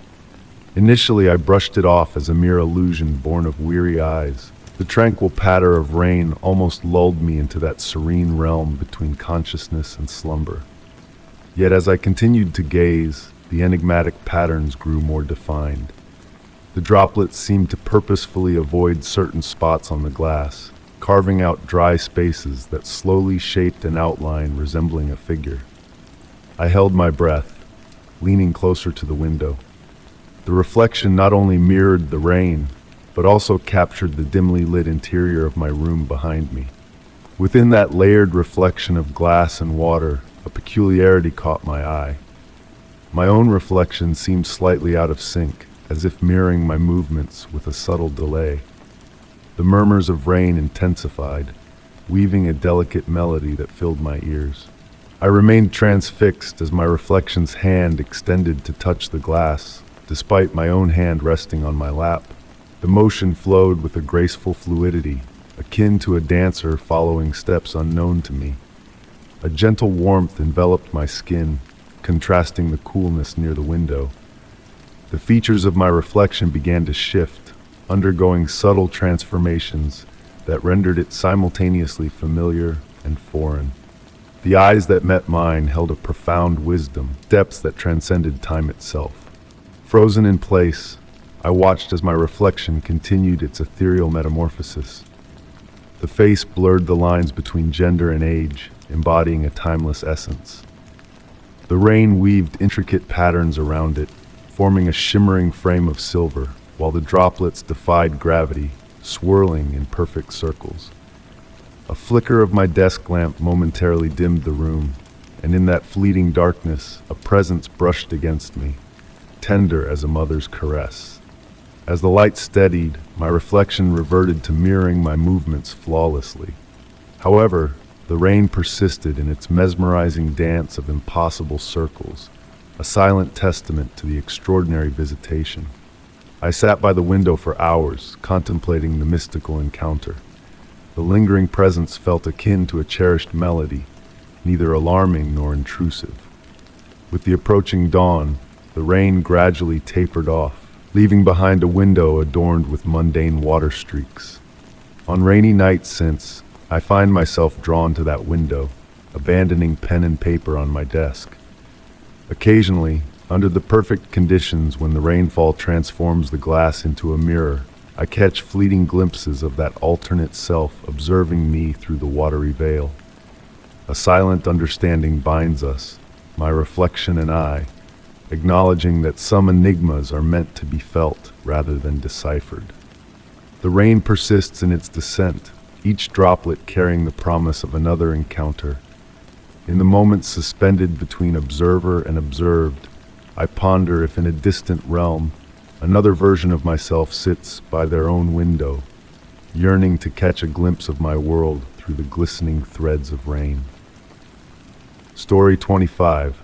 Initially, I brushed it off as a mere illusion born of weary eyes. The tranquil patter of rain almost lulled me into that serene realm between consciousness and slumber. Yet as I continued to gaze, the enigmatic patterns grew more defined. The droplets seemed to purposefully avoid certain spots on the glass, carving out dry spaces that slowly shaped an outline resembling a figure. I held my breath, leaning closer to the window. The reflection not only mirrored the rain, but also captured the dimly lit interior of my room behind me. Within that layered reflection of glass and water, a peculiarity caught my eye. My own reflection seemed slightly out of sync, as if mirroring my movements with a subtle delay. The murmurs of rain intensified, weaving a delicate melody that filled my ears. I remained transfixed as my reflection's hand extended to touch the glass, despite my own hand resting on my lap. The motion flowed with a graceful fluidity, akin to a dancer following steps unknown to me. A gentle warmth enveloped my skin, contrasting the coolness near the window. The features of my reflection began to shift, undergoing subtle transformations that rendered it simultaneously familiar and foreign. The eyes that met mine held a profound wisdom, depths that transcended time itself. Frozen in place, I watched as my reflection continued its ethereal metamorphosis. The face blurred the lines between gender and age, embodying a timeless essence. The rain weaved intricate patterns around it, forming a shimmering frame of silver, while the droplets defied gravity, swirling in perfect circles. A flicker of my desk lamp momentarily dimmed the room, and in that fleeting darkness, a presence brushed against me, tender as a mother's caress. As the light steadied, my reflection reverted to mirroring my movements flawlessly. However, the rain persisted in its mesmerizing dance of impossible circles, a silent testament to the extraordinary visitation. I sat by the window for hours, contemplating the mystical encounter. The lingering presence felt akin to a cherished melody, neither alarming nor intrusive. With the approaching dawn, the rain gradually tapered off, leaving behind a window adorned with mundane water streaks. On rainy nights since, I find myself drawn to that window, abandoning pen and paper on my desk. Occasionally, under the perfect conditions when the rainfall transforms the glass into a mirror, I catch fleeting glimpses of that alternate self observing me through the watery veil. A silent understanding binds us, my reflection and I, acknowledging that some enigmas are meant to be felt rather than deciphered. The rain persists in its descent, each droplet carrying the promise of another encounter. In the moments suspended between observer and observed, I ponder if in a distant realm, another version of myself sits by their own window, yearning to catch a glimpse of my world through the glistening threads of rain. Story 25.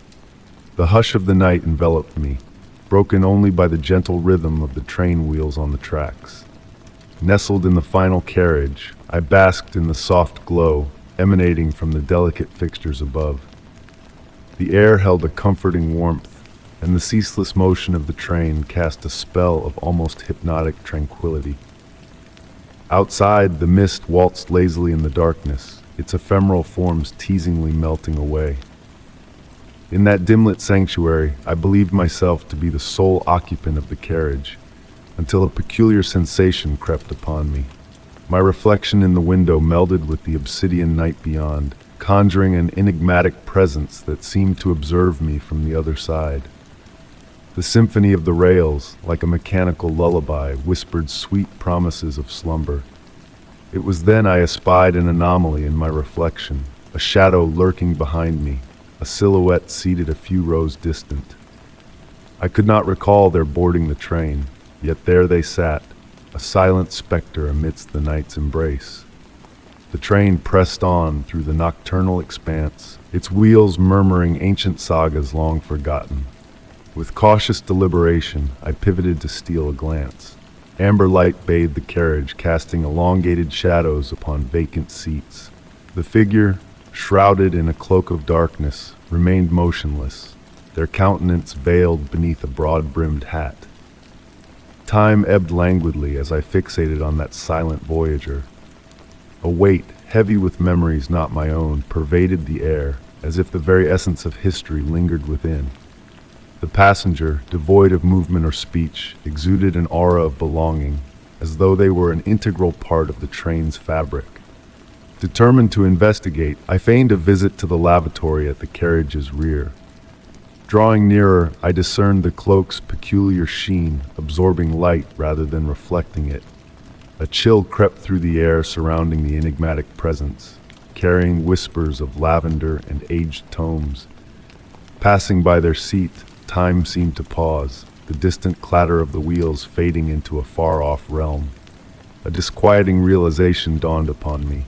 The hush of the night enveloped me, broken only by the gentle rhythm of the train wheels on the tracks. Nestled in the final carriage, I basked in the soft glow emanating from the delicate fixtures above. The air held a comforting warmth, and the ceaseless motion of the train cast a spell of almost hypnotic tranquility. Outside, the mist waltzed lazily in the darkness, its ephemeral forms teasingly melting away. In that dim-lit sanctuary, I believed myself to be the sole occupant of the carriage, until a peculiar sensation crept upon me. My reflection in the window melded with the obsidian night beyond, conjuring an enigmatic presence that seemed to observe me from the other side. The symphony of the rails, like a mechanical lullaby, whispered sweet promises of slumber. It was then I espied an anomaly in my reflection, a shadow lurking behind me, a silhouette seated a few rows distant. I could not recall their boarding the train, yet there they sat, a silent specter amidst the night's embrace. The train pressed on through the nocturnal expanse, its wheels murmuring ancient sagas long forgotten. With cautious deliberation, I pivoted to steal a glance. Amber light bathed the carriage, casting elongated shadows upon vacant seats. The figure, shrouded in a cloak of darkness, remained motionless, their countenance veiled beneath a broad-brimmed hat. Time ebbed languidly as I fixated on that silent voyager. A weight, heavy with memories not my own, pervaded the air, as if the very essence of history lingered within. The passenger, devoid of movement or speech, exuded an aura of belonging, as though they were an integral part of the train's fabric. Determined to investigate, I feigned a visit to the lavatory at the carriage's rear. Drawing nearer, I discerned the cloak's peculiar sheen, absorbing light rather than reflecting it. A chill crept through the air surrounding the enigmatic presence, carrying whispers of lavender and aged tomes. Passing by their seat, time seemed to pause, the distant clatter of the wheels fading into a far-off realm. A disquieting realization dawned upon me.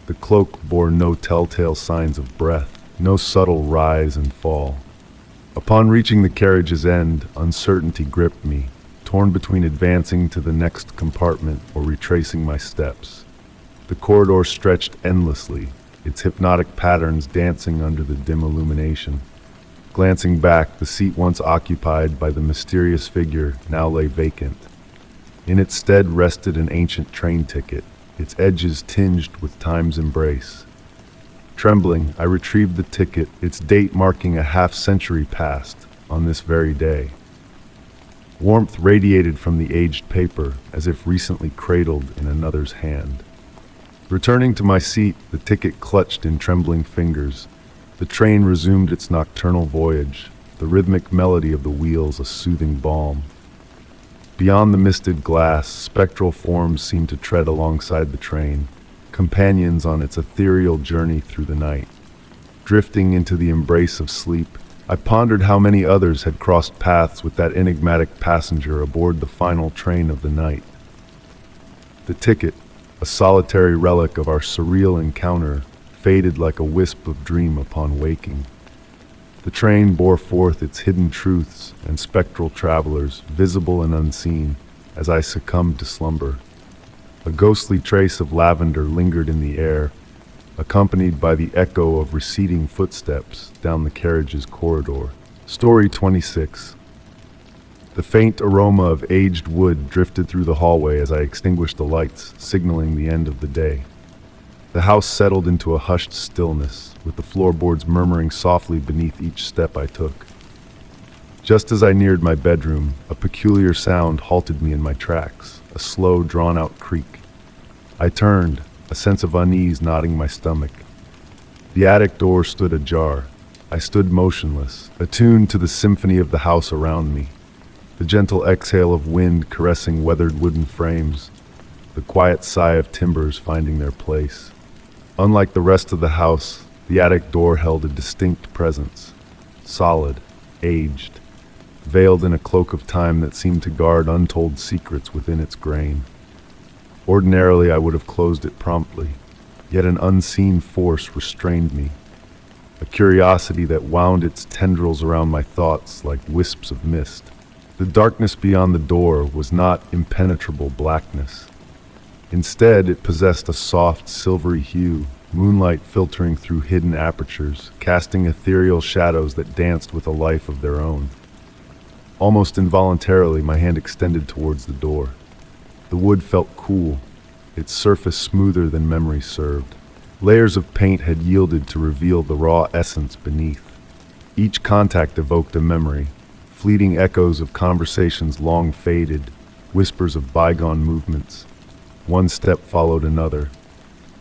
The cloak bore no telltale signs of breath, no subtle rise and fall. Upon reaching the carriage's end, uncertainty gripped me, torn between advancing to the next compartment or retracing my steps. The corridor stretched endlessly, its hypnotic patterns dancing under the dim illumination. Glancing back, the seat once occupied by the mysterious figure now lay vacant. In its stead rested an ancient train ticket, its edges tinged with time's embrace. Trembling, I retrieved the ticket, its date marking a half-century past, on this very day. Warmth radiated from the aged paper, as if recently cradled in another's hand. Returning to my seat, the ticket clutched in trembling fingers, The train resumed its nocturnal voyage, the rhythmic melody of the wheels a soothing balm. Beyond the misted glass, spectral forms seemed to tread alongside the train, companions on its ethereal journey through the night. Drifting into the embrace of sleep, I pondered how many others had crossed paths with that enigmatic passenger aboard the final train of the night. The ticket, a solitary relic of our surreal encounter, faded like a wisp of dream upon waking. The train bore forth its hidden truths and spectral travelers, visible and unseen, as I succumbed to slumber. A ghostly trace of lavender lingered in the air, accompanied by the echo of receding footsteps down the carriage's corridor. Story 26. The faint aroma of aged wood drifted through the hallway as I extinguished the lights, signaling the end of the day. The house settled into a hushed stillness, with the floorboards murmuring softly beneath each step I took. Just as I neared my bedroom, a peculiar sound halted me in my tracks, a slow, drawn-out creak. I turned, a sense of unease knotting my stomach. The attic door stood ajar. I stood motionless, attuned to the symphony of the house around me. The gentle exhale of wind caressing weathered wooden frames, the quiet sigh of timbers finding their place. Unlike the rest of the house, the attic door held a distinct presence, solid, aged, veiled in a cloak of time that seemed to guard untold secrets within its grain. Ordinarily, I would have closed it promptly, yet an unseen force restrained me, a curiosity that wound its tendrils around my thoughts like wisps of mist. The darkness beyond the door was not impenetrable blackness. Instead, it possessed a soft, silvery hue, moonlight filtering through hidden apertures, casting ethereal shadows that danced with a life of their own. Almost involuntarily, my hand extended towards the door. The wood felt cool, its surface smoother than memory served. Layers of paint had yielded to reveal the raw essence beneath. Each contact evoked a memory, fleeting echoes of conversations long faded, whispers of bygone movements. One step followed another.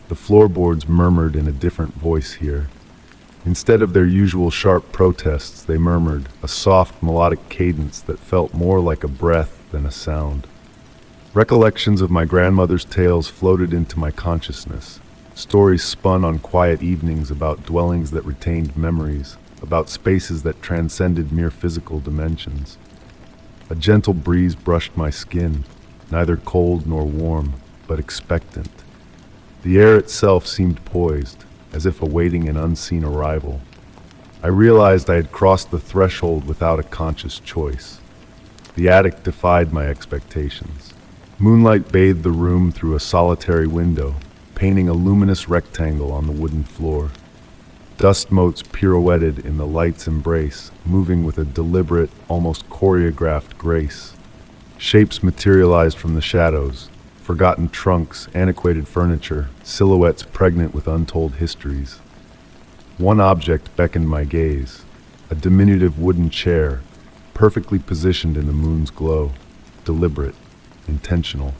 The floorboards murmured in a different voice here. Instead of their usual sharp protests, they murmured, a soft melodic cadence that felt more like a breath than a sound. Recollections of my grandmother's tales floated into my consciousness. Stories spun on quiet evenings about dwellings that retained memories, about spaces that transcended mere physical dimensions. A gentle breeze brushed my skin, neither cold nor warm, but expectant. The air itself seemed poised, as if awaiting an unseen arrival. I realized I had crossed the threshold without a conscious choice. The attic defied my expectations. Moonlight bathed the room through a solitary window, painting a luminous rectangle on the wooden floor. Dust motes pirouetted in the light's embrace, moving with a deliberate, almost choreographed grace. Shapes materialized from the shadows, forgotten trunks, antiquated furniture, silhouettes pregnant with untold histories. One object beckoned my gaze, a diminutive wooden chair, perfectly positioned in the moon's glow, deliberate, intentional,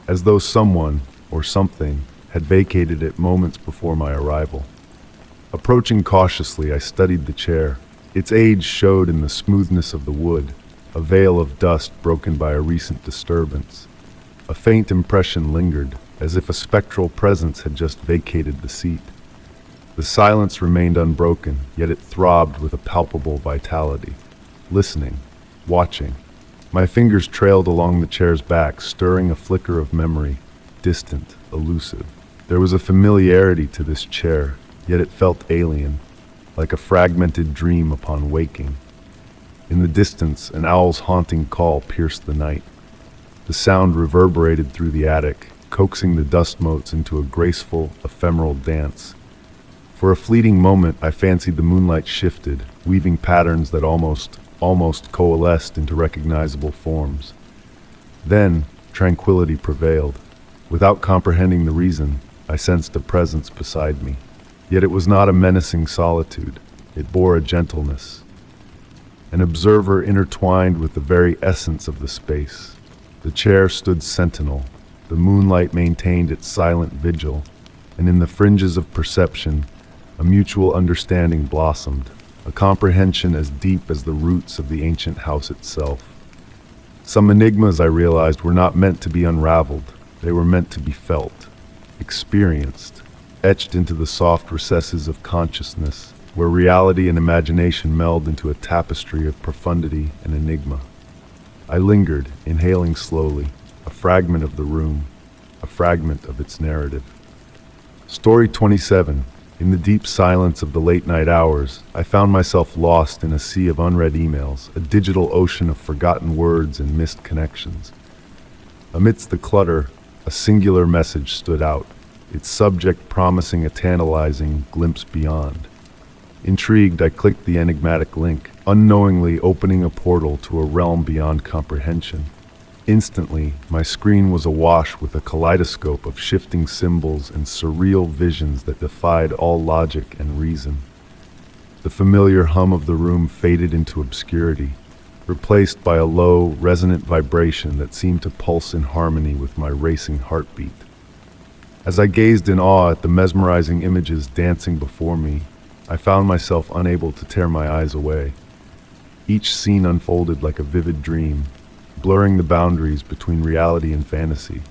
as though someone, or something, had vacated it moments before my arrival. Approaching cautiously, I studied the chair. Its age showed in the smoothness of the wood, a veil of dust broken by a recent disturbance. A faint impression lingered, as if a spectral presence had just vacated the seat. The silence remained unbroken, yet it throbbed with a palpable vitality. Listening, watching. My fingers trailed along the chair's back, stirring a flicker of memory, distant, elusive. There was a familiarity to this chair, yet it felt alien, like a fragmented dream upon waking. In the distance, an owl's haunting call pierced the night. The sound reverberated through the attic, coaxing the dust motes into a graceful, ephemeral dance. For a fleeting moment, I fancied the moonlight shifted, weaving patterns that almost coalesced into recognizable forms. Then, tranquility prevailed. Without comprehending the reason, I sensed a presence beside me. Yet it was not a menacing solitude. It bore a gentleness. An observer intertwined with the very essence of the space. The chair stood sentinel. The moonlight maintained its silent vigil, and in the fringes of perception, A mutual understanding blossomed, a comprehension as deep as the roots of the ancient house itself. Some enigmas, I realized, were not meant to be unraveled. They were meant to be felt, experienced, etched into the soft recesses of consciousness, where reality and imagination meld into a tapestry of profundity and enigma. I lingered, inhaling slowly, a fragment of the room, a fragment of its narrative. Story 27. In the deep silence of the late-night hours, I found myself lost in a sea of unread emails, a digital ocean of forgotten words and missed connections. Amidst the clutter, a singular message stood out, its subject promising a tantalizing glimpse beyond. Intrigued, I clicked the enigmatic link, unknowingly opening a portal to a realm beyond comprehension. Instantly, my screen was awash with a kaleidoscope of shifting symbols and surreal visions that defied all logic and reason. The familiar hum of the room faded into obscurity, replaced by a low, resonant vibration that seemed to pulse in harmony with my racing heartbeat. As I gazed in awe at the mesmerizing images dancing before me, I found myself unable to tear my eyes away. Each scene unfolded like a vivid dream, blurring the boundaries between reality and fantasy.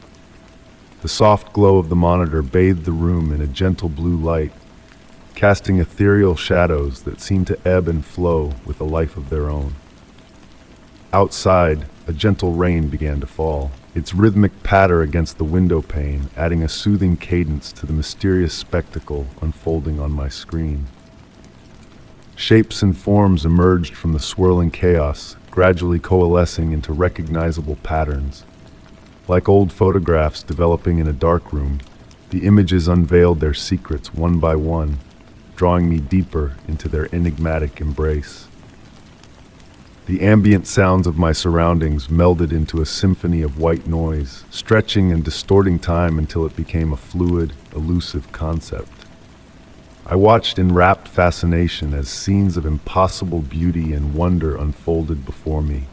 The soft glow of the monitor bathed the room in a gentle blue light, casting ethereal shadows that seemed to ebb and flow with a life of their own. Outside, a gentle rain began to fall, its rhythmic patter against the window pane adding a soothing cadence to the mysterious spectacle unfolding on my screen. Shapes and forms emerged from the swirling chaos, gradually coalescing into recognizable patterns. Like old photographs developing in a dark room, the images unveiled their secrets one by one, drawing me deeper into their enigmatic embrace. The ambient sounds of my surroundings melded into a symphony of white noise, stretching and distorting time until it became a fluid, elusive concept. I watched in rapt fascination as scenes of impossible beauty and wonder unfolded before me.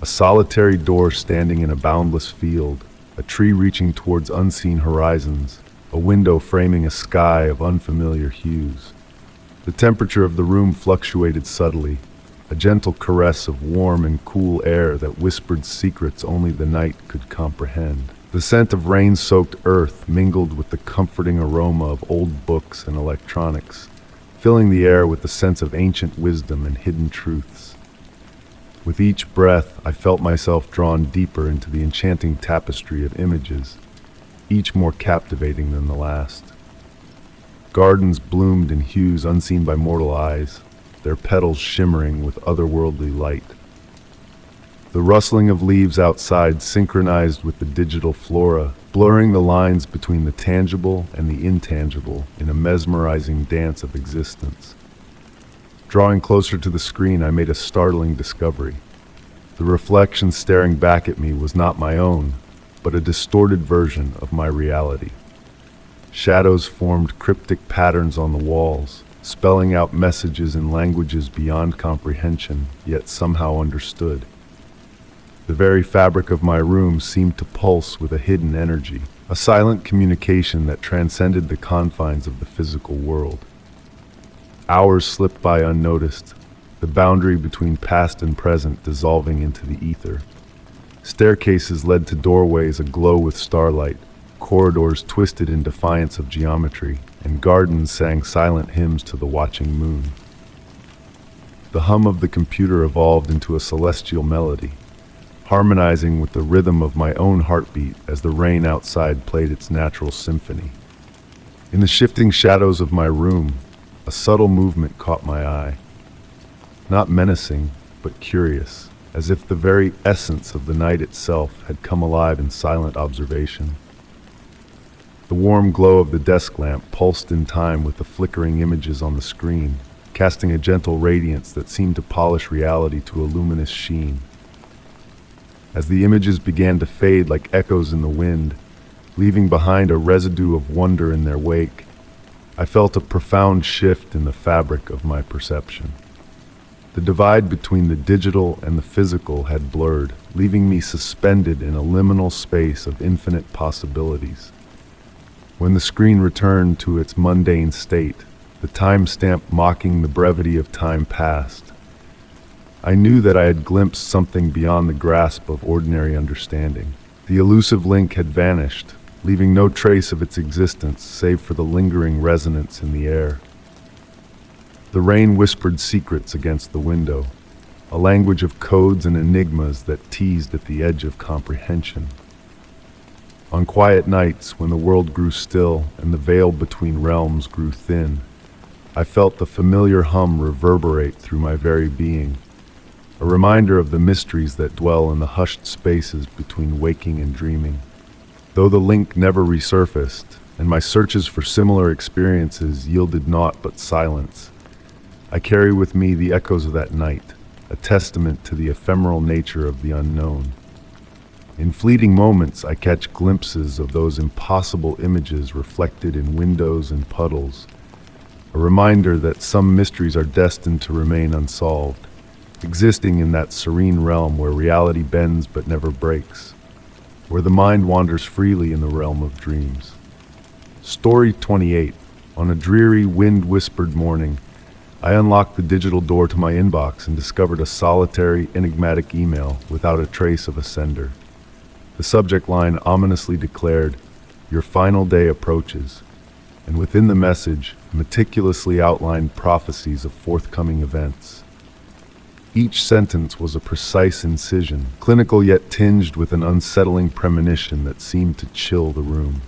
A solitary door standing in a boundless field, a tree reaching towards unseen horizons, a window framing a sky of unfamiliar hues. The temperature of the room fluctuated subtly, a gentle caress of warm and cool air that whispered secrets only the night could comprehend. The scent of rain-soaked earth mingled with the comforting aroma of old books and electronics, filling the air with the sense of ancient wisdom and hidden truths. With each breath, I felt myself drawn deeper into the enchanting tapestry of images, each more captivating than the last. Gardens bloomed in hues unseen by mortal eyes, their petals shimmering with otherworldly light. The rustling of leaves outside synchronized with the digital flora, blurring the lines between the tangible and the intangible in a mesmerizing dance of existence. Drawing closer to the screen, I made a startling discovery. The reflection staring back at me was not my own, but a distorted version of my reality. Shadows formed cryptic patterns on the walls, spelling out messages in languages beyond comprehension, yet somehow understood. The very fabric of my room seemed to pulse with a hidden energy, a silent communication that transcended the confines of the physical world. Hours slipped by unnoticed, the boundary between past and present dissolving into the ether. Staircases led to doorways aglow with starlight, corridors twisted in defiance of geometry, and gardens sang silent hymns to the watching moon. The hum of the computer evolved into a celestial melody, harmonizing with the rhythm of my own heartbeat as the rain outside played its natural symphony. In the shifting shadows of my room, a subtle movement caught my eye. Not menacing, but curious, as if the very essence of the night itself had come alive in silent observation. The warm glow of the desk lamp pulsed in time with the flickering images on the screen, casting a gentle radiance that seemed to polish reality to a luminous sheen. As the images began to fade like echoes in the wind, leaving behind a residue of wonder in their wake, I felt a profound shift in the fabric of my perception. The divide between the digital and the physical had blurred, leaving me suspended in a liminal space of infinite possibilities. When the screen returned to its mundane state, the timestamp mocking the brevity of time past. I knew that I had glimpsed something beyond the grasp of ordinary understanding. The elusive link had vanished, leaving no trace of its existence save for the lingering resonance in the air. The rain whispered secrets against the window, a language of codes and enigmas that teased at the edge of comprehension. On quiet nights, when the world grew still and the veil between realms grew thin, I felt the familiar hum reverberate through my very being, a reminder of the mysteries that dwell in the hushed spaces between waking and dreaming. Though the link never resurfaced, and my searches for similar experiences yielded naught but silence, I carry with me the echoes of that night, a testament to the ephemeral nature of the unknown. In fleeting moments, I catch glimpses of those impossible images reflected in windows and puddles, a reminder that some mysteries are destined to remain unsolved, existing in that serene realm where reality bends but never breaks, where the mind wanders freely in the realm of dreams. Story 28. On a dreary, wind-whispered morning, I unlocked the digital door to my inbox and discovered a solitary, enigmatic email without a trace of a sender. The subject line ominously declared, "Your final day approaches," and within the message, meticulously outlined prophecies of forthcoming events. Each sentence was a precise incision, clinical yet tinged with an unsettling premonition that seemed to chill the room.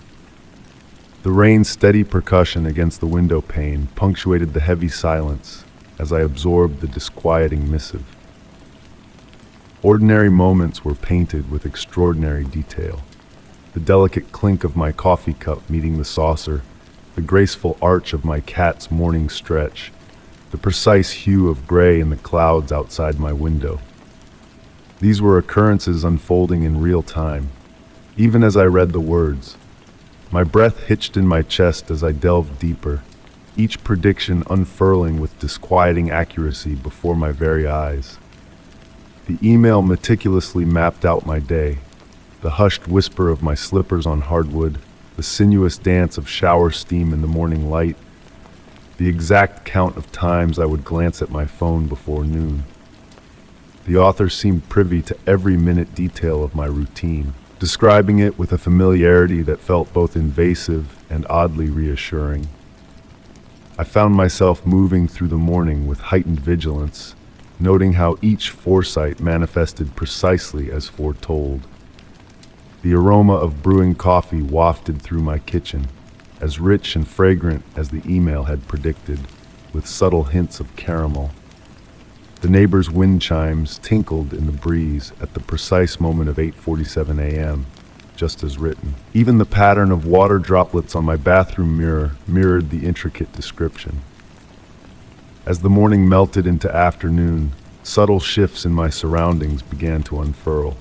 The rain's steady percussion against the window pane punctuated the heavy silence as I absorbed the disquieting missive. Ordinary moments were painted with extraordinary detail. The delicate clink of my coffee cup meeting the saucer, the graceful arch of my cat's morning stretch, the precise hue of gray in the clouds outside my window. These were occurrences unfolding in real time, even as I read the words. My breath hitched in my chest as I delved deeper, each prediction unfurling with disquieting accuracy before my very eyes. The email meticulously mapped out my day, the hushed whisper of my slippers on hardwood, the sinuous dance of shower steam in the morning light, the exact count of times I would glance at my phone before noon. The author seemed privy to every minute detail of my routine, describing it with a familiarity that felt both invasive and oddly reassuring. I found myself moving through the morning with heightened vigilance, noting how each foresight manifested precisely as foretold. The aroma of brewing coffee wafted through my kitchen, as rich and fragrant as the email had predicted, with subtle hints of caramel. The neighbor's wind chimes tinkled in the breeze at the precise moment of 8:47 a.m., just as written. Even the pattern of water droplets on my bathroom mirror mirrored the intricate description. As the morning melted into afternoon, subtle shifts in my surroundings began to unfurl.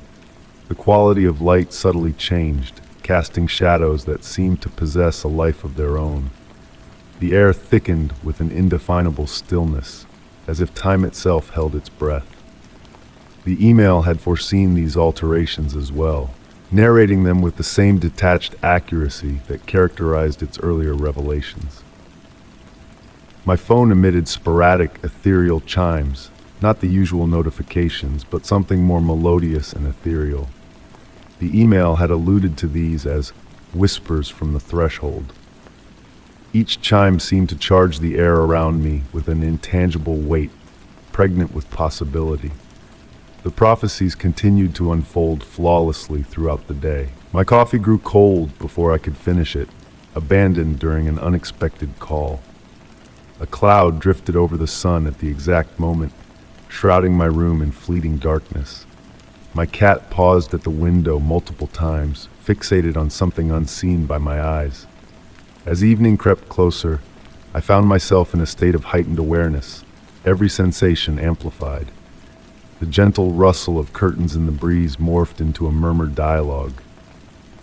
The quality of light subtly changed, casting shadows that seemed to possess a life of their own. The air thickened with an indefinable stillness, as if time itself held its breath. The email had foreseen these alterations as well, narrating them with the same detached accuracy that characterized its earlier revelations. My phone emitted sporadic, ethereal chimes, not the usual notifications, but something more melodious and ethereal. The email had alluded to these as whispers from the threshold. Each chime seemed to charge the air around me with an intangible weight, pregnant with possibility. The prophecies continued to unfold flawlessly throughout the day. My coffee grew cold before I could finish it, abandoned during an unexpected call. A cloud drifted over the sun at the exact moment, shrouding my room in fleeting darkness. My cat paused at the window multiple times, fixated on something unseen by my eyes. As evening crept closer, I found myself in a state of heightened awareness, every sensation amplified. The gentle rustle of curtains in the breeze morphed into a murmured dialogue.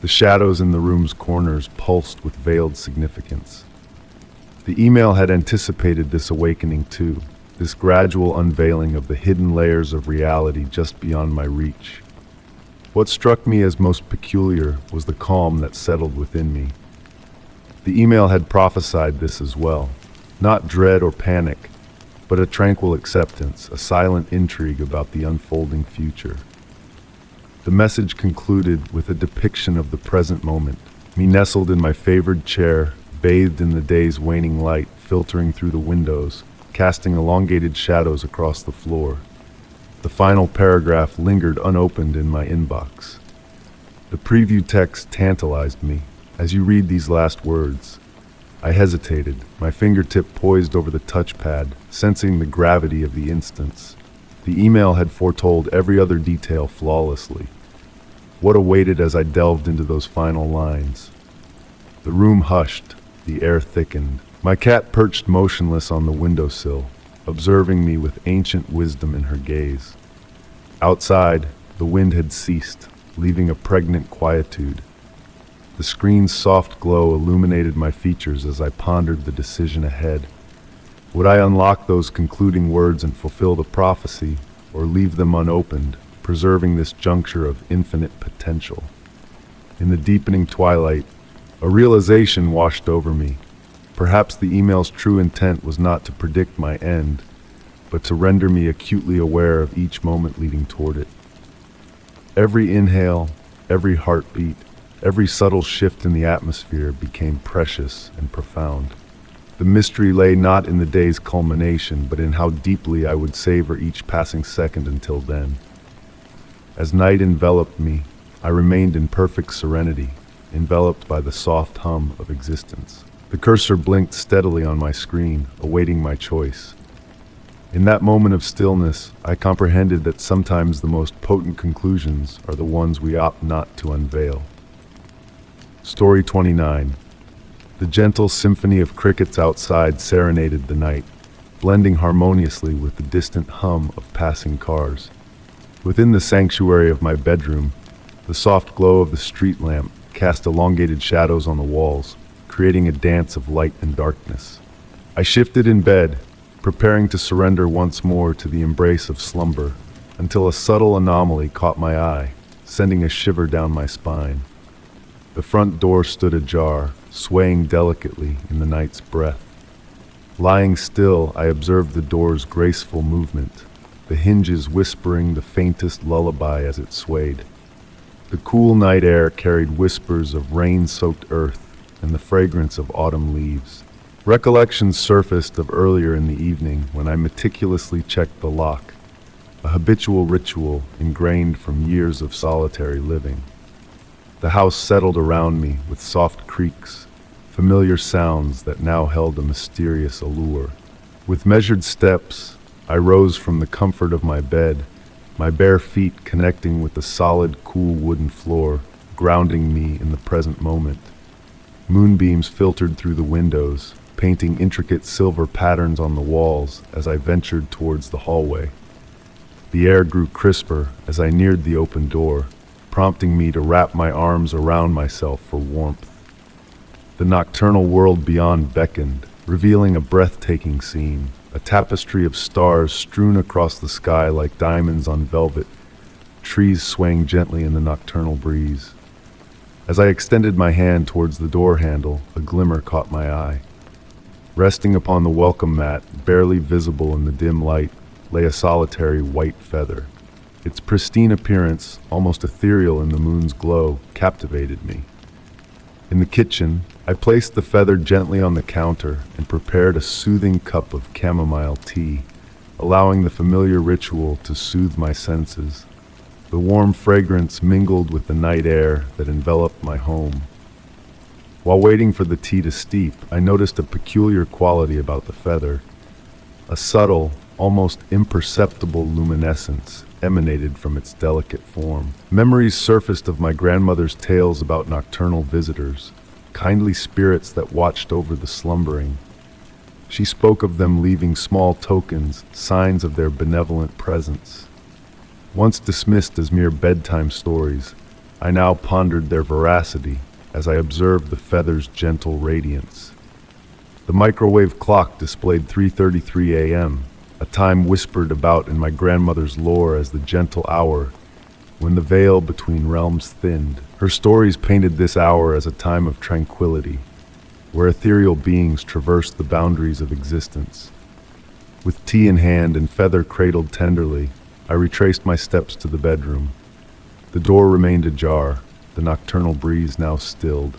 The shadows in the room's corners pulsed with veiled significance. The email had anticipated this awakening too, this gradual unveiling of the hidden layers of reality just beyond my reach. What struck me as most peculiar was the calm that settled within me. The email had prophesied this as well, Not dread or panic, but a tranquil acceptance, a silent intrigue about the unfolding future. The message concluded with a depiction of the present moment, me nestled in my favored chair, bathed in the day's waning light filtering through the windows, casting elongated shadows across the floor. The final paragraph lingered unopened in my inbox. The preview text tantalized me. As you read these last words, I hesitated, my fingertip poised over the touchpad, sensing the gravity of the instance. The email had foretold every other detail flawlessly. What awaited as I delved into those final lines? The room hushed, the air thickened. My cat perched motionless on the windowsill, observing me with ancient wisdom in her gaze. Outside, the wind had ceased, leaving a pregnant quietude. The screen's soft glow illuminated my features as I pondered the decision ahead. Would I unlock those concluding words and fulfill the prophecy, or leave them unopened, preserving this juncture of infinite potential? In the deepening twilight, a realization washed over me. Perhaps the email's true intent was not to predict my end, but to render me acutely aware of each moment leading toward it. Every inhale, every heartbeat, every subtle shift in the atmosphere became precious and profound. The mystery lay not in the day's culmination, but in how deeply I would savor each passing second until then. As night enveloped me, I remained in perfect serenity, enveloped by the soft hum of existence. The cursor blinked steadily on my screen, awaiting my choice. In that moment of stillness, I comprehended that sometimes the most potent conclusions are the ones we opt not to unveil. Story 29. The gentle symphony of crickets outside serenaded the night, blending harmoniously with the distant hum of passing cars. Within the sanctuary of my bedroom, the soft glow of the street lamp cast elongated shadows on the walls, creating a dance of light and darkness. I shifted in bed, preparing to surrender once more to the embrace of slumber, until a subtle anomaly caught my eye, sending a shiver down my spine. The front door stood ajar, swaying delicately in the night's breath. Lying still, I observed the door's graceful movement, the hinges whispering the faintest lullaby as it swayed. The cool night air carried whispers of rain-soaked earth and the fragrance of autumn leaves. Recollections surfaced of earlier in the evening when I meticulously checked the lock, a habitual ritual ingrained from years of solitary living. The house settled around me with soft creaks, familiar sounds that now held a mysterious allure. With measured steps, I rose from the comfort of my bed, my bare feet connecting with the solid, cool wooden floor, grounding me in the present moment. Moonbeams filtered through the windows, painting intricate silver patterns on the walls as I ventured towards the hallway. The air grew crisper as I neared the open door, prompting me to wrap my arms around myself for warmth. The nocturnal world beyond beckoned, revealing a breathtaking scene, a tapestry of stars strewn across the sky like diamonds on velvet, trees swaying gently in the nocturnal breeze. As I extended my hand towards the door handle, a glimmer caught my eye. Resting upon the welcome mat, barely visible in the dim light, lay a solitary white feather. Its pristine appearance, almost ethereal in the moon's glow, captivated me. In the kitchen, I placed the feather gently on the counter and prepared a soothing cup of chamomile tea, allowing the familiar ritual to soothe my senses. The warm fragrance mingled with the night air that enveloped my home. While waiting for the tea to steep, I noticed a peculiar quality about the feather. A subtle, almost imperceptible luminescence emanated from its delicate form. Memories surfaced of my grandmother's tales about nocturnal visitors, kindly spirits that watched over the slumbering. She spoke of them leaving small tokens, signs of their benevolent presence. Once dismissed as mere bedtime stories, I now pondered their veracity as I observed the feather's gentle radiance. The microwave clock displayed 3:33 a.m., a time whispered about in my grandmother's lore as the gentle hour when the veil between realms thinned. Her stories painted this hour as a time of tranquility, where ethereal beings traverse the boundaries of existence. With tea in hand and feather cradled tenderly, I retraced my steps to the bedroom. The door remained ajar, the nocturnal breeze now stilled.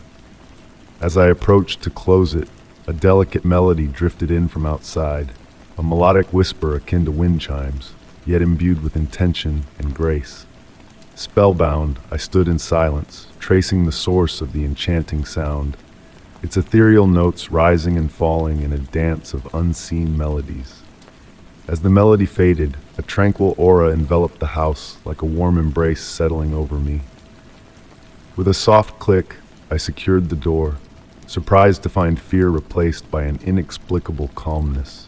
As I approached to close it, a delicate melody drifted in from outside, a melodic whisper akin to wind chimes, yet imbued with intention and grace. Spellbound, I stood in silence, tracing the source of the enchanting sound, its ethereal notes rising and falling in a dance of unseen melodies. As the melody faded, a tranquil aura enveloped the house, like a warm embrace settling over me. With a soft click, I secured the door, surprised to find fear replaced by an inexplicable calmness.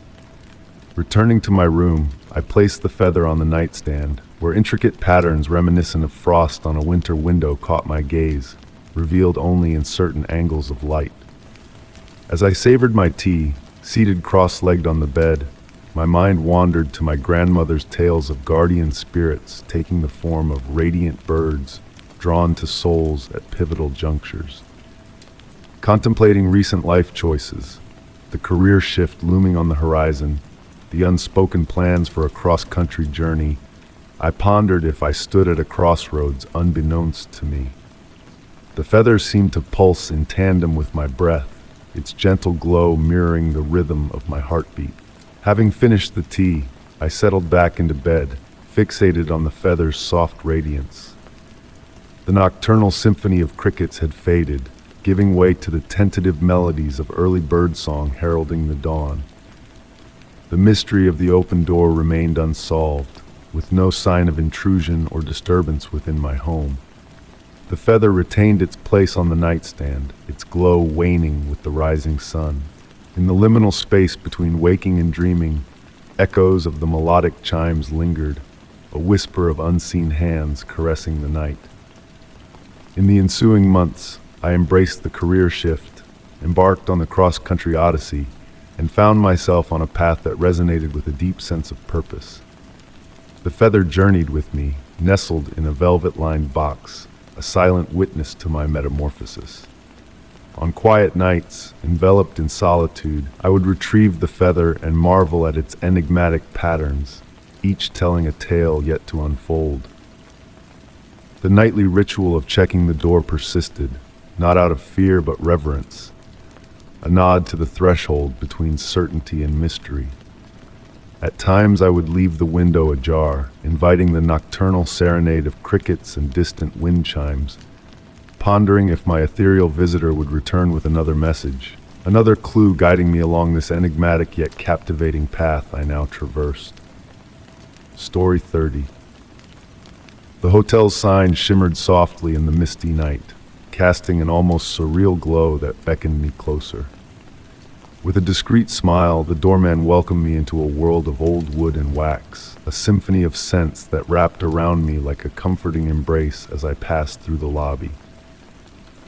Returning to my room, I placed the feather on the nightstand, where intricate patterns reminiscent of frost on a winter window caught my gaze, revealed only in certain angles of light. As I savored my tea, seated cross-legged on the bed, my mind wandered to my grandmother's tales of guardian spirits taking the form of radiant birds drawn to souls at pivotal junctures. Contemplating recent life choices, the career shift looming on the horizon, the unspoken plans for a cross-country journey, I pondered if I stood at a crossroads unbeknownst to me. The feathers seemed to pulse in tandem with my breath, its gentle glow mirroring the rhythm of my heartbeat. Having finished the tea, I settled back into bed, fixated on the feather's soft radiance. The nocturnal symphony of crickets had faded, giving way to the tentative melodies of early birdsong heralding the dawn. The mystery of the open door remained unsolved, with no sign of intrusion or disturbance within my home. The feather retained its place on the nightstand, its glow waning with the rising sun. In the liminal space between waking and dreaming, echoes of the melodic chimes lingered, a whisper of unseen hands caressing the night. In the ensuing months, I embraced the career shift, embarked on the cross-country odyssey, and found myself on a path that resonated with a deep sense of purpose. The feather journeyed with me, nestled in a velvet-lined box, a silent witness to my metamorphosis. On quiet nights, enveloped in solitude, I would retrieve the feather and marvel at its enigmatic patterns, each telling a tale yet to unfold. The nightly ritual of checking the door persisted, not out of fear but reverence, a nod to the threshold between certainty and mystery. At times I would leave the window ajar, inviting the nocturnal serenade of crickets and distant wind chimes, pondering if my ethereal visitor would return with another message, another clue guiding me along this enigmatic yet captivating path I now traversed. Story 30. The hotel's sign shimmered softly in the misty night, casting an almost surreal glow that beckoned me closer. With a discreet smile, the doorman welcomed me into a world of old wood and wax, a symphony of scents that wrapped around me like a comforting embrace as I passed through the lobby.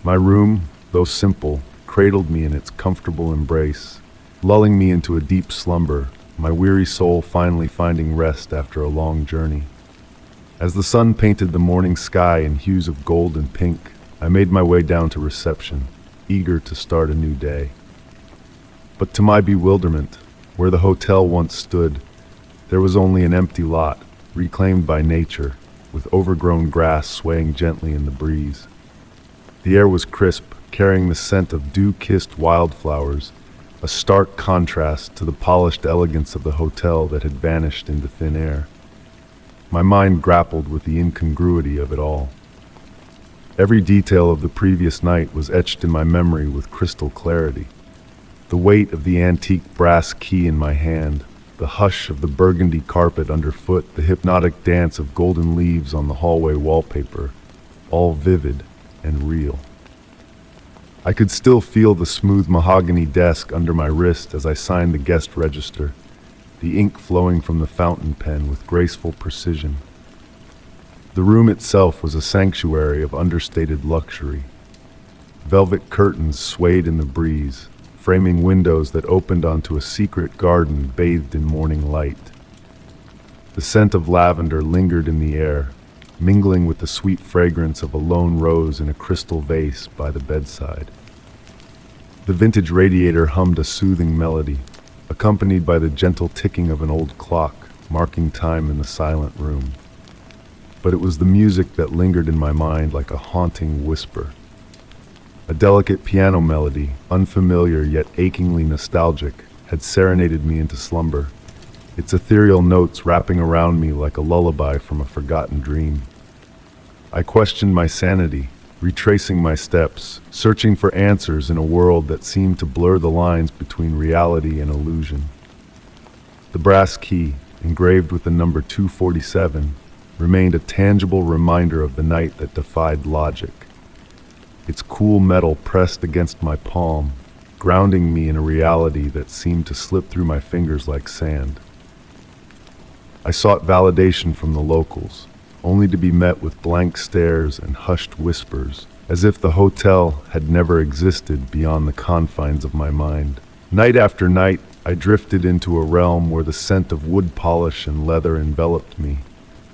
My room, though simple, cradled me in its comfortable embrace, lulling me into a deep slumber, my weary soul finally finding rest after a long journey. As the sun painted the morning sky in hues of gold and pink, I made my way down to reception, eager to start a new day. But to my bewilderment, where the hotel once stood, there was only an empty lot, reclaimed by nature, with overgrown grass swaying gently in the breeze. The air was crisp, carrying the scent of dew-kissed wildflowers, a stark contrast to the polished elegance of the hotel that had vanished into thin air. My mind grappled with the incongruity of it all. Every detail of the previous night was etched in my memory with crystal clarity. The weight of the antique brass key in my hand, the hush of the burgundy carpet underfoot, the hypnotic dance of golden leaves on the hallway wallpaper, all vivid and real. I could still feel the smooth mahogany desk under my wrist as I signed the guest register, the ink flowing from the fountain pen with graceful precision. The room itself was a sanctuary of understated luxury. Velvet curtains swayed in the breeze, framing windows that opened onto a secret garden bathed in morning light. The scent of lavender lingered in the air, mingling with the sweet fragrance of a lone rose in a crystal vase by the bedside. The vintage radiator hummed a soothing melody, accompanied by the gentle ticking of an old clock, marking time in the silent room. But it was the music that lingered in my mind like a haunting whisper. A delicate piano melody, unfamiliar yet achingly nostalgic, had serenaded me into slumber, its ethereal notes wrapping around me like a lullaby from a forgotten dream. I questioned my sanity, retracing my steps, searching for answers in a world that seemed to blur the lines between reality and illusion. The brass key, engraved with the number 247, remained a tangible reminder of the night that defied logic. Its cool metal pressed against my palm, grounding me in a reality that seemed to slip through my fingers like sand. I sought validation from the locals, only to be met with blank stares and hushed whispers, as if the hotel had never existed beyond the confines of my mind. Night after night, I drifted into a realm where the scent of wood polish and leather enveloped me,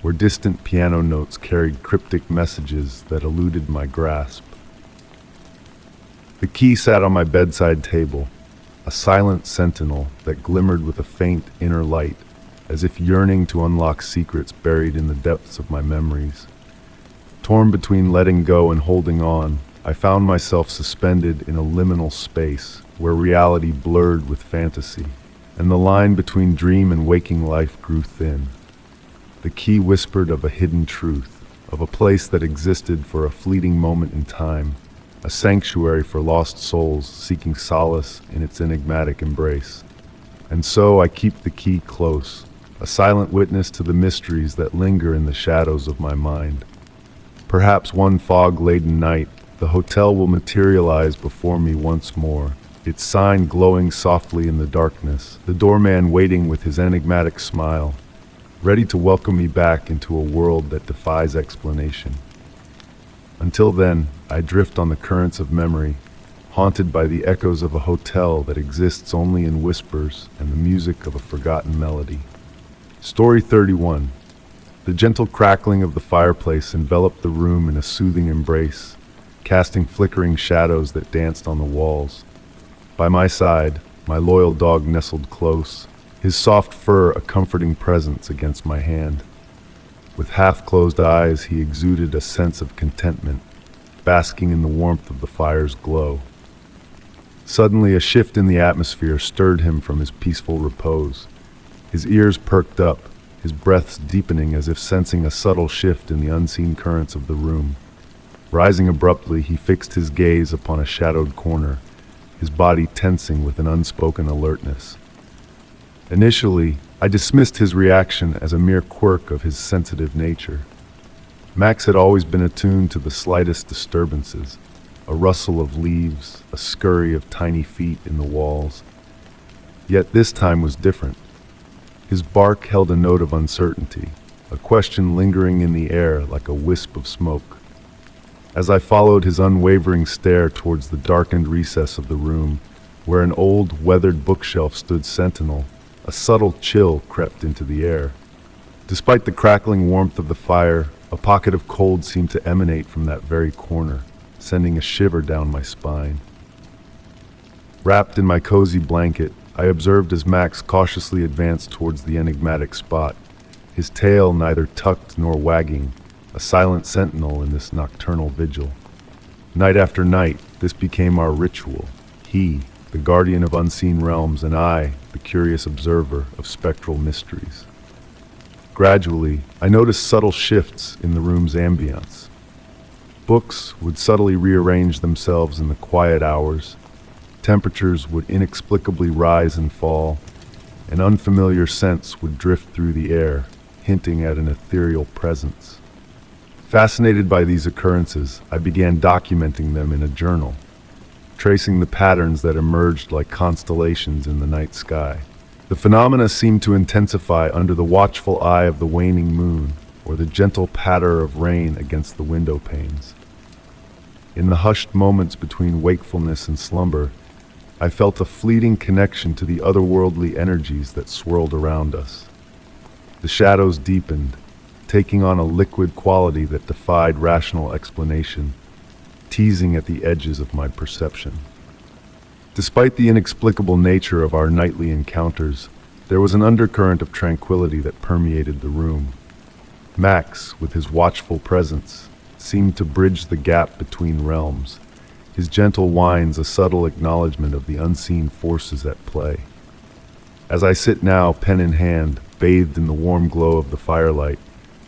where distant piano notes carried cryptic messages that eluded my grasp. The key sat on my bedside table, a silent sentinel that glimmered with a faint inner light, as if yearning to unlock secrets buried in the depths of my memories. Torn between letting go and holding on, I found myself suspended in a liminal space where reality blurred with fantasy, and the line between dream and waking life grew thin. The key whispered of a hidden truth, of a place that existed for a fleeting moment in time, a sanctuary for lost souls seeking solace in its enigmatic embrace. And so I keep the key close, a silent witness to the mysteries that linger in the shadows of my mind. Perhaps one fog-laden night, the hotel will materialize before me once more, its sign glowing softly in the darkness, the doorman waiting with his enigmatic smile, ready to welcome me back into a world that defies explanation. Until then, I drift on the currents of memory, haunted by the echoes of a hotel that exists only in whispers and the music of a forgotten melody. Story 31. The gentle crackling of the fireplace enveloped the room in a soothing embrace, casting flickering shadows that danced on the walls. By my side, my loyal dog nestled close, his soft fur a comforting presence against my hand. With half-closed eyes, he exuded a sense of contentment, basking in the warmth of the fire's glow. Suddenly, a shift in the atmosphere stirred him from his peaceful repose. His ears perked up, his breaths deepening as if sensing a subtle shift in the unseen currents of the room. Rising abruptly, he fixed his gaze upon a shadowed corner, his body tensing with an unspoken alertness. Initially, I dismissed his reaction as a mere quirk of his sensitive nature. Max had always been attuned to the slightest disturbances, a rustle of leaves, a scurry of tiny feet in the walls. Yet this time was different. His bark held a note of uncertainty, a question lingering in the air like a wisp of smoke. As I followed his unwavering stare towards the darkened recess of the room, where an old, weathered bookshelf stood sentinel, a subtle chill crept into the air. Despite the crackling warmth of the fire, a pocket of cold seemed to emanate from that very corner, sending a shiver down my spine. Wrapped in my cozy blanket, I observed as Max cautiously advanced towards the enigmatic spot, his tail neither tucked nor wagging, a silent sentinel in this nocturnal vigil. Night after night, this became our ritual. He, the guardian of unseen realms, and I, the curious observer of spectral mysteries. Gradually, I noticed subtle shifts in the room's ambience. Books would subtly rearrange themselves in the quiet hours. Temperatures would inexplicably rise and fall. An unfamiliar scents would drift through the air, hinting at an ethereal presence. Fascinated by these occurrences, I began documenting them in a journal, tracing the patterns that emerged like constellations in the night sky. The phenomena seemed to intensify under the watchful eye of the waning moon, or the gentle patter of rain against the window panes. In the hushed moments between wakefulness and slumber, I felt a fleeting connection to the otherworldly energies that swirled around us. The shadows deepened, taking on a liquid quality that defied rational explanation, teasing at the edges of my perception. Despite the inexplicable nature of our nightly encounters, there was an undercurrent of tranquility that permeated the room. Max, with his watchful presence, seemed to bridge the gap between realms, his gentle whines a subtle acknowledgement of the unseen forces at play. As I sit now, pen in hand, bathed in the warm glow of the firelight,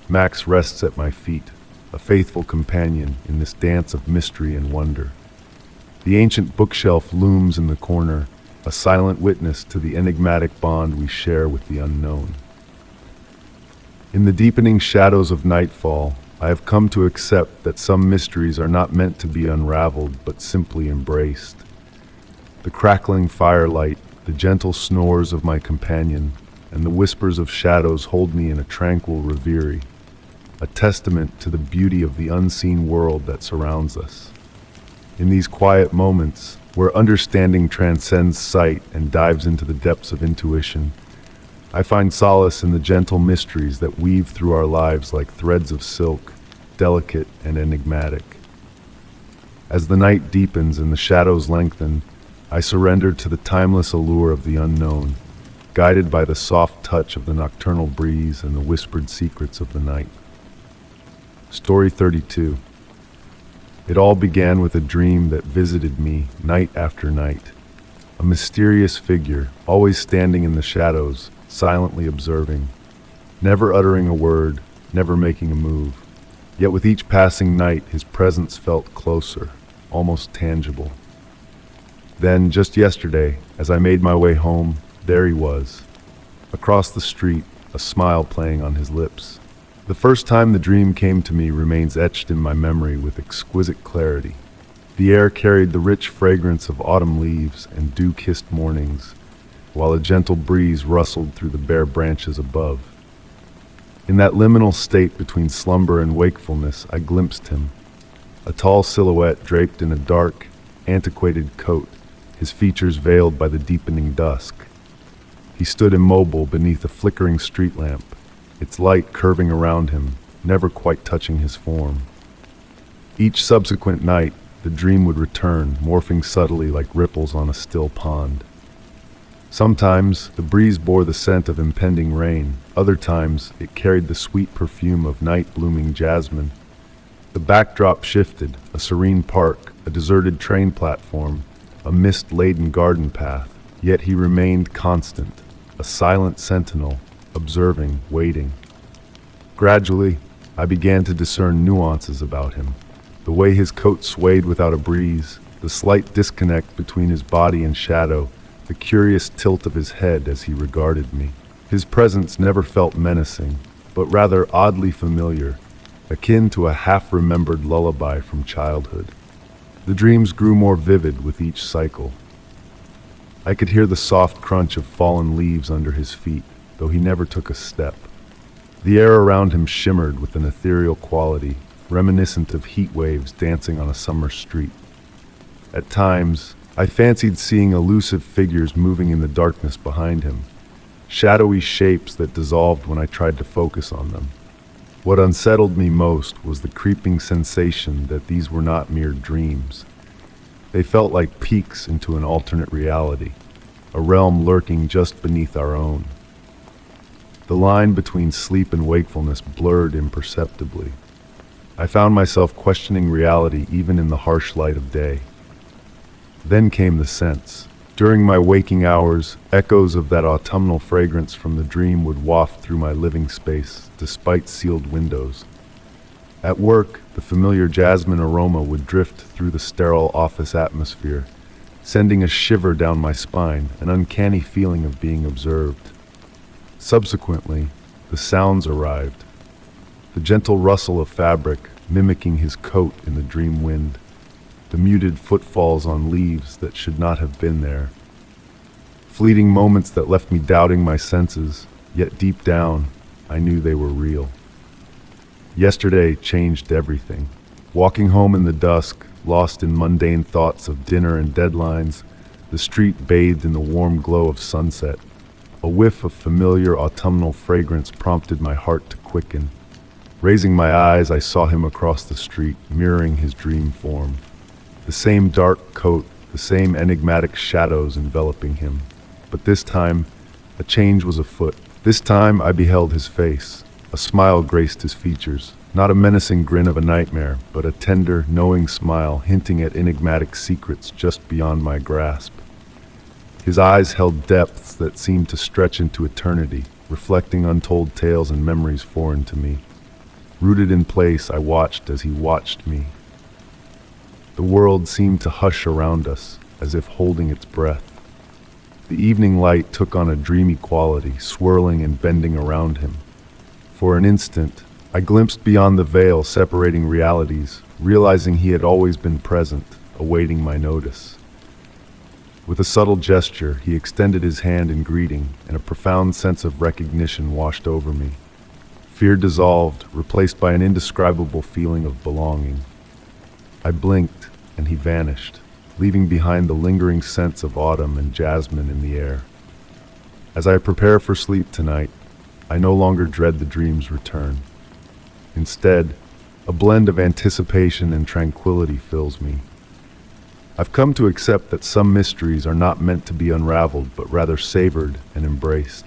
Max rests at my feet, a faithful companion in this dance of mystery and wonder. The ancient bookshelf looms in the corner, a silent witness to the enigmatic bond we share with the unknown. In the deepening shadows of nightfall, I have come to accept that some mysteries are not meant to be unraveled, but simply embraced. The crackling firelight, the gentle snores of my companion, and the whispers of shadows hold me in a tranquil reverie, a testament to the beauty of the unseen world that surrounds us. In these quiet moments, where understanding transcends sight and dives into the depths of intuition, I find solace in the gentle mysteries that weave through our lives like threads of silk, delicate and enigmatic. As the night deepens and the shadows lengthen, I surrender to the timeless allure of the unknown, guided by the soft touch of the nocturnal breeze and the whispered secrets of the night. Story 32. It all began with a dream that visited me night after night. A mysterious figure, always standing in the shadows, silently observing, never uttering a word, never making a move. Yet with each passing night, his presence felt closer, almost tangible. Then, just yesterday, as I made my way home, there he was. Across the street, a smile playing on his lips. The first time the dream came to me remains etched in my memory with exquisite clarity. The air carried the rich fragrance of autumn leaves and dew-kissed mornings, while a gentle breeze rustled through the bare branches above. In that liminal state between slumber and wakefulness, I glimpsed him, a tall silhouette draped in a dark, antiquated coat, his features veiled by the deepening dusk. He stood immobile beneath a flickering street lamp, its light curving around him, never quite touching his form. Each subsequent night, the dream would return, morphing subtly like ripples on a still pond. Sometimes, the breeze bore the scent of impending rain. Other times, it carried the sweet perfume of night-blooming jasmine. The backdrop shifted, a serene park, a deserted train platform, a mist-laden garden path. Yet he remained constant, a silent sentinel, observing, waiting. Gradually, I began to discern nuances about him. The way his coat swayed without a breeze, the slight disconnect between his body and shadow, the curious tilt of his head as he regarded me. His presence never felt menacing, but rather oddly familiar, akin to a half-remembered lullaby from childhood. The dreams grew more vivid with each cycle. I could hear the soft crunch of fallen leaves under his feet, though he never took a step. The air around him shimmered with an ethereal quality, reminiscent of heat waves dancing on a summer street. At times, I fancied seeing elusive figures moving in the darkness behind him, shadowy shapes that dissolved when I tried to focus on them. What unsettled me most was the creeping sensation that these were not mere dreams. They felt like peeks into an alternate reality, a realm lurking just beneath our own. The line between sleep and wakefulness blurred imperceptibly. I found myself questioning reality even in the harsh light of day. Then came the sense. During my waking hours, echoes of that autumnal fragrance from the dream would waft through my living space, despite sealed windows. At work, the familiar jasmine aroma would drift through the sterile office atmosphere, sending a shiver down my spine, an uncanny feeling of being observed. Subsequently, the sounds arrived. The gentle rustle of fabric, mimicking his coat in the dream wind. The muted footfalls on leaves that should not have been there. Fleeting moments that left me doubting my senses, yet deep down, I knew they were real. Yesterday changed everything. Walking home in the dusk, lost in mundane thoughts of dinner and deadlines, the street bathed in the warm glow of sunset. A whiff of familiar autumnal fragrance prompted my heart to quicken. Raising my eyes, I saw him across the street, mirroring his dream form. The same dark coat, the same enigmatic shadows enveloping him. But this time, a change was afoot. This time I beheld his face. A smile graced his features, not a menacing grin of a nightmare, but a tender, knowing smile hinting at enigmatic secrets just beyond my grasp. His eyes held depths that seemed to stretch into eternity, reflecting untold tales and memories foreign to me. Rooted in place, I watched as he watched me. The world seemed to hush around us, as if holding its breath. The evening light took on a dreamy quality, swirling and bending around him. For an instant, I glimpsed beyond the veil separating realities, realizing he had always been present, awaiting my notice. With a subtle gesture, he extended his hand in greeting, and a profound sense of recognition washed over me. Fear dissolved, replaced by an indescribable feeling of belonging. I blinked, and he vanished, leaving behind the lingering sense of autumn and jasmine in the air. As I prepare for sleep tonight, I no longer dread the dream's return. Instead, a blend of anticipation and tranquility fills me. I've come to accept that some mysteries are not meant to be unraveled, but rather savored and embraced.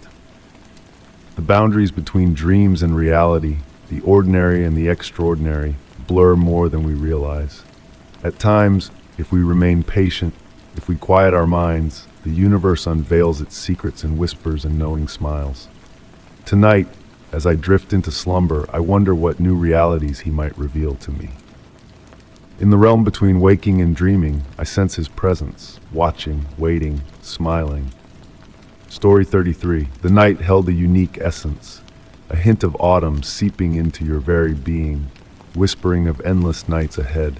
The boundaries between dreams and reality, the ordinary and the extraordinary, blur more than we realize. At times, if we remain patient, if we quiet our minds, the universe unveils its secrets in whispers and knowing smiles. Tonight, as I drift into slumber, I wonder what new realities he might reveal to me. In the realm between waking and dreaming, I sense his presence, watching, waiting, smiling. Story 33. The night held a unique essence, a hint of autumn seeping into your very being, whispering of endless nights ahead.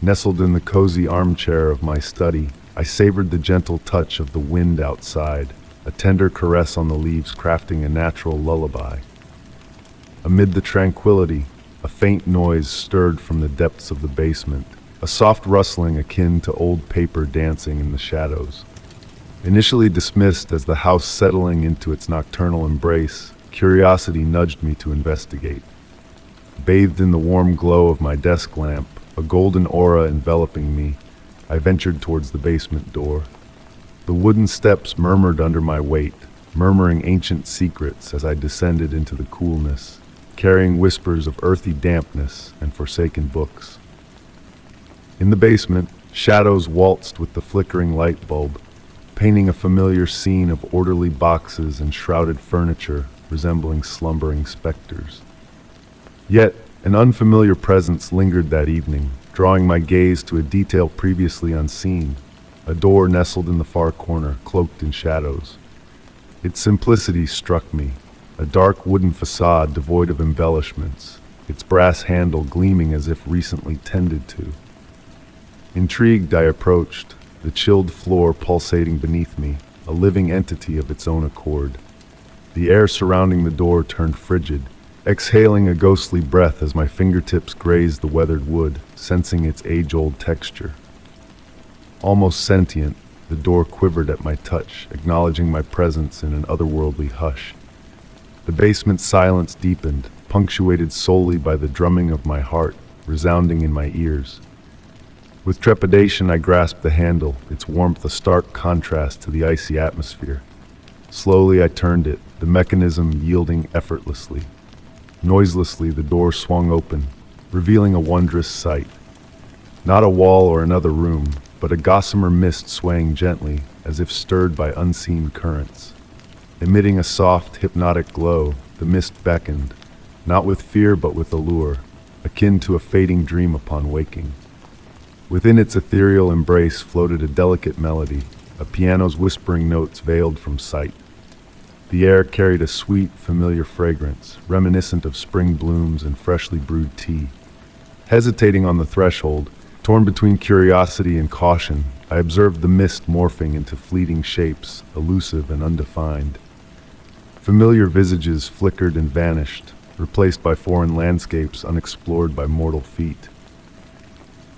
Nestled in the cozy armchair of my study, I savored the gentle touch of the wind outside, a tender caress on the leaves crafting a natural lullaby. Amid the tranquility, a faint noise stirred from the depths of the basement, a soft rustling akin to old paper dancing in the shadows. Initially dismissed as the house settling into its nocturnal embrace, curiosity nudged me to investigate. Bathed in the warm glow of my desk lamp, a golden aura enveloping me, I ventured towards the basement door. The wooden steps murmured under my weight, murmuring ancient secrets as I descended into the coolness, carrying whispers of earthy dampness and forsaken books. In the basement, shadows waltzed with the flickering light bulb, painting a familiar scene of orderly boxes and shrouded furniture resembling slumbering specters. Yet, an unfamiliar presence lingered that evening, drawing my gaze to a detail previously unseen, a door nestled in the far corner, cloaked in shadows. Its simplicity struck me, a dark wooden facade devoid of embellishments, its brass handle gleaming as if recently tended to. Intrigued, I approached, the chilled floor pulsating beneath me, a living entity of its own accord. The air surrounding the door turned frigid, exhaling a ghostly breath as my fingertips grazed the weathered wood, sensing its age-old texture. Almost sentient, the door quivered at my touch, acknowledging my presence in an otherworldly hush. The basement's silence deepened, punctuated solely by the drumming of my heart, resounding in my ears. With trepidation, I grasped the handle, its warmth a stark contrast to the icy atmosphere. Slowly I turned it, the mechanism yielding effortlessly. Noiselessly, the door swung open, revealing a wondrous sight. Not a wall or another room, but a gossamer mist swaying gently, as if stirred by unseen currents. Emitting a soft, hypnotic glow, the mist beckoned, not with fear but with allure, akin to a fading dream upon waking. Within its ethereal embrace floated a delicate melody, a piano's whispering notes veiled from sight. The air carried a sweet, familiar fragrance, reminiscent of spring blooms and freshly brewed tea. Hesitating on the threshold, torn between curiosity and caution, I observed the mist morphing into fleeting shapes, elusive and undefined. Familiar visages flickered and vanished, replaced by foreign landscapes unexplored by mortal feet.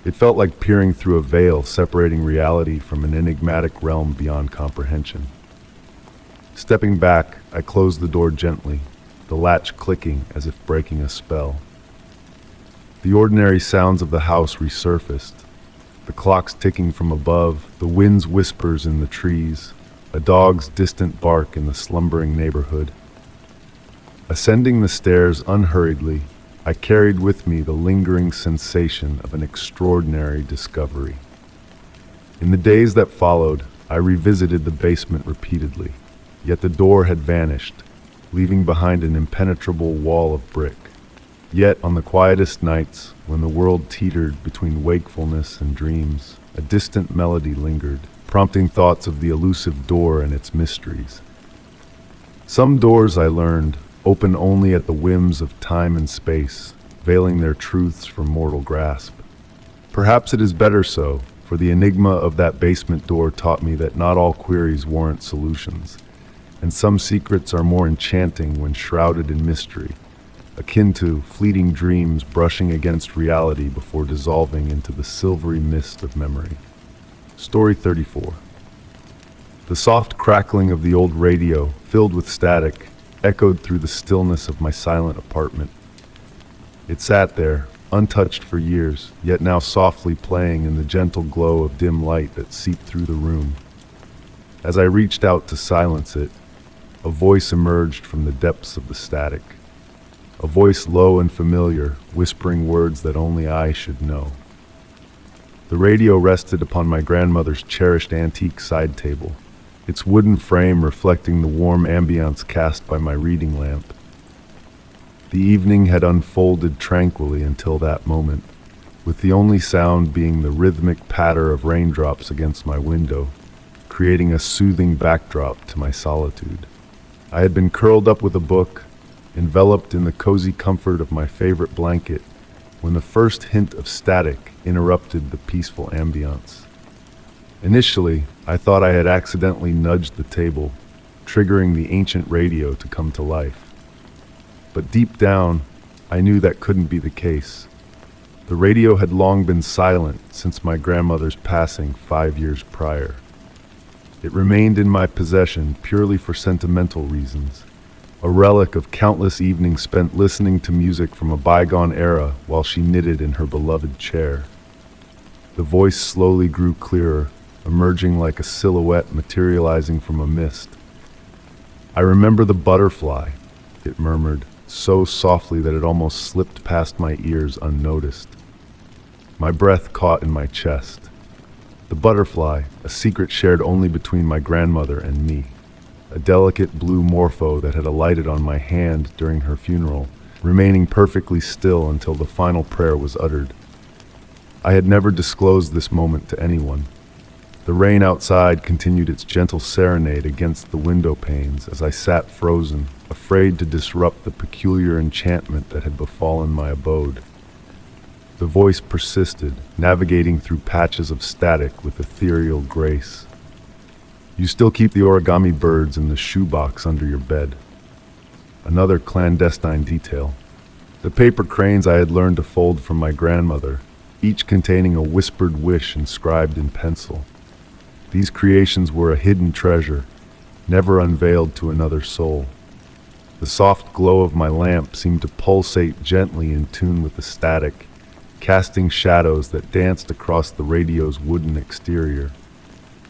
It felt like peering through a veil separating reality from an enigmatic realm beyond comprehension. Stepping back, I closed the door gently, the latch clicking as if breaking a spell. The ordinary sounds of the house resurfaced, The clocks ticking from above, the wind's whispers in the trees, a dog's distant bark in the slumbering neighborhood. Ascending the stairs unhurriedly, I carried with me the lingering sensation of an extraordinary discovery. In the days that followed, I revisited the basement repeatedly, yet the door had vanished, leaving behind an impenetrable wall of brick. Yet, on the quietest nights, when the world teetered between wakefulness and dreams, a distant melody lingered, prompting thoughts of the elusive door and its mysteries. Some doors, I learned, open only at the whims of time and space, veiling their truths from mortal grasp. Perhaps it is better so, for the enigma of that basement door taught me that not all queries warrant solutions, and some secrets are more enchanting when shrouded in mystery, akin to fleeting dreams brushing against reality before dissolving into the silvery mist of memory. Story 34. The soft crackling of the old radio, filled with static, echoed through the stillness of my silent apartment. It sat there, untouched for years, yet now softly playing in the gentle glow of dim light that seeped through the room. As I reached out to silence it, a voice emerged from the depths of the static. A voice low and familiar, whispering words that only I should know. The radio rested upon my grandmother's cherished antique side table, its wooden frame reflecting the warm ambience cast by my reading lamp. The evening had unfolded tranquilly until that moment, with the only sound being the rhythmic patter of raindrops against my window, creating a soothing backdrop to my solitude. I had been curled up with a book, enveloped in the cozy comfort of my favorite blanket, when the first hint of static interrupted the peaceful ambience. Initially, I thought I had accidentally nudged the table, triggering the ancient radio to come to life. But deep down, I knew that couldn't be the case. The radio had long been silent since my grandmother's passing 5 years prior. It remained in my possession purely for sentimental reasons, a relic of countless evenings spent listening to music from a bygone era while she knitted in her beloved chair. The voice slowly grew clearer, emerging like a silhouette materializing from a mist. "I remember the butterfly," it murmured, so softly that it almost slipped past my ears unnoticed. My breath caught in my chest. The butterfly, a secret shared only between my grandmother and me. A delicate blue morpho that had alighted on my hand during her funeral, remaining perfectly still until the final prayer was uttered. I had never disclosed this moment to anyone. The rain outside continued its gentle serenade against the window panes as I sat frozen, afraid to disrupt the peculiar enchantment that had befallen my abode. The voice persisted, navigating through patches of static with ethereal grace. "You still keep the origami birds in the shoebox under your bed." Another clandestine detail. The paper cranes I had learned to fold from my grandmother, each containing a whispered wish inscribed in pencil. These creations were a hidden treasure, never unveiled to another soul. The soft glow of my lamp seemed to pulsate gently in tune with the static, casting shadows that danced across the radio's wooden exterior.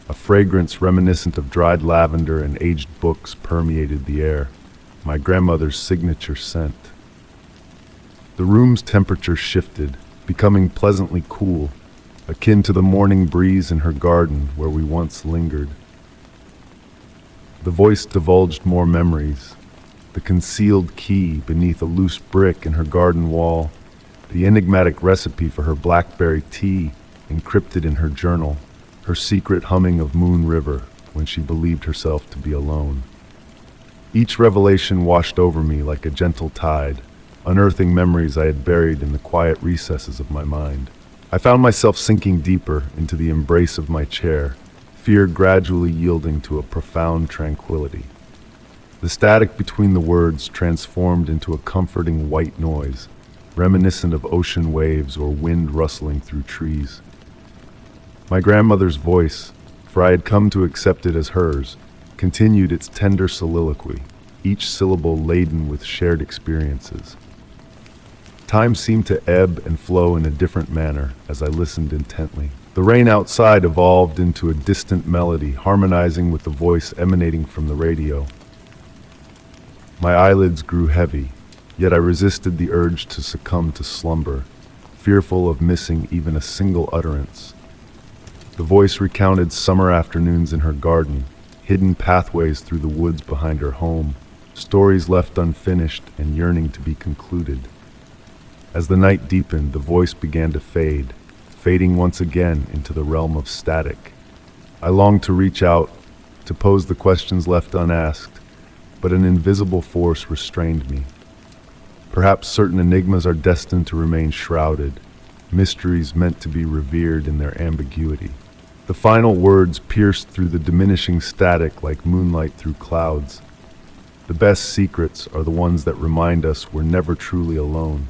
A fragrance reminiscent of dried lavender and aged books permeated the air, my grandmother's signature scent. The room's temperature shifted, becoming pleasantly cool, akin to the morning breeze in her garden where we once lingered. The voice divulged more memories, the concealed key beneath a loose brick in her garden wall, the enigmatic recipe for her blackberry tea encrypted in her journal, her secret humming of Moon River when she believed herself to be alone. Each revelation washed over me like a gentle tide, unearthing memories I had buried in the quiet recesses of my mind. I found myself sinking deeper into the embrace of my chair, fear gradually yielding to a profound tranquility. The static between the words transformed into a comforting white noise, reminiscent of ocean waves or wind rustling through trees. My grandmother's voice, for I had come to accept it as hers, continued its tender soliloquy, each syllable laden with shared experiences. Time seemed to ebb and flow in a different manner as I listened intently. The rain outside evolved into a distant melody, harmonizing with the voice emanating from the radio. My eyelids grew heavy, yet I resisted the urge to succumb to slumber, fearful of missing even a single utterance. The voice recounted summer afternoons in her garden, hidden pathways through the woods behind her home, stories left unfinished and yearning to be concluded. As the night deepened, the voice began to fade, fading once again into the realm of static. I longed to reach out, to pose the questions left unasked, but an invisible force restrained me. Perhaps certain enigmas are destined to remain shrouded, mysteries meant to be revered in their ambiguity. The final words pierced through the diminishing static like moonlight through clouds. The best secrets are the ones that remind us we're never truly alone.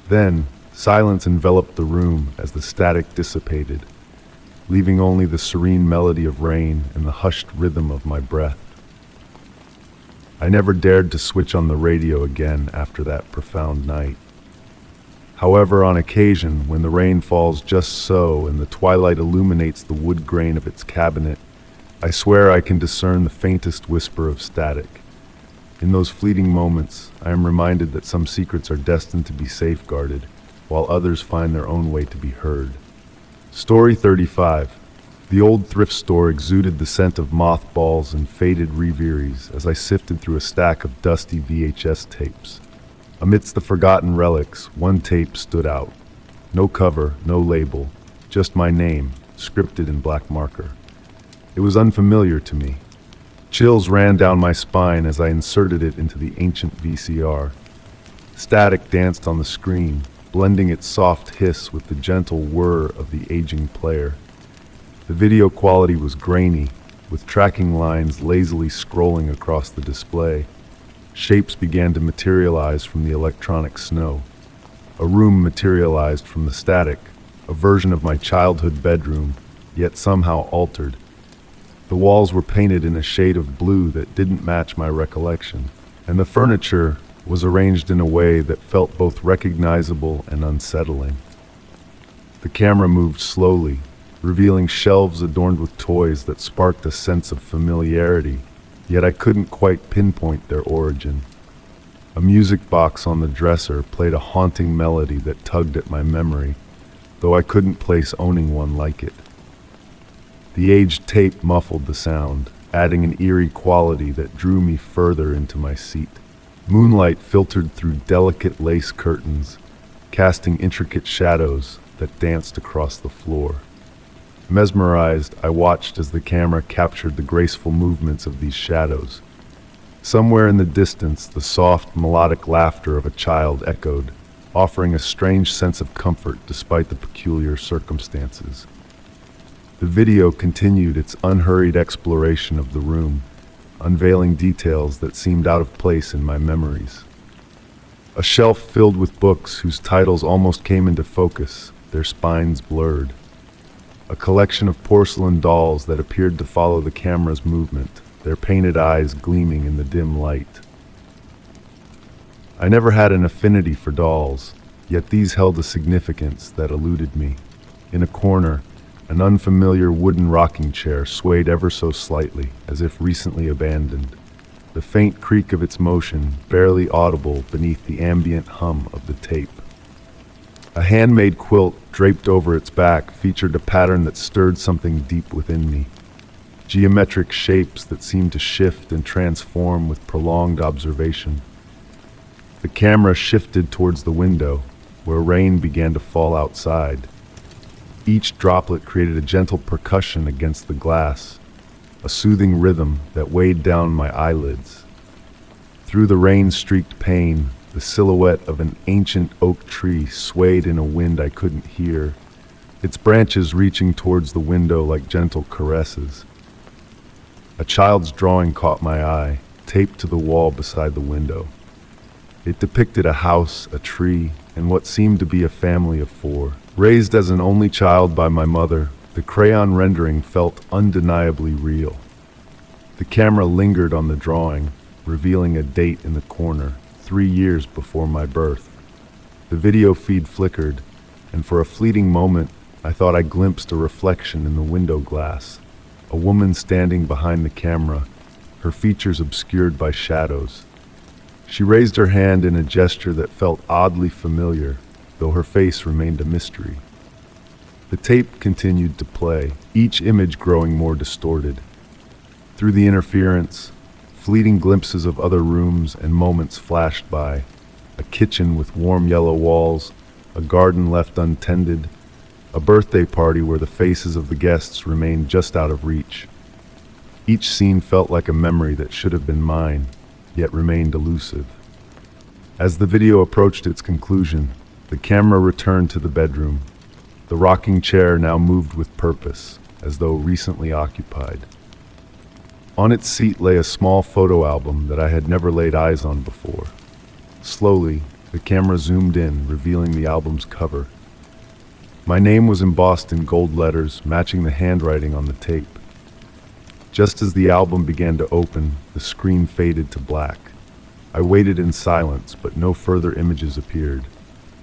Then, silence enveloped the room as the static dissipated, leaving only the serene melody of rain and the hushed rhythm of my breath. I never dared to switch on the radio again after that profound night. However, on occasion, when the rain falls just so and the twilight illuminates the wood grain of its cabinet, I swear I can discern the faintest whisper of static. In those fleeting moments, I am reminded that some secrets are destined to be safeguarded, while others find their own way to be heard. Story 35. The old thrift store exuded the scent of mothballs and faded reveries as I sifted through a stack of dusty VHS tapes. Amidst the forgotten relics, one tape stood out. No cover, no label, just my name, scripted in black marker. It was unfamiliar to me. Chills ran down my spine as I inserted it into the ancient VCR. Static danced on the screen, blending its soft hiss with the gentle whir of the aging player. The video quality was grainy, with tracking lines lazily scrolling across the display. Shapes began to materialize from the electronic snow. A room materialized from the static, a version of my childhood bedroom, yet somehow altered. The walls were painted in a shade of blue that didn't match my recollection, and the furniture was arranged in a way that felt both recognizable and unsettling. The camera moved slowly, revealing shelves adorned with toys that sparked a sense of familiarity, yet I couldn't quite pinpoint their origin. A music box on the dresser played a haunting melody that tugged at my memory, though I couldn't place owning one like it. The aged tape muffled the sound, adding an eerie quality that drew me further into my seat. Moonlight filtered through delicate lace curtains, casting intricate shadows that danced across the floor. Mesmerized, I watched as the camera captured the graceful movements of these shadows. Somewhere in the distance, the soft, melodic laughter of a child echoed, offering a strange sense of comfort despite the peculiar circumstances. The video continued its unhurried exploration of the room, unveiling details that seemed out of place in my memories. A shelf filled with books whose titles almost came into focus, their spines blurred. A collection of porcelain dolls that appeared to follow the camera's movement, their painted eyes gleaming in the dim light. I never had an affinity for dolls, yet these held a significance that eluded me. In a corner, an unfamiliar wooden rocking chair swayed ever so slightly, as if recently abandoned, the faint creak of its motion barely audible beneath the ambient hum of the tape. A handmade quilt draped over its back featured a pattern that stirred something deep within me. Geometric shapes that seemed to shift and transform with prolonged observation. The camera shifted towards the window, where rain began to fall outside. Each droplet created a gentle percussion against the glass, a soothing rhythm that weighed down my eyelids. Through the rain-streaked pane, the silhouette of an ancient oak tree swayed in a wind I couldn't hear, its branches reaching towards the window like gentle caresses. A child's drawing caught my eye, taped to the wall beside the window. It depicted a house, a tree, and what seemed to be a family of 4. Raised as an only child by my mother, the crayon rendering felt undeniably real. The camera lingered on the drawing, revealing a date in the corner, 3 years before my birth. The video feed flickered, and for a fleeting moment, I thought I glimpsed a reflection in the window glass, a woman standing behind the camera, her features obscured by shadows. She raised her hand in a gesture that felt oddly familiar, though her face remained a mystery. The tape continued to play, each image growing more distorted. Through the interference, fleeting glimpses of other rooms and moments flashed by. A kitchen with warm yellow walls, a garden left untended, a birthday party where the faces of the guests remained just out of reach. Each scene felt like a memory that should have been mine, yet remained elusive. As the video approached its conclusion, the camera returned to the bedroom. The rocking chair now moved with purpose, as though recently occupied. On its seat lay a small photo album that I had never laid eyes on before. Slowly, the camera zoomed in, revealing the album's cover. My name was embossed in gold letters, matching the handwriting on the tape. Just as the album began to open, the screen faded to black. I waited in silence, but no further images appeared.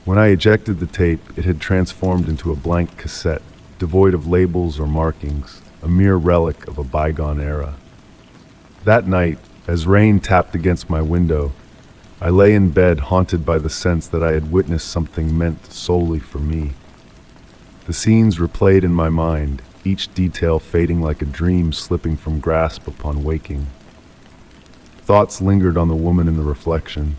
When I ejected the tape, it had transformed into a blank cassette, devoid of labels or markings, a mere relic of a bygone era. That night, as rain tapped against my window, I lay in bed haunted by the sense that I had witnessed something meant solely for me. The scenes replayed in my mind, each detail fading like a dream slipping from grasp upon waking. Thoughts lingered on the woman in the reflection,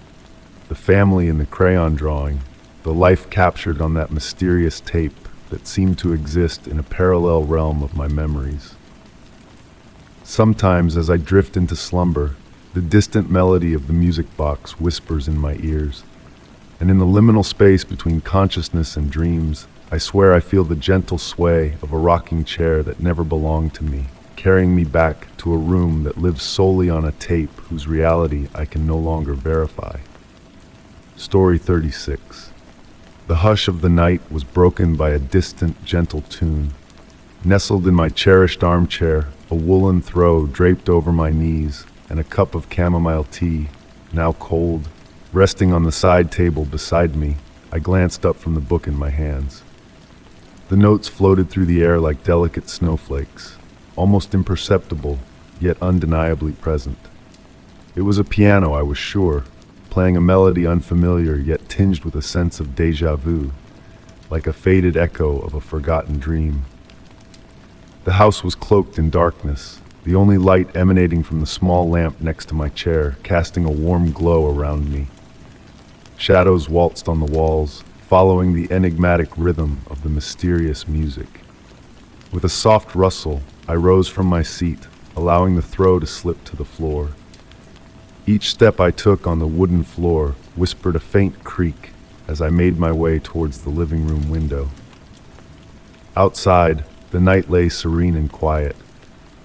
the family in the crayon drawing, the life captured on that mysterious tape that seemed to exist in a parallel realm of my memories. Sometimes, as I drift into slumber, the distant melody of the music box whispers in my ears, and in the liminal space between consciousness and dreams, I swear I feel the gentle sway of a rocking chair that never belonged to me, carrying me back to a room that lives solely on a tape whose reality I can no longer verify. Story 36. The hush of the night was broken by a distant, gentle tune. Nestled in my cherished armchair, a woolen throw draped over my knees, and a cup of chamomile tea, now cold, resting on the side table beside me, I glanced up from the book in my hands. The notes floated through the air like delicate snowflakes, almost imperceptible, yet undeniably present. It was a piano, I was sure, playing a melody unfamiliar yet tinged with a sense of déjà vu, like a faded echo of a forgotten dream. The house was cloaked in darkness, the only light emanating from the small lamp next to my chair, casting a warm glow around me. Shadows waltzed on the walls, following the enigmatic rhythm of the mysterious music. With a soft rustle, I rose from my seat, allowing the throw to slip to the floor. Each step I took on the wooden floor whispered a faint creak as I made my way towards the living room window. Outside, the night lay serene and quiet.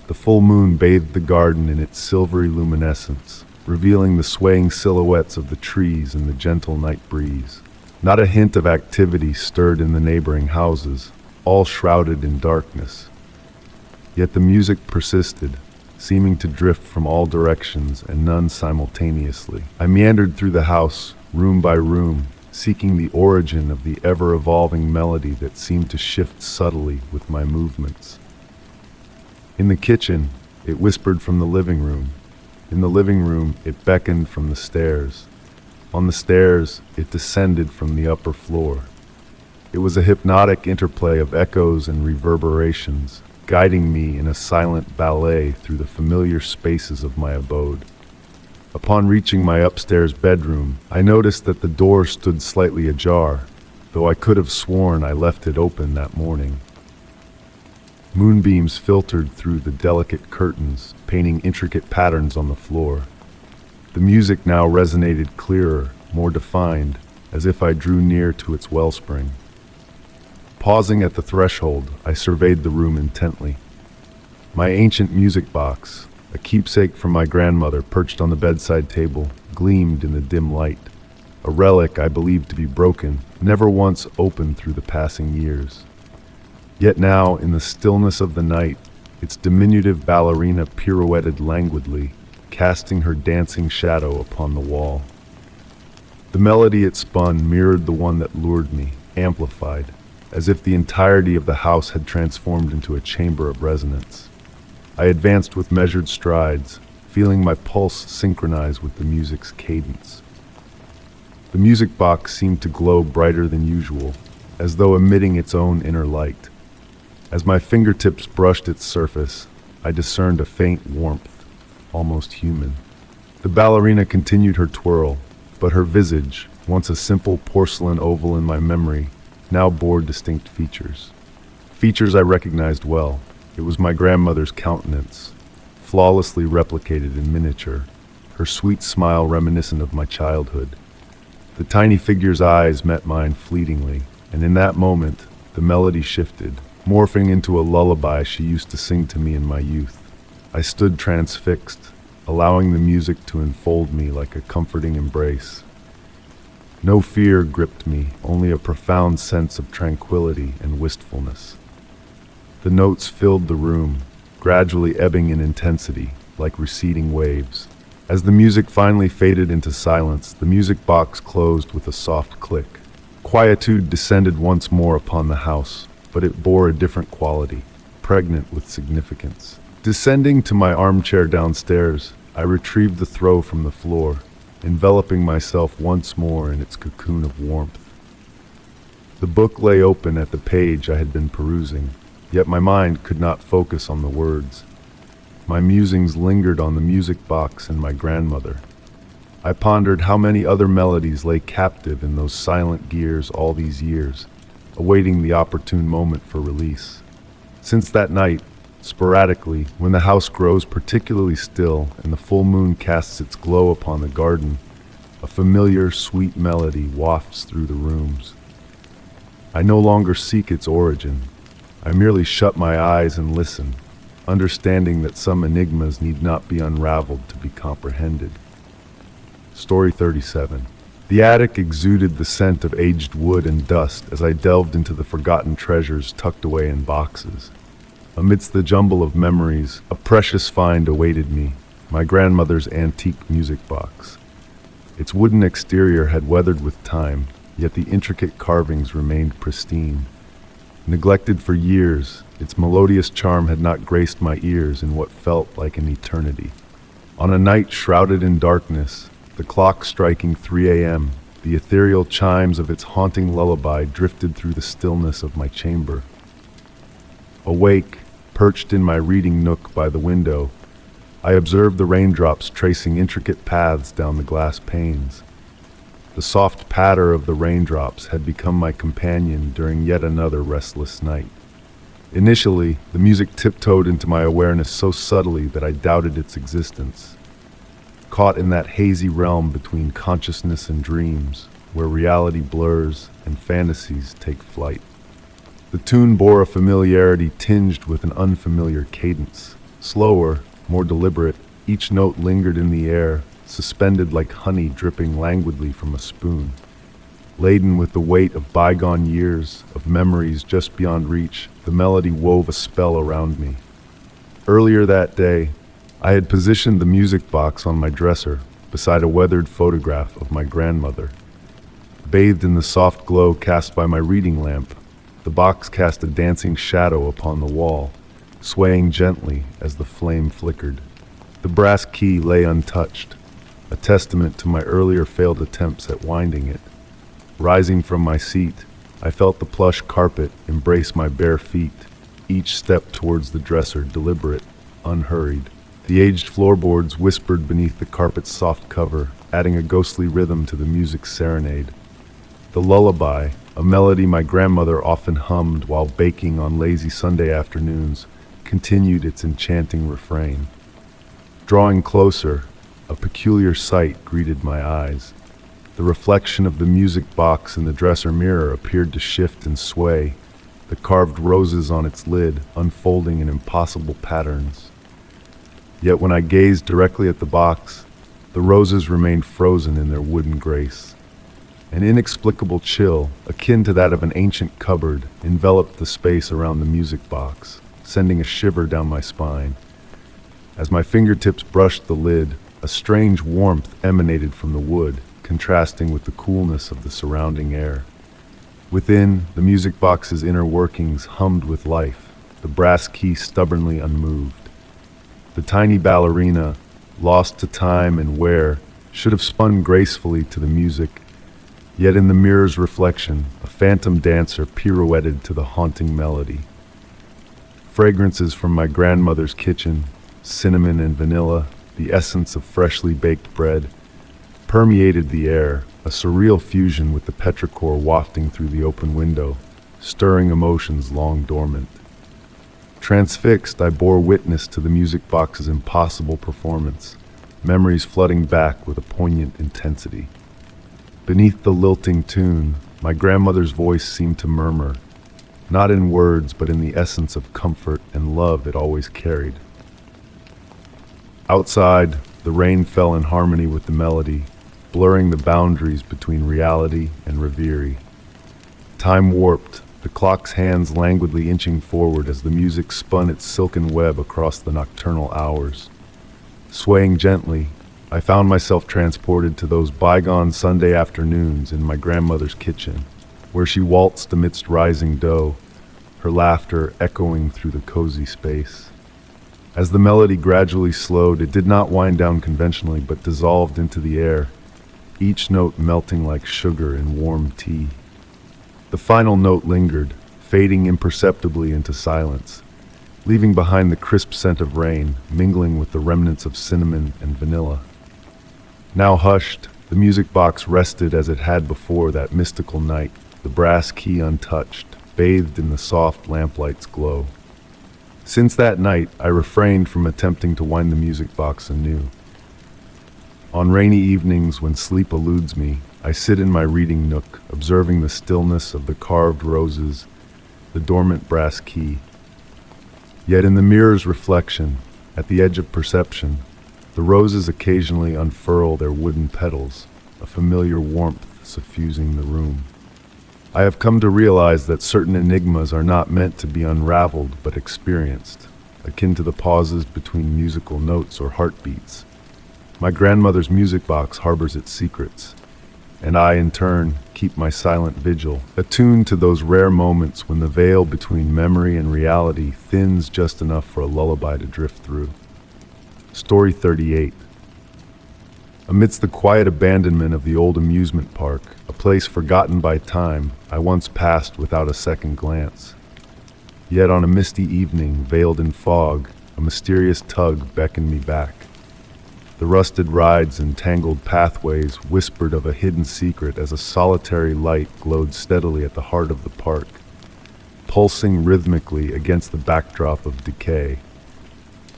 The full moon bathed the garden in its silvery luminescence, revealing the swaying silhouettes of the trees in the gentle night breeze. Not a hint of activity stirred in the neighboring houses, all shrouded in darkness. Yet the music persisted, seeming to drift from all directions and none simultaneously. I meandered through the house, room by room, seeking the origin of the ever-evolving melody that seemed to shift subtly with my movements. In the kitchen, it whispered from the living room. In the living room, it beckoned from the stairs. On the stairs, it descended from the upper floor. It was a hypnotic interplay of echoes and reverberations, guiding me in a silent ballet through the familiar spaces of my abode. Upon reaching my upstairs bedroom, I noticed that the door stood slightly ajar, though I could have sworn I left it open that morning. Moonbeams filtered through the delicate curtains, painting intricate patterns on the floor. The music now resonated clearer, more defined, as if I drew near to its wellspring. Pausing at the threshold, I surveyed the room intently. My ancient music box, a keepsake from my grandmother perched on the bedside table, gleamed in the dim light. A relic I believed to be broken, never once opened through the passing years. Yet now, in the stillness of the night, its diminutive ballerina pirouetted languidly, casting her dancing shadow upon the wall. The melody it spun mirrored the one that lured me, amplified. as if the entirety of the house had transformed into a chamber of resonance. I advanced with measured strides, feeling my pulse synchronize with the music's cadence. The music box seemed to glow brighter than usual, as though emitting its own inner light. As my fingertips brushed its surface, I discerned a faint warmth, almost human. The ballerina continued her twirl, but her visage, once a simple porcelain oval in my memory, now bore distinct features. Features I recognized well. It was my grandmother's countenance, flawlessly replicated in miniature, her sweet smile reminiscent of my childhood. The tiny figure's eyes met mine fleetingly, and in that moment, the melody shifted, morphing into a lullaby she used to sing to me in my youth. I stood transfixed, allowing the music to enfold me like a comforting embrace. No fear gripped me, only a profound sense of tranquility and wistfulness. The notes filled the room, gradually ebbing in intensity, like receding waves. As the music finally faded into silence, the music box closed with a soft click. Quietude descended once more upon the house, but it bore a different quality, pregnant with significance. Descending to my armchair downstairs, I retrieved the throw from the floor, enveloping myself once more in its cocoon of warmth. The book lay open at the page I had been perusing, yet my mind could not focus on the words. My musings lingered on the music box and my grandmother. I pondered how many other melodies lay captive in those silent gears all these years, awaiting the opportune moment for release. Since that night, sporadically, when the house grows particularly still and the full moon casts its glow upon the garden, a familiar, sweet melody wafts through the rooms. I no longer seek its origin. I merely shut my eyes and listen, understanding that some enigmas need not be unraveled to be comprehended. Story 37. The attic exuded the scent of aged wood and dust as I delved into the forgotten treasures tucked away in boxes. Amidst the jumble of memories, a precious find awaited me, my grandmother's antique music box. Its wooden exterior had weathered with time, yet the intricate carvings remained pristine. Neglected for years, its melodious charm had not graced my ears in what felt like an eternity. On a night shrouded in darkness, the clock striking 3 a.m., the ethereal chimes of its haunting lullaby drifted through the stillness of my chamber. Awake, perched in my reading nook by the window, I observed the raindrops tracing intricate paths down the glass panes. The soft patter of the raindrops had become my companion during yet another restless night. Initially, the music tiptoed into my awareness so subtly that I doubted its existence. Caught in that hazy realm between consciousness and dreams, where reality blurs and fantasies take flight. The tune bore a familiarity tinged with an unfamiliar cadence. Slower, more deliberate, each note lingered in the air, suspended like honey dripping languidly from a spoon. Laden with the weight of bygone years, of memories just beyond reach, the melody wove a spell around me. Earlier that day, I had positioned the music box on my dresser, beside a weathered photograph of my grandmother. Bathed in the soft glow cast by my reading lamp, the box cast a dancing shadow upon the wall, swaying gently as the flame flickered. The brass key lay untouched, a testament to my earlier failed attempts at winding it. Rising from my seat, I felt the plush carpet embrace my bare feet, each step towards the dresser deliberate, unhurried. The aged floorboards whispered beneath the carpet's soft cover, adding a ghostly rhythm to the music's serenade. The lullaby, a melody my grandmother often hummed while baking on lazy Sunday afternoons, continued its enchanting refrain. Drawing closer, a peculiar sight greeted my eyes. The reflection of the music box in the dresser mirror appeared to shift and sway, the carved roses on its lid unfolding in impossible patterns. Yet when I gazed directly at the box, the roses remained frozen in their wooden grace. An inexplicable chill, akin to that of an ancient cupboard, enveloped the space around the music box, sending a shiver down my spine. As my fingertips brushed the lid, a strange warmth emanated from the wood, contrasting with the coolness of the surrounding air. Within, the music box's inner workings hummed with life, the brass key stubbornly unmoved. The tiny ballerina, lost to time and wear, should have spun gracefully to the music, yet in the mirror's reflection, a phantom dancer pirouetted to the haunting melody. Fragrances from my grandmother's kitchen, cinnamon and vanilla, the essence of freshly baked bread, permeated the air, a surreal fusion with the petrichor wafting through the open window, stirring emotions long dormant. Transfixed, I bore witness to the music box's impossible performance, memories flooding back with a poignant intensity. Beneath the lilting tune, my grandmother's voice seemed to murmur, not in words but in the essence of comfort and love it always carried. Outside, the rain fell in harmony with the melody, blurring the boundaries between reality and reverie. Time warped, the clock's hands languidly inching forward as the music spun its silken web across the nocturnal hours. Swaying gently, I found myself transported to those bygone Sunday afternoons in my grandmother's kitchen, where she waltzed amidst rising dough, her laughter echoing through the cozy space. As the melody gradually slowed, it did not wind down conventionally, but dissolved into the air, each note melting like sugar in warm tea. The final note lingered, fading imperceptibly into silence, leaving behind the crisp scent of rain, mingling with the remnants of cinnamon and vanilla. Now hushed, the music box rested as it had before that mystical night, the brass key untouched, bathed in the soft lamplight's glow. Since that night, I refrained from attempting to wind the music box anew. On rainy evenings when sleep eludes me, I sit in my reading nook, observing the stillness of the carved roses, the dormant brass key. Yet in the mirror's reflection, at the edge of perception, the roses occasionally unfurl their wooden petals, a familiar warmth suffusing the room. I have come to realize that certain enigmas are not meant to be unraveled but experienced, akin to the pauses between musical notes or heartbeats. My grandmother's music box harbors its secrets, and I, in turn, keep my silent vigil, attuned to those rare moments when the veil between memory and reality thins just enough for a lullaby to drift through. Story 38. Amidst the quiet abandonment of the old amusement park, a place forgotten by time, I once passed without a second glance. Yet on a misty evening, veiled in fog, a mysterious tug beckoned me back. The rusted rides and tangled pathways whispered of a hidden secret as a solitary light glowed steadily at the heart of the park, pulsing rhythmically against the backdrop of decay.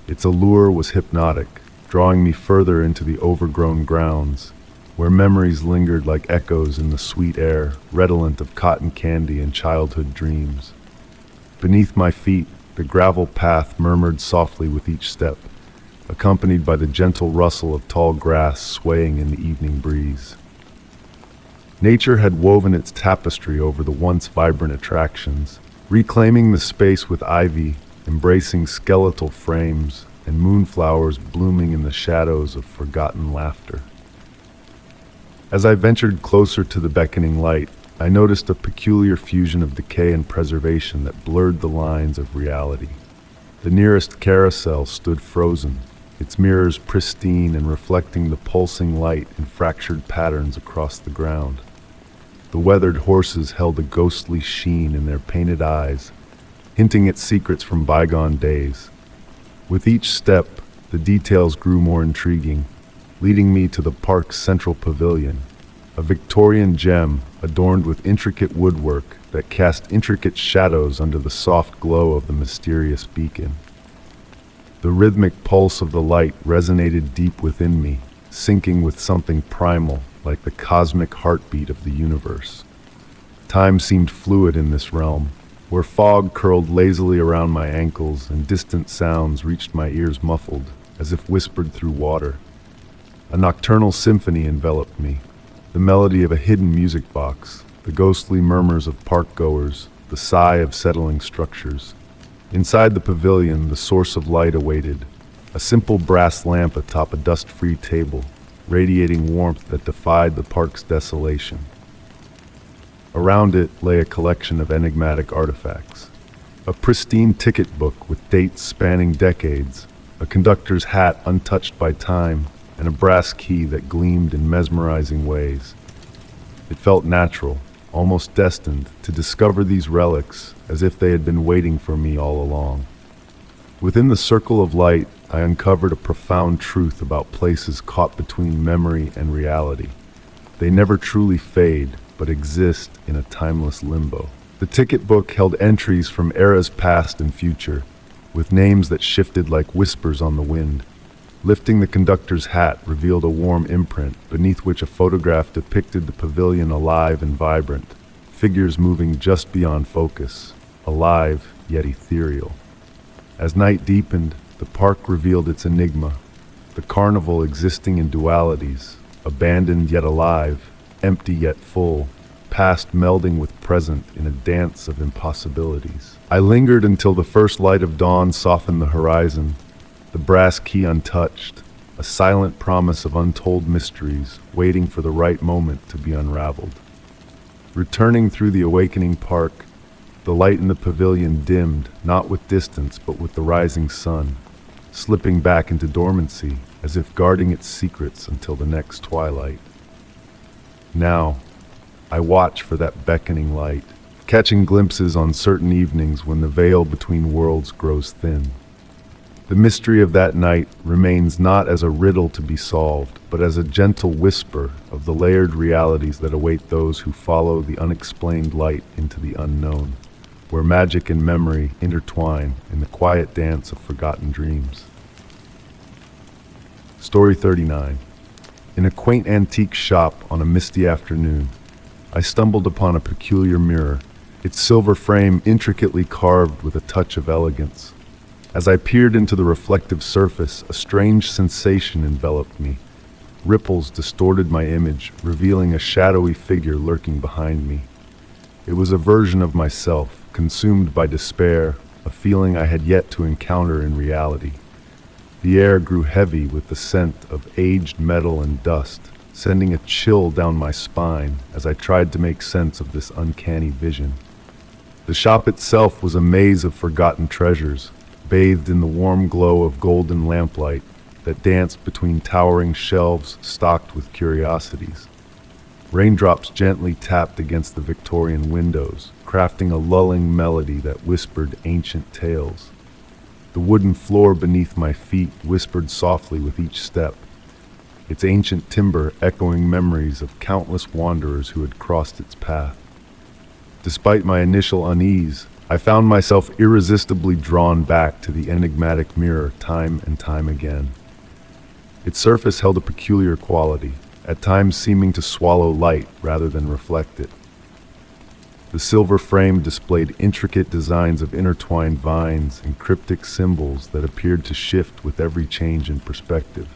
Its allure was hypnotic, drawing me further into the overgrown grounds, where memories lingered like echoes in the sweet air, redolent of cotton candy and childhood dreams. Beneath my feet, the gravel path murmured softly with each step, accompanied by the gentle rustle of tall grass swaying in the evening breeze. Nature had woven its tapestry over the once vibrant attractions, reclaiming the space with ivy, embracing skeletal frames, and moonflowers blooming in the shadows of forgotten laughter. As I ventured closer to the beckoning light, I noticed a peculiar fusion of decay and preservation that blurred the lines of reality. The nearest carousel stood frozen, its mirrors pristine and reflecting the pulsing light in fractured patterns across the ground. The weathered horses held a ghostly sheen in their painted eyes, hinting at secrets from bygone days. With each step, the details grew more intriguing, leading me to the park's central pavilion, a Victorian gem adorned with intricate woodwork that cast intricate shadows under the soft glow of the mysterious beacon. The rhythmic pulse of the light resonated deep within me, syncing with something primal, like the cosmic heartbeat of the universe. Time seemed fluid in this realm, where fog curled lazily around my ankles and distant sounds reached my ears muffled, as if whispered through water. A nocturnal symphony enveloped me, the melody of a hidden music box, the ghostly murmurs of park-goers, the sigh of settling structures. Inside the pavilion, the source of light awaited, a simple brass lamp atop a dust-free table, radiating warmth that defied the park's desolation. Around it lay a collection of enigmatic artifacts. A pristine ticket book with dates spanning decades, a conductor's hat untouched by time, and a brass key that gleamed in mesmerizing ways. It felt natural, almost destined, to discover these relics as if they had been waiting for me all along. Within the circle of light, I uncovered a profound truth about places caught between memory and reality. They never truly fade, but exist in a timeless limbo. The ticket book held entries from eras past and future, with names that shifted like whispers on the wind. Lifting the conductor's hat revealed a warm imprint, beneath which a photograph depicted the pavilion alive and vibrant, figures moving just beyond focus, alive yet ethereal. As night deepened, the park revealed its enigma, the carnival existing in dualities, abandoned yet alive, empty yet full, past melding with present in a dance of impossibilities. I lingered until the first light of dawn softened the horizon, the brass key untouched, a silent promise of untold mysteries waiting for the right moment to be unraveled. Returning through the awakening park, the light in the pavilion dimmed, not with distance but with the rising sun, slipping back into dormancy as if guarding its secrets until the next twilight. Now, I watch for that beckoning light, catching glimpses on certain evenings when the veil between worlds grows thin. The mystery of that night remains not as a riddle to be solved, but as a gentle whisper of the layered realities that await those who follow the unexplained light into the unknown, where magic and memory intertwine in the quiet dance of forgotten dreams. Story 39. In a quaint antique shop on a misty afternoon, I stumbled upon a peculiar mirror, its silver frame intricately carved with a touch of elegance. As I peered into the reflective surface, a strange sensation enveloped me. Ripples distorted my image, revealing a shadowy figure lurking behind me. It was a version of myself, consumed by despair, a feeling I had yet to encounter in reality. The air grew heavy with the scent of aged metal and dust, sending a chill down my spine as I tried to make sense of this uncanny vision. The shop itself was a maze of forgotten treasures, bathed in the warm glow of golden lamplight that danced between towering shelves stocked with curiosities. Raindrops gently tapped against the Victorian windows, crafting a lulling melody that whispered ancient tales. The wooden floor beneath my feet whispered softly with each step, its ancient timber echoing memories of countless wanderers who had crossed its path. Despite my initial unease, I found myself irresistibly drawn back to the enigmatic mirror time and time again. Its surface held a peculiar quality, at times seeming to swallow light rather than reflect it. The silver frame displayed intricate designs of intertwined vines and cryptic symbols that appeared to shift with every change in perspective.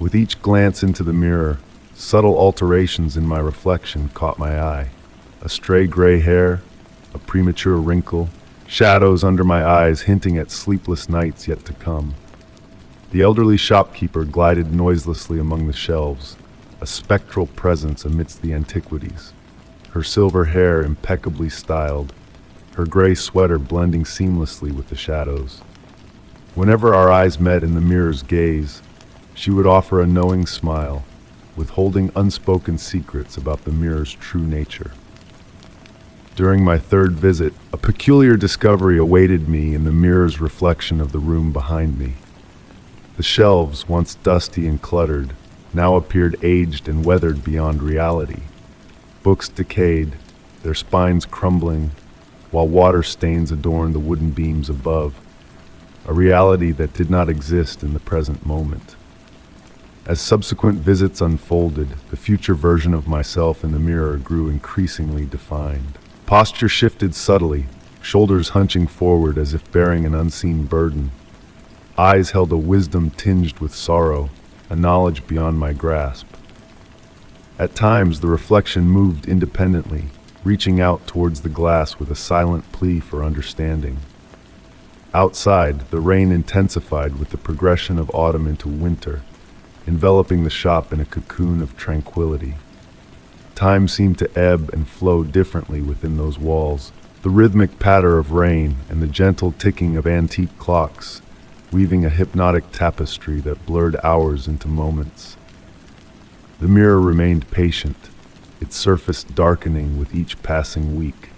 With each glance into the mirror, subtle alterations in my reflection caught my eye. A stray gray hair, a premature wrinkle, shadows under my eyes hinting at sleepless nights yet to come. The elderly shopkeeper glided noiselessly among the shelves, a spectral presence amidst the antiquities, her silver hair impeccably styled, her gray sweater blending seamlessly with the shadows. Whenever our eyes met in the mirror's gaze, she would offer a knowing smile, withholding unspoken secrets about the mirror's true nature. During my third visit, a peculiar discovery awaited me in the mirror's reflection of the room behind me. The shelves, once dusty and cluttered, now appeared aged and weathered beyond reality. Books decayed, their spines crumbling, while water stains adorned the wooden beams above, a reality that did not exist in the present moment. As subsequent visits unfolded, the future version of myself in the mirror grew increasingly defined. Posture shifted subtly, shoulders hunching forward as if bearing an unseen burden. Eyes held a wisdom tinged with sorrow, a knowledge beyond my grasp. At times, the reflection moved independently, reaching out towards the glass with a silent plea for understanding. Outside, the rain intensified with the progression of autumn into winter, enveloping the shop in a cocoon of tranquility. Time seemed to ebb and flow differently within those walls. The rhythmic patter of rain and the gentle ticking of antique clocks, weaving a hypnotic tapestry that blurred hours into moments. The mirror remained patient, its surface darkening with each passing week.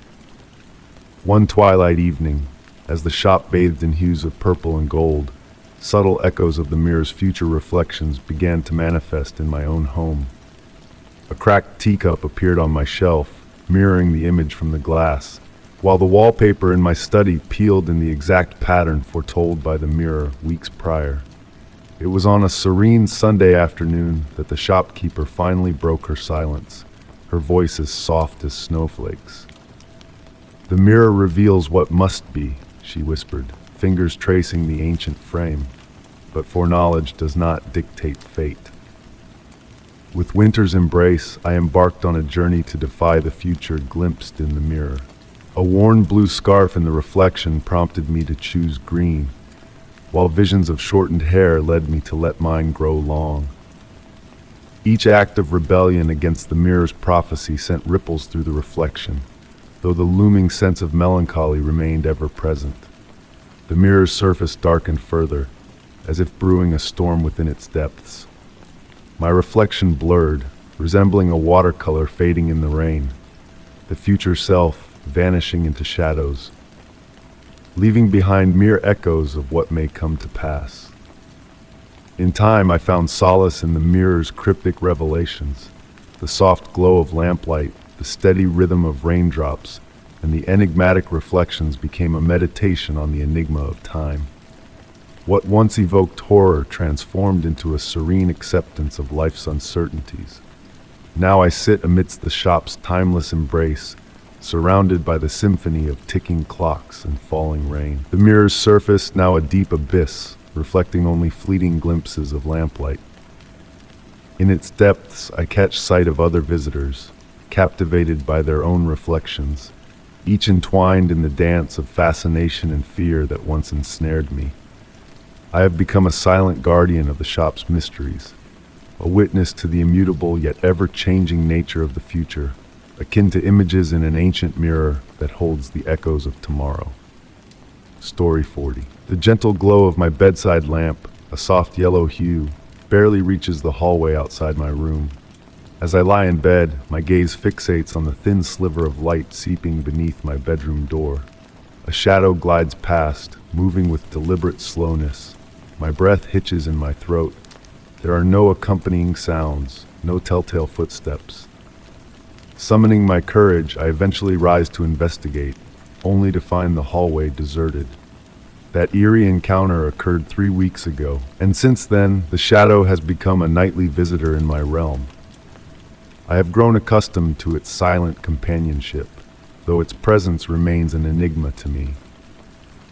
One twilight evening, as the shop bathed in hues of purple and gold, subtle echoes of the mirror's future reflections began to manifest in my own home. A cracked teacup appeared on my shelf, mirroring the image from the glass, while the wallpaper in my study peeled in the exact pattern foretold by the mirror weeks prior. It was on a serene Sunday afternoon that the shopkeeper finally broke her silence, her voice as soft as snowflakes. "The mirror reveals what must be," she whispered, fingers tracing the ancient frame. "But foreknowledge does not dictate fate." With winter's embrace, I embarked on a journey to defy the future glimpsed in the mirror. A worn blue scarf in the reflection prompted me to choose green, while visions of shortened hair led me to let mine grow long. Each act of rebellion against the mirror's prophecy sent ripples through the reflection, though the looming sense of melancholy remained ever present. The mirror's surface darkened further, as if brewing a storm within its depths. My reflection blurred, resembling a watercolor fading in the rain, the future self vanishing into shadows, leaving behind mere echoes of what may come to pass. In time, I found solace in the mirror's cryptic revelations, the soft glow of lamplight, the steady rhythm of raindrops, and the enigmatic reflections became a meditation on the enigma of time. What once evoked horror transformed into a serene acceptance of life's uncertainties. Now I sit amidst the shop's timeless embrace, surrounded by the symphony of ticking clocks and falling rain. The mirror's surface now a deep abyss, reflecting only fleeting glimpses of lamplight. In its depths, I catch sight of other visitors, captivated by their own reflections, each entwined in the dance of fascination and fear that once ensnared me. I have become a silent guardian of the shop's mysteries, a witness to the immutable yet ever-changing nature of the future, akin to images in an ancient mirror that holds the echoes of tomorrow. Story 40. The gentle glow of my bedside lamp, a soft yellow hue, barely reaches the hallway outside my room. As I lie in bed, my gaze fixates on the thin sliver of light seeping beneath my bedroom door. A shadow glides past, moving with deliberate slowness. My breath hitches in my throat. There are no accompanying sounds, no telltale footsteps. Summoning my courage, I eventually rise to investigate, only to find the hallway deserted. That eerie encounter occurred 3 weeks ago, and since then, the shadow has become a nightly visitor in my realm. I have grown accustomed to its silent companionship, though its presence remains an enigma to me.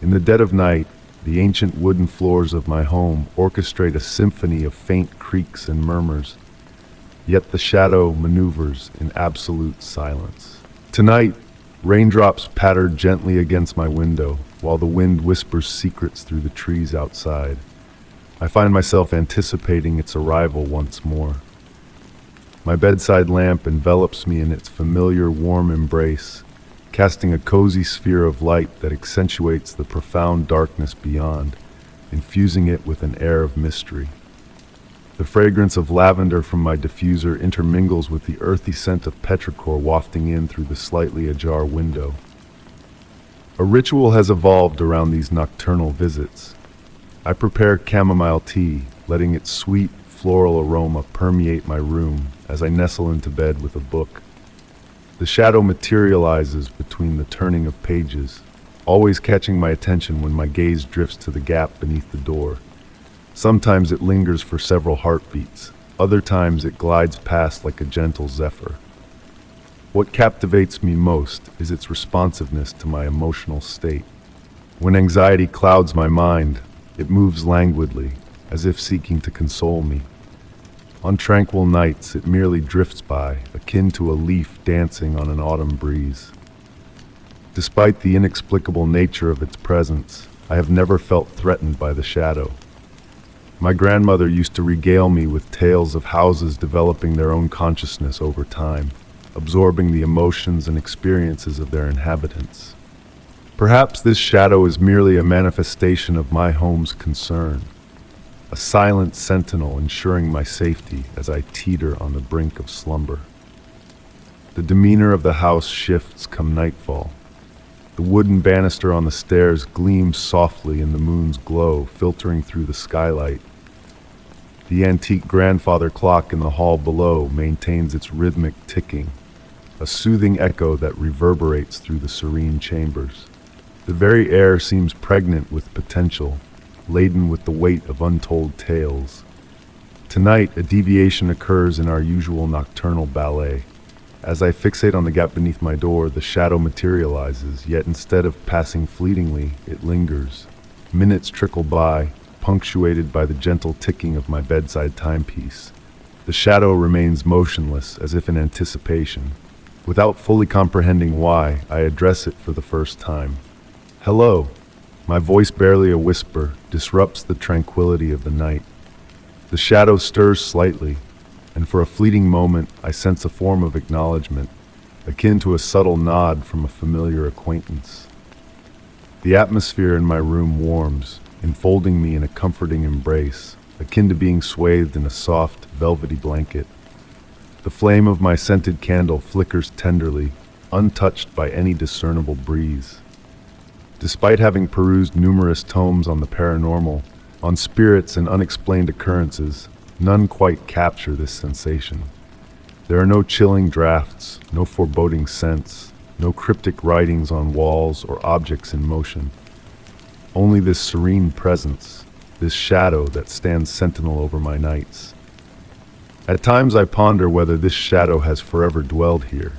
In the dead of night, the ancient wooden floors of my home orchestrate a symphony of faint creaks and murmurs, yet the shadow maneuvers in absolute silence. Tonight, raindrops patter gently against my window, while the wind whispers secrets through the trees outside. I find myself anticipating its arrival once more. My bedside lamp envelops me in its familiar warm embrace, casting a cozy sphere of light that accentuates the profound darkness beyond, infusing it with an air of mystery. The fragrance of lavender from my diffuser intermingles with the earthy scent of petrichor wafting in through the slightly ajar window. A ritual has evolved around these nocturnal visits. I prepare chamomile tea, letting its sweet, floral aroma permeate my room as I nestle into bed with a book. The shadow materializes between the turning of pages, always catching my attention when my gaze drifts to the gap beneath the door. Sometimes it lingers for several heartbeats, other times it glides past like a gentle zephyr. What captivates me most is its responsiveness to my emotional state. When anxiety clouds my mind, it moves languidly, as if seeking to console me. On tranquil nights, it merely drifts by, akin to a leaf dancing on an autumn breeze. Despite the inexplicable nature of its presence, I have never felt threatened by the shadow. My grandmother used to regale me with tales of houses developing their own consciousness over time, absorbing the emotions and experiences of their inhabitants. Perhaps this shadow is merely a manifestation of my home's concern, a silent sentinel ensuring my safety as I teeter on the brink of slumber. The demeanor of the house shifts come nightfall. The wooden banister on the stairs gleams softly in the moon's glow, filtering through the skylight. The antique grandfather clock in the hall below maintains its rhythmic ticking, a soothing echo that reverberates through the serene chambers. The very air seems pregnant with potential, laden with the weight of untold tales. Tonight, a deviation occurs in our usual nocturnal ballet. As I fixate on the gap beneath my door, the shadow materializes, yet instead of passing fleetingly, it lingers. Minutes trickle by, punctuated by the gentle ticking of my bedside timepiece. The shadow remains motionless, as if in anticipation. Without fully comprehending why, I address it for the first time. "Hello." My voice, barely a whisper, disrupts the tranquility of the night. The shadow stirs slightly, and for a fleeting moment I sense a form of acknowledgement, akin to a subtle nod from a familiar acquaintance. The atmosphere in my room warms, enfolding me in a comforting embrace, akin to being swathed in a soft, velvety blanket. The flame of my scented candle flickers tenderly, untouched by any discernible breeze. Despite having perused numerous tomes on the paranormal, on spirits and unexplained occurrences, none quite capture this sensation. There are no chilling drafts, no foreboding scents, no cryptic writings on walls or objects in motion. Only this serene presence, this shadow that stands sentinel over my nights. At times I ponder whether this shadow has forever dwelled here,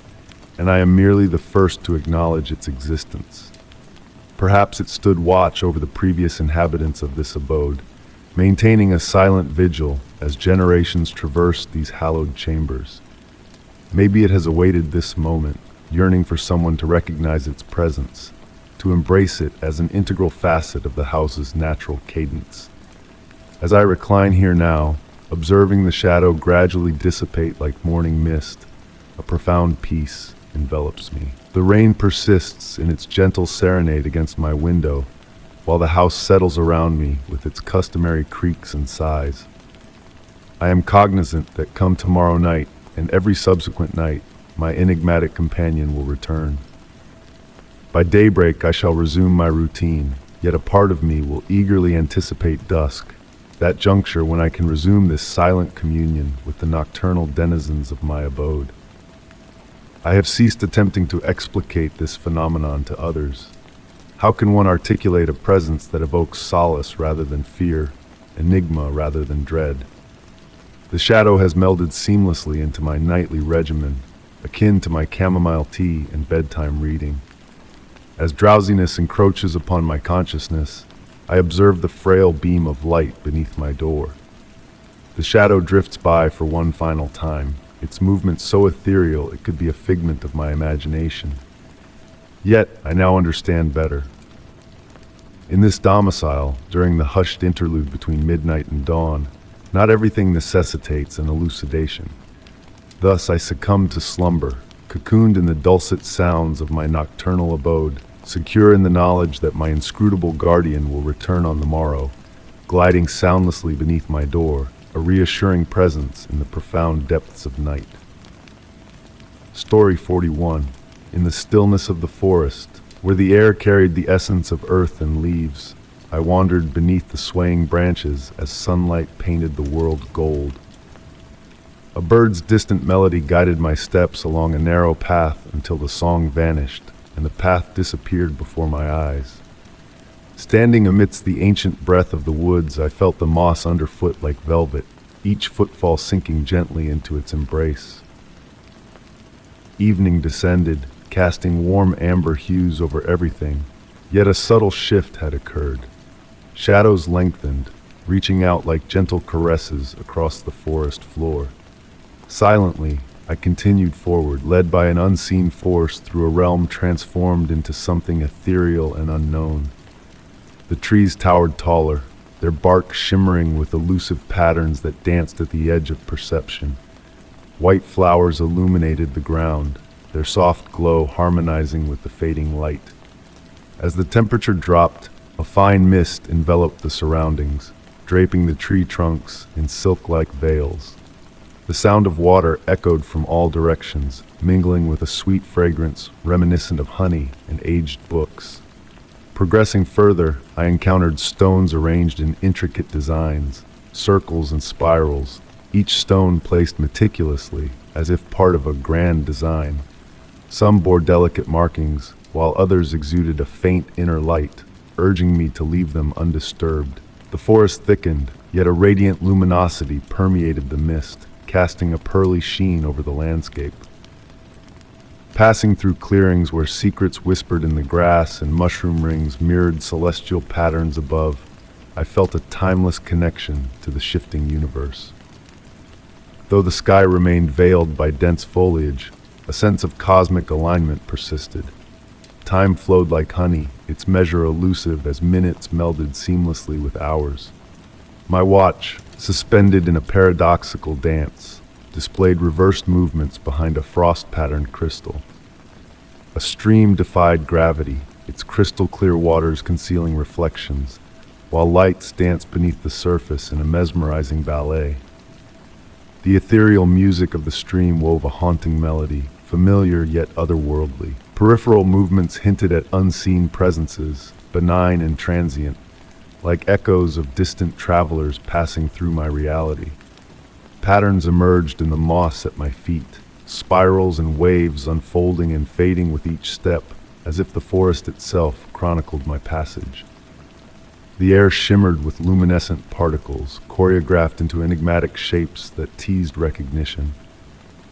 and I am merely the first to acknowledge its existence. Perhaps it stood watch over the previous inhabitants of this abode, maintaining a silent vigil as generations traversed these hallowed chambers. Maybe it has awaited this moment, yearning for someone to recognize its presence, to embrace it as an integral facet of the house's natural cadence. As I recline here now, observing the shadow gradually dissipate like morning mist, a profound peace envelops me. The rain persists in its gentle serenade against my window, while the house settles around me with its customary creaks and sighs. I am cognizant that come tomorrow night, and every subsequent night, my enigmatic companion will return. By daybreak I shall resume my routine, yet a part of me will eagerly anticipate dusk, that juncture when I can resume this silent communion with the nocturnal denizens of my abode. I have ceased attempting to explicate this phenomenon to others. How can one articulate a presence that evokes solace rather than fear, enigma rather than dread? The shadow has melded seamlessly into my nightly regimen, akin to my chamomile tea and bedtime reading. As drowsiness encroaches upon my consciousness, I observe the frail beam of light beneath my door. The shadow drifts by for one final time, its movement so ethereal it could be a figment of my imagination. Yet, I now understand better. In this domicile, during the hushed interlude between midnight and dawn, not everything necessitates an elucidation. Thus I succumb to slumber, cocooned in the dulcet sounds of my nocturnal abode, secure in the knowledge that my inscrutable guardian will return on the morrow, gliding soundlessly beneath my door, a reassuring presence in the profound depths of night. Story 41. In the stillness of the forest, where the air carried the essence of earth and leaves, I wandered beneath the swaying branches as sunlight painted the world gold. A bird's distant melody guided my steps along a narrow path until the song vanished and the path disappeared before my eyes. Standing amidst the ancient breath of the woods, I felt the moss underfoot like velvet, each footfall sinking gently into its embrace. Evening descended, casting warm amber hues over everything, yet a subtle shift had occurred. Shadows lengthened, reaching out like gentle caresses across the forest floor. Silently, I continued forward, led by an unseen force through a realm transformed into something ethereal and unknown. The trees towered taller, their bark shimmering with elusive patterns that danced at the edge of perception. White flowers illuminated the ground, their soft glow harmonizing with the fading light. As the temperature dropped, a fine mist enveloped the surroundings, draping the tree trunks in silk-like veils. The sound of water echoed from all directions, mingling with a sweet fragrance reminiscent of honey and aged books. Progressing further, I encountered stones arranged in intricate designs, circles and spirals, each stone placed meticulously, as if part of a grand design. Some bore delicate markings, while others exuded a faint inner light, urging me to leave them undisturbed. The forest thickened, yet a radiant luminosity permeated the mist, casting a pearly sheen over the landscape. Passing through clearings where secrets whispered in the grass and mushroom rings mirrored celestial patterns above, I felt a timeless connection to the shifting universe. Though the sky remained veiled by dense foliage, a sense of cosmic alignment persisted. Time flowed like honey, its measure elusive as minutes melded seamlessly with hours. My watch, suspended in a paradoxical dance, displayed reversed movements behind a frost-patterned crystal. A stream defied gravity, its crystal-clear waters concealing reflections, while lights danced beneath the surface in a mesmerizing ballet. The ethereal music of the stream wove a haunting melody, familiar yet otherworldly. Peripheral movements hinted at unseen presences, benign and transient, like echoes of distant travelers passing through my reality. Patterns emerged in the moss at my feet, spirals and waves unfolding and fading with each step, as if the forest itself chronicled my passage. The air shimmered with luminescent particles, choreographed into enigmatic shapes that teased recognition.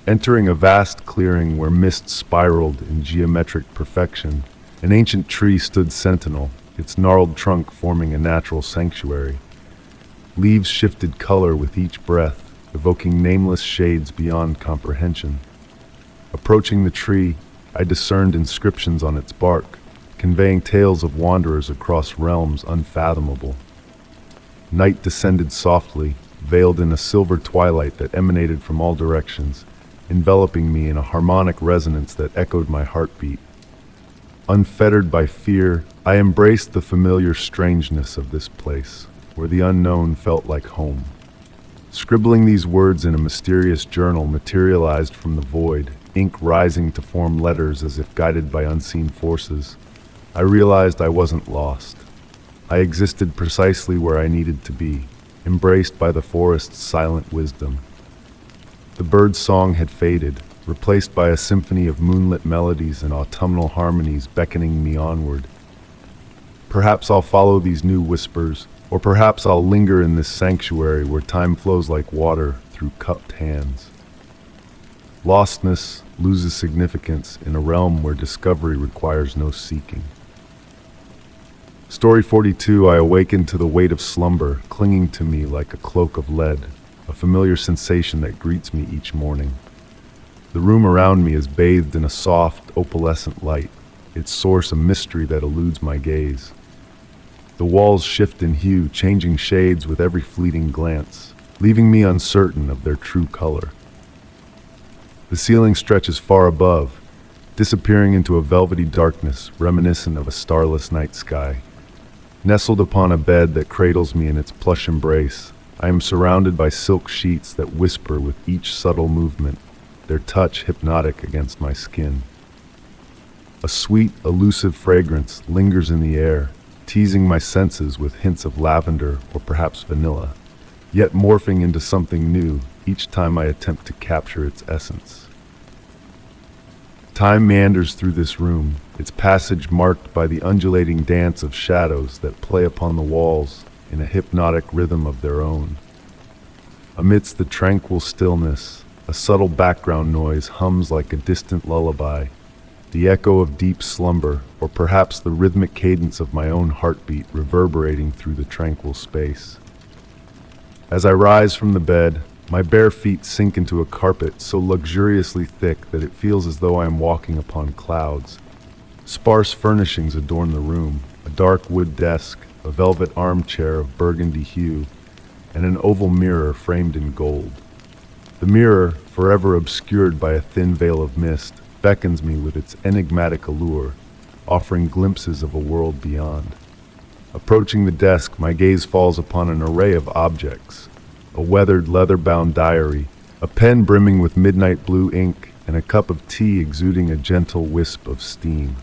Entering a vast clearing where mist spiraled in geometric perfection, an ancient tree stood sentinel, its gnarled trunk forming a natural sanctuary. Leaves shifted color with each breath, evoking nameless shades beyond comprehension. Approaching the tree, I discerned inscriptions on its bark, conveying tales of wanderers across realms unfathomable. Night descended softly, veiled in a silver twilight that emanated from all directions, enveloping me in a harmonic resonance that echoed my heartbeat. Unfettered by fear, I embraced the familiar strangeness of this place, where the unknown felt like home. Scribbling these words in a mysterious journal materialized from the void, ink rising to form letters as if guided by unseen forces, I realized I wasn't lost. I existed precisely where I needed to be, embraced by the forest's silent wisdom. The bird's song had faded, replaced by a symphony of moonlit melodies and autumnal harmonies beckoning me onward. Perhaps I'll follow these new whispers, or perhaps I'll linger in this sanctuary where time flows like water through cupped hands. Lostness loses significance in a realm where discovery requires no seeking. Story 42, I awakened to the weight of slumber, clinging to me like a cloak of lead, a familiar sensation that greets me each morning. The room around me is bathed in a soft, opalescent light, its source a mystery that eludes my gaze. The walls shift in hue, changing shades with every fleeting glance, leaving me uncertain of their true color. The ceiling stretches far above, disappearing into a velvety darkness reminiscent of a starless night sky. Nestled upon a bed that cradles me in its plush embrace, I am surrounded by silk sheets that whisper with each subtle movement, their touch hypnotic against my skin. A sweet, elusive fragrance lingers in the air, teasing my senses with hints of lavender or perhaps vanilla, yet morphing into something new each time I attempt to capture its essence. Time meanders through this room, its passage marked by the undulating dance of shadows that play upon the walls in a hypnotic rhythm of their own. Amidst the tranquil stillness, a subtle background noise hums like a distant lullaby, the echo of deep slumber, or perhaps the rhythmic cadence of my own heartbeat reverberating through the tranquil space. As I rise from the bed, my bare feet sink into a carpet so luxuriously thick that it feels as though I am walking upon clouds. Sparse furnishings adorn the room, a dark wood desk, a velvet armchair of burgundy hue, and an oval mirror framed in gold. The mirror, forever obscured by a thin veil of mist, beckons me with its enigmatic allure, offering glimpses of a world beyond. Approaching the desk, my gaze falls upon an array of objects: a weathered leather-bound diary, a pen brimming with midnight blue ink, and a cup of tea exuding a gentle wisp of steam.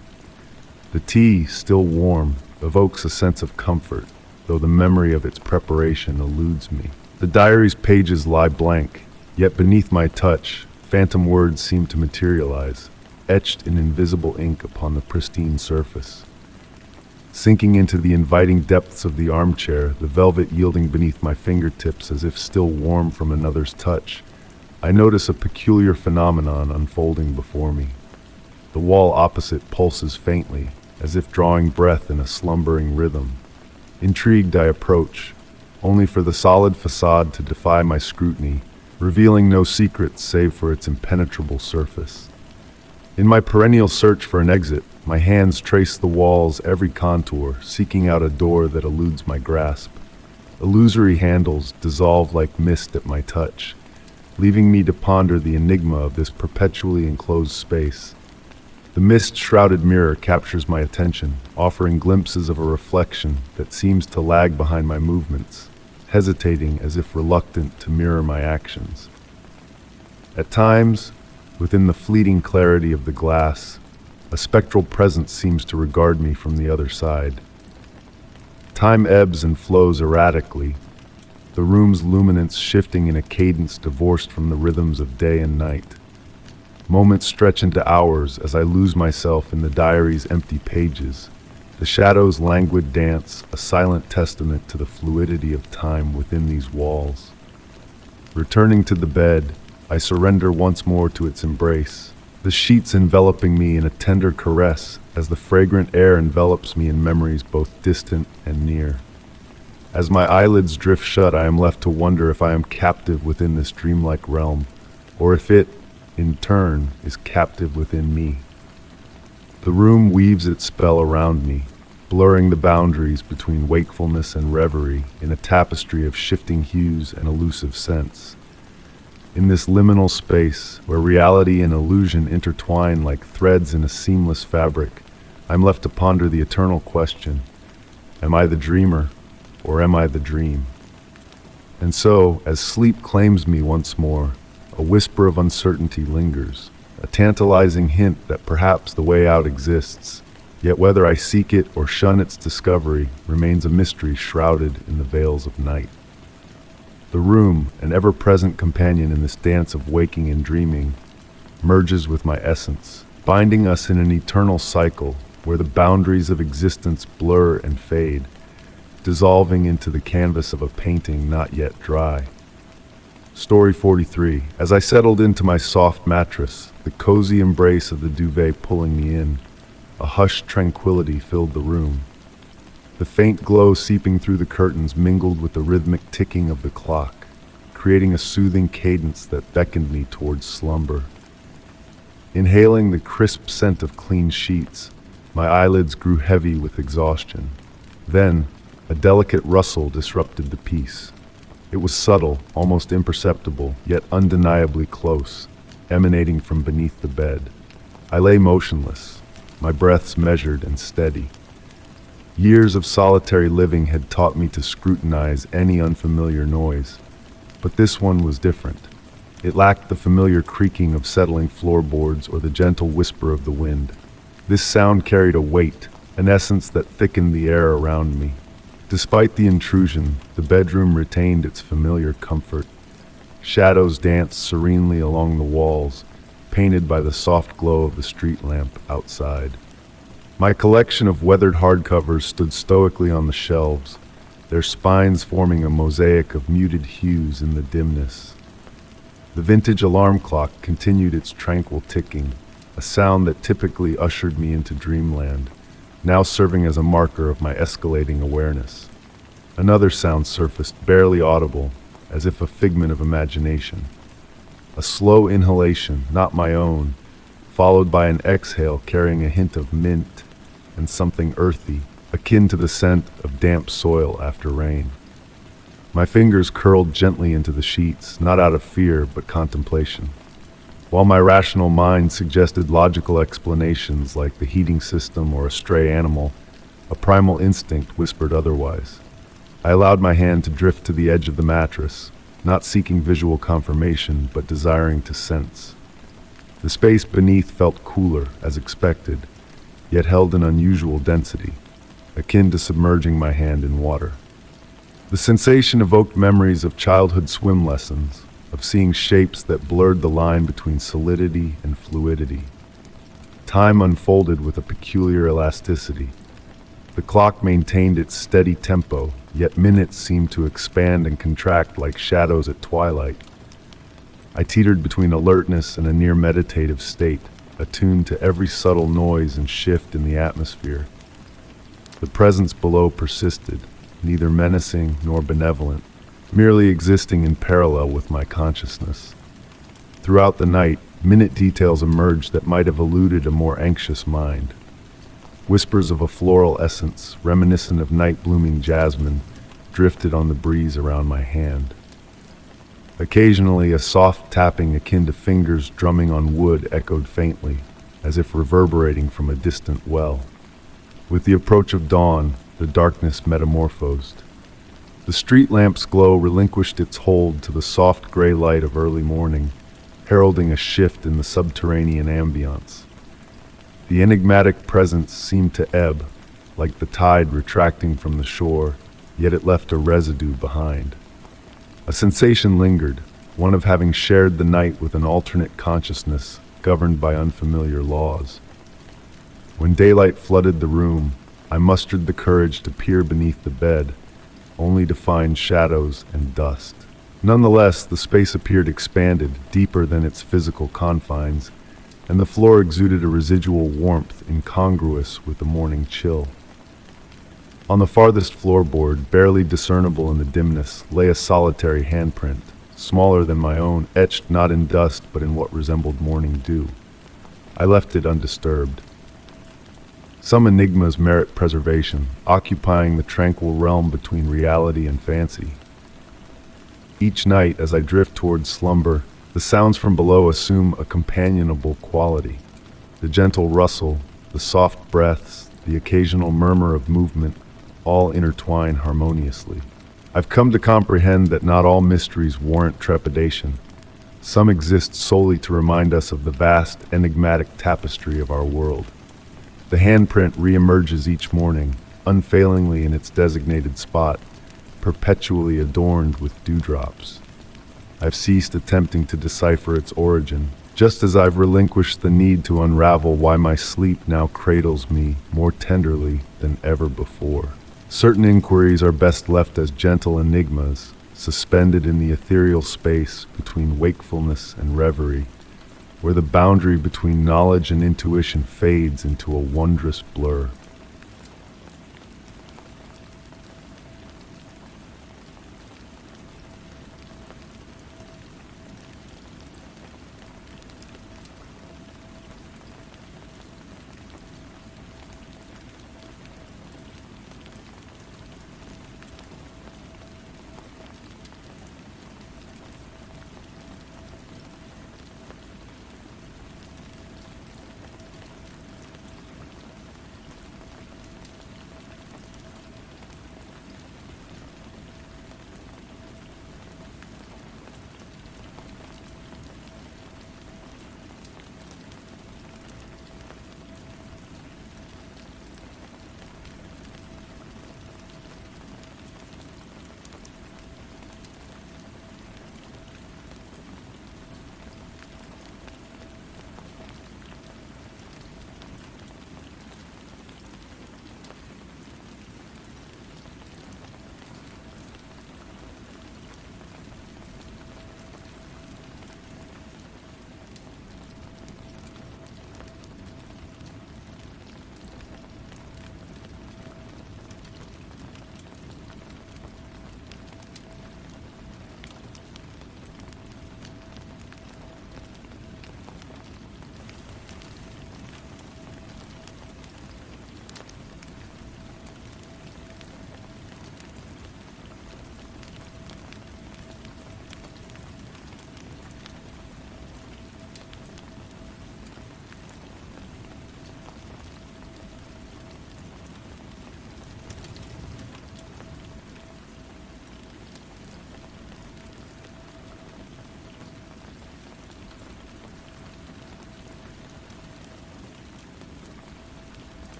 The tea, still warm, evokes a sense of comfort, though the memory of its preparation eludes me. The diary's pages lie blank, yet beneath my touch, phantom words seem to materialize, etched in invisible ink upon the pristine surface. Sinking into the inviting depths of the armchair, the velvet yielding beneath my fingertips as if still warm from another's touch, I notice a peculiar phenomenon unfolding before me. The wall opposite pulses faintly, as if drawing breath in a slumbering rhythm. Intrigued, I approach, only for the solid facade to defy my scrutiny, revealing no secrets save for its impenetrable surface. In my perennial search for an exit, my hands trace the wall's every contour, seeking out a door that eludes my grasp. Illusory handles dissolve like mist at my touch, leaving me to ponder the enigma of this perpetually enclosed space. The mist-shrouded mirror captures my attention, offering glimpses of a reflection that seems to lag behind my movements, hesitating as if reluctant to mirror my actions. At times, within the fleeting clarity of the glass, a spectral presence seems to regard me from the other side. Time ebbs and flows erratically, the room's luminance shifting in a cadence divorced from the rhythms of day and night. Moments stretch into hours as I lose myself in the diary's empty pages, the shadow's languid dance, a silent testament to the fluidity of time within these walls. Returning to the bed, I surrender once more to its embrace, the sheets enveloping me in a tender caress as the fragrant air envelops me in memories both distant and near. As my eyelids drift shut, I am left to wonder if I am captive within this dreamlike realm, or if it, in turn, is captive within me. The room weaves its spell around me, blurring the boundaries between wakefulness and reverie in a tapestry of shifting hues and elusive scents. In this liminal space, where reality and illusion intertwine like threads in a seamless fabric, I'm left to ponder the eternal question: am I the dreamer, or am I the dream? And so, as sleep claims me once more, a whisper of uncertainty lingers, a tantalizing hint that perhaps the way out exists, yet whether I seek it or shun its discovery remains a mystery shrouded in the veils of night. The room, an ever-present companion in this dance of waking and dreaming, merges with my essence, binding us in an eternal cycle where the boundaries of existence blur and fade, dissolving into the canvas of a painting not yet dry. Story 43. As I settled into my soft mattress, the cozy embrace of the duvet pulling me in, a hushed tranquility filled the room. The faint glow seeping through the curtains mingled with the rhythmic ticking of the clock, creating a soothing cadence that beckoned me towards slumber. Inhaling the crisp scent of clean sheets, my eyelids grew heavy with exhaustion. Then, a delicate rustle disrupted the peace. It was subtle, almost imperceptible, yet undeniably close, emanating from beneath the bed. I lay motionless, my breaths measured and steady. Years of solitary living had taught me to scrutinize any unfamiliar noise, but this one was different. It lacked the familiar creaking of settling floorboards or the gentle whisper of the wind. This sound carried a weight, an essence that thickened the air around me. Despite the intrusion, the bedroom retained its familiar comfort. Shadows danced serenely along the walls, painted by the soft glow of the street lamp outside. My collection of weathered hardcovers stood stoically on the shelves, their spines forming a mosaic of muted hues in the dimness. The vintage alarm clock continued its tranquil ticking, a sound that typically ushered me into dreamland, now serving as a marker of my escalating awareness. Another sound surfaced, barely audible, as if a figment of imagination. A slow inhalation, not my own, followed by an exhale carrying a hint of mint and something earthy, akin to the scent of damp soil after rain. My fingers curled gently into the sheets, not out of fear, but contemplation. While my rational mind suggested logical explanations like the heating system or a stray animal, a primal instinct whispered otherwise. I allowed my hand to drift to the edge of the mattress, not seeking visual confirmation, but desiring to sense. The space beneath felt cooler, as expected, yet held an unusual density, akin to submerging my hand in water. The sensation evoked memories of childhood swim lessons, of seeing shapes that blurred the line between solidity and fluidity. Time unfolded with a peculiar elasticity. The clock maintained its steady tempo, yet minutes seemed to expand and contract like shadows at twilight. I teetered between alertness and a near meditative state, attuned to every subtle noise and shift in the atmosphere. The presence below persisted, neither menacing nor benevolent, merely existing in parallel with my consciousness. Throughout the night, minute details emerged that might have eluded a more anxious mind. Whispers of a floral essence, reminiscent of night-blooming jasmine, drifted on the breeze around my hand. Occasionally, a soft tapping akin to fingers drumming on wood echoed faintly, as if reverberating from a distant well. With the approach of dawn, the darkness metamorphosed. The street lamp's glow relinquished its hold to the soft gray light of early morning, heralding a shift in the subterranean ambience. The enigmatic presence seemed to ebb, like the tide retracting from the shore, yet it left a residue behind. A sensation lingered, one of having shared the night with an alternate consciousness governed by unfamiliar laws. When daylight flooded the room, I mustered the courage to peer beneath the bed, only to find shadows and dust. Nonetheless, the space appeared expanded, deeper than its physical confines, and the floor exuded a residual warmth incongruous with the morning chill. On the farthest floorboard, barely discernible in the dimness, lay a solitary handprint, smaller than my own, etched not in dust but in what resembled morning dew. I left it undisturbed. Some enigmas merit preservation, occupying the tranquil realm between reality and fancy. Each night, as I drift towards slumber, the sounds from below assume a companionable quality. The gentle rustle, the soft breaths, the occasional murmur of movement, all intertwine harmoniously. I've come to comprehend that not all mysteries warrant trepidation. Some exist solely to remind us of the vast, enigmatic tapestry of our world. The handprint reemerges each morning, unfailingly in its designated spot, perpetually adorned with dewdrops. I've ceased attempting to decipher its origin, just as I've relinquished the need to unravel why my sleep now cradles me more tenderly than ever before. Certain inquiries are best left as gentle enigmas, suspended in the ethereal space between wakefulness and reverie, where the boundary between knowledge and intuition fades into a wondrous blur.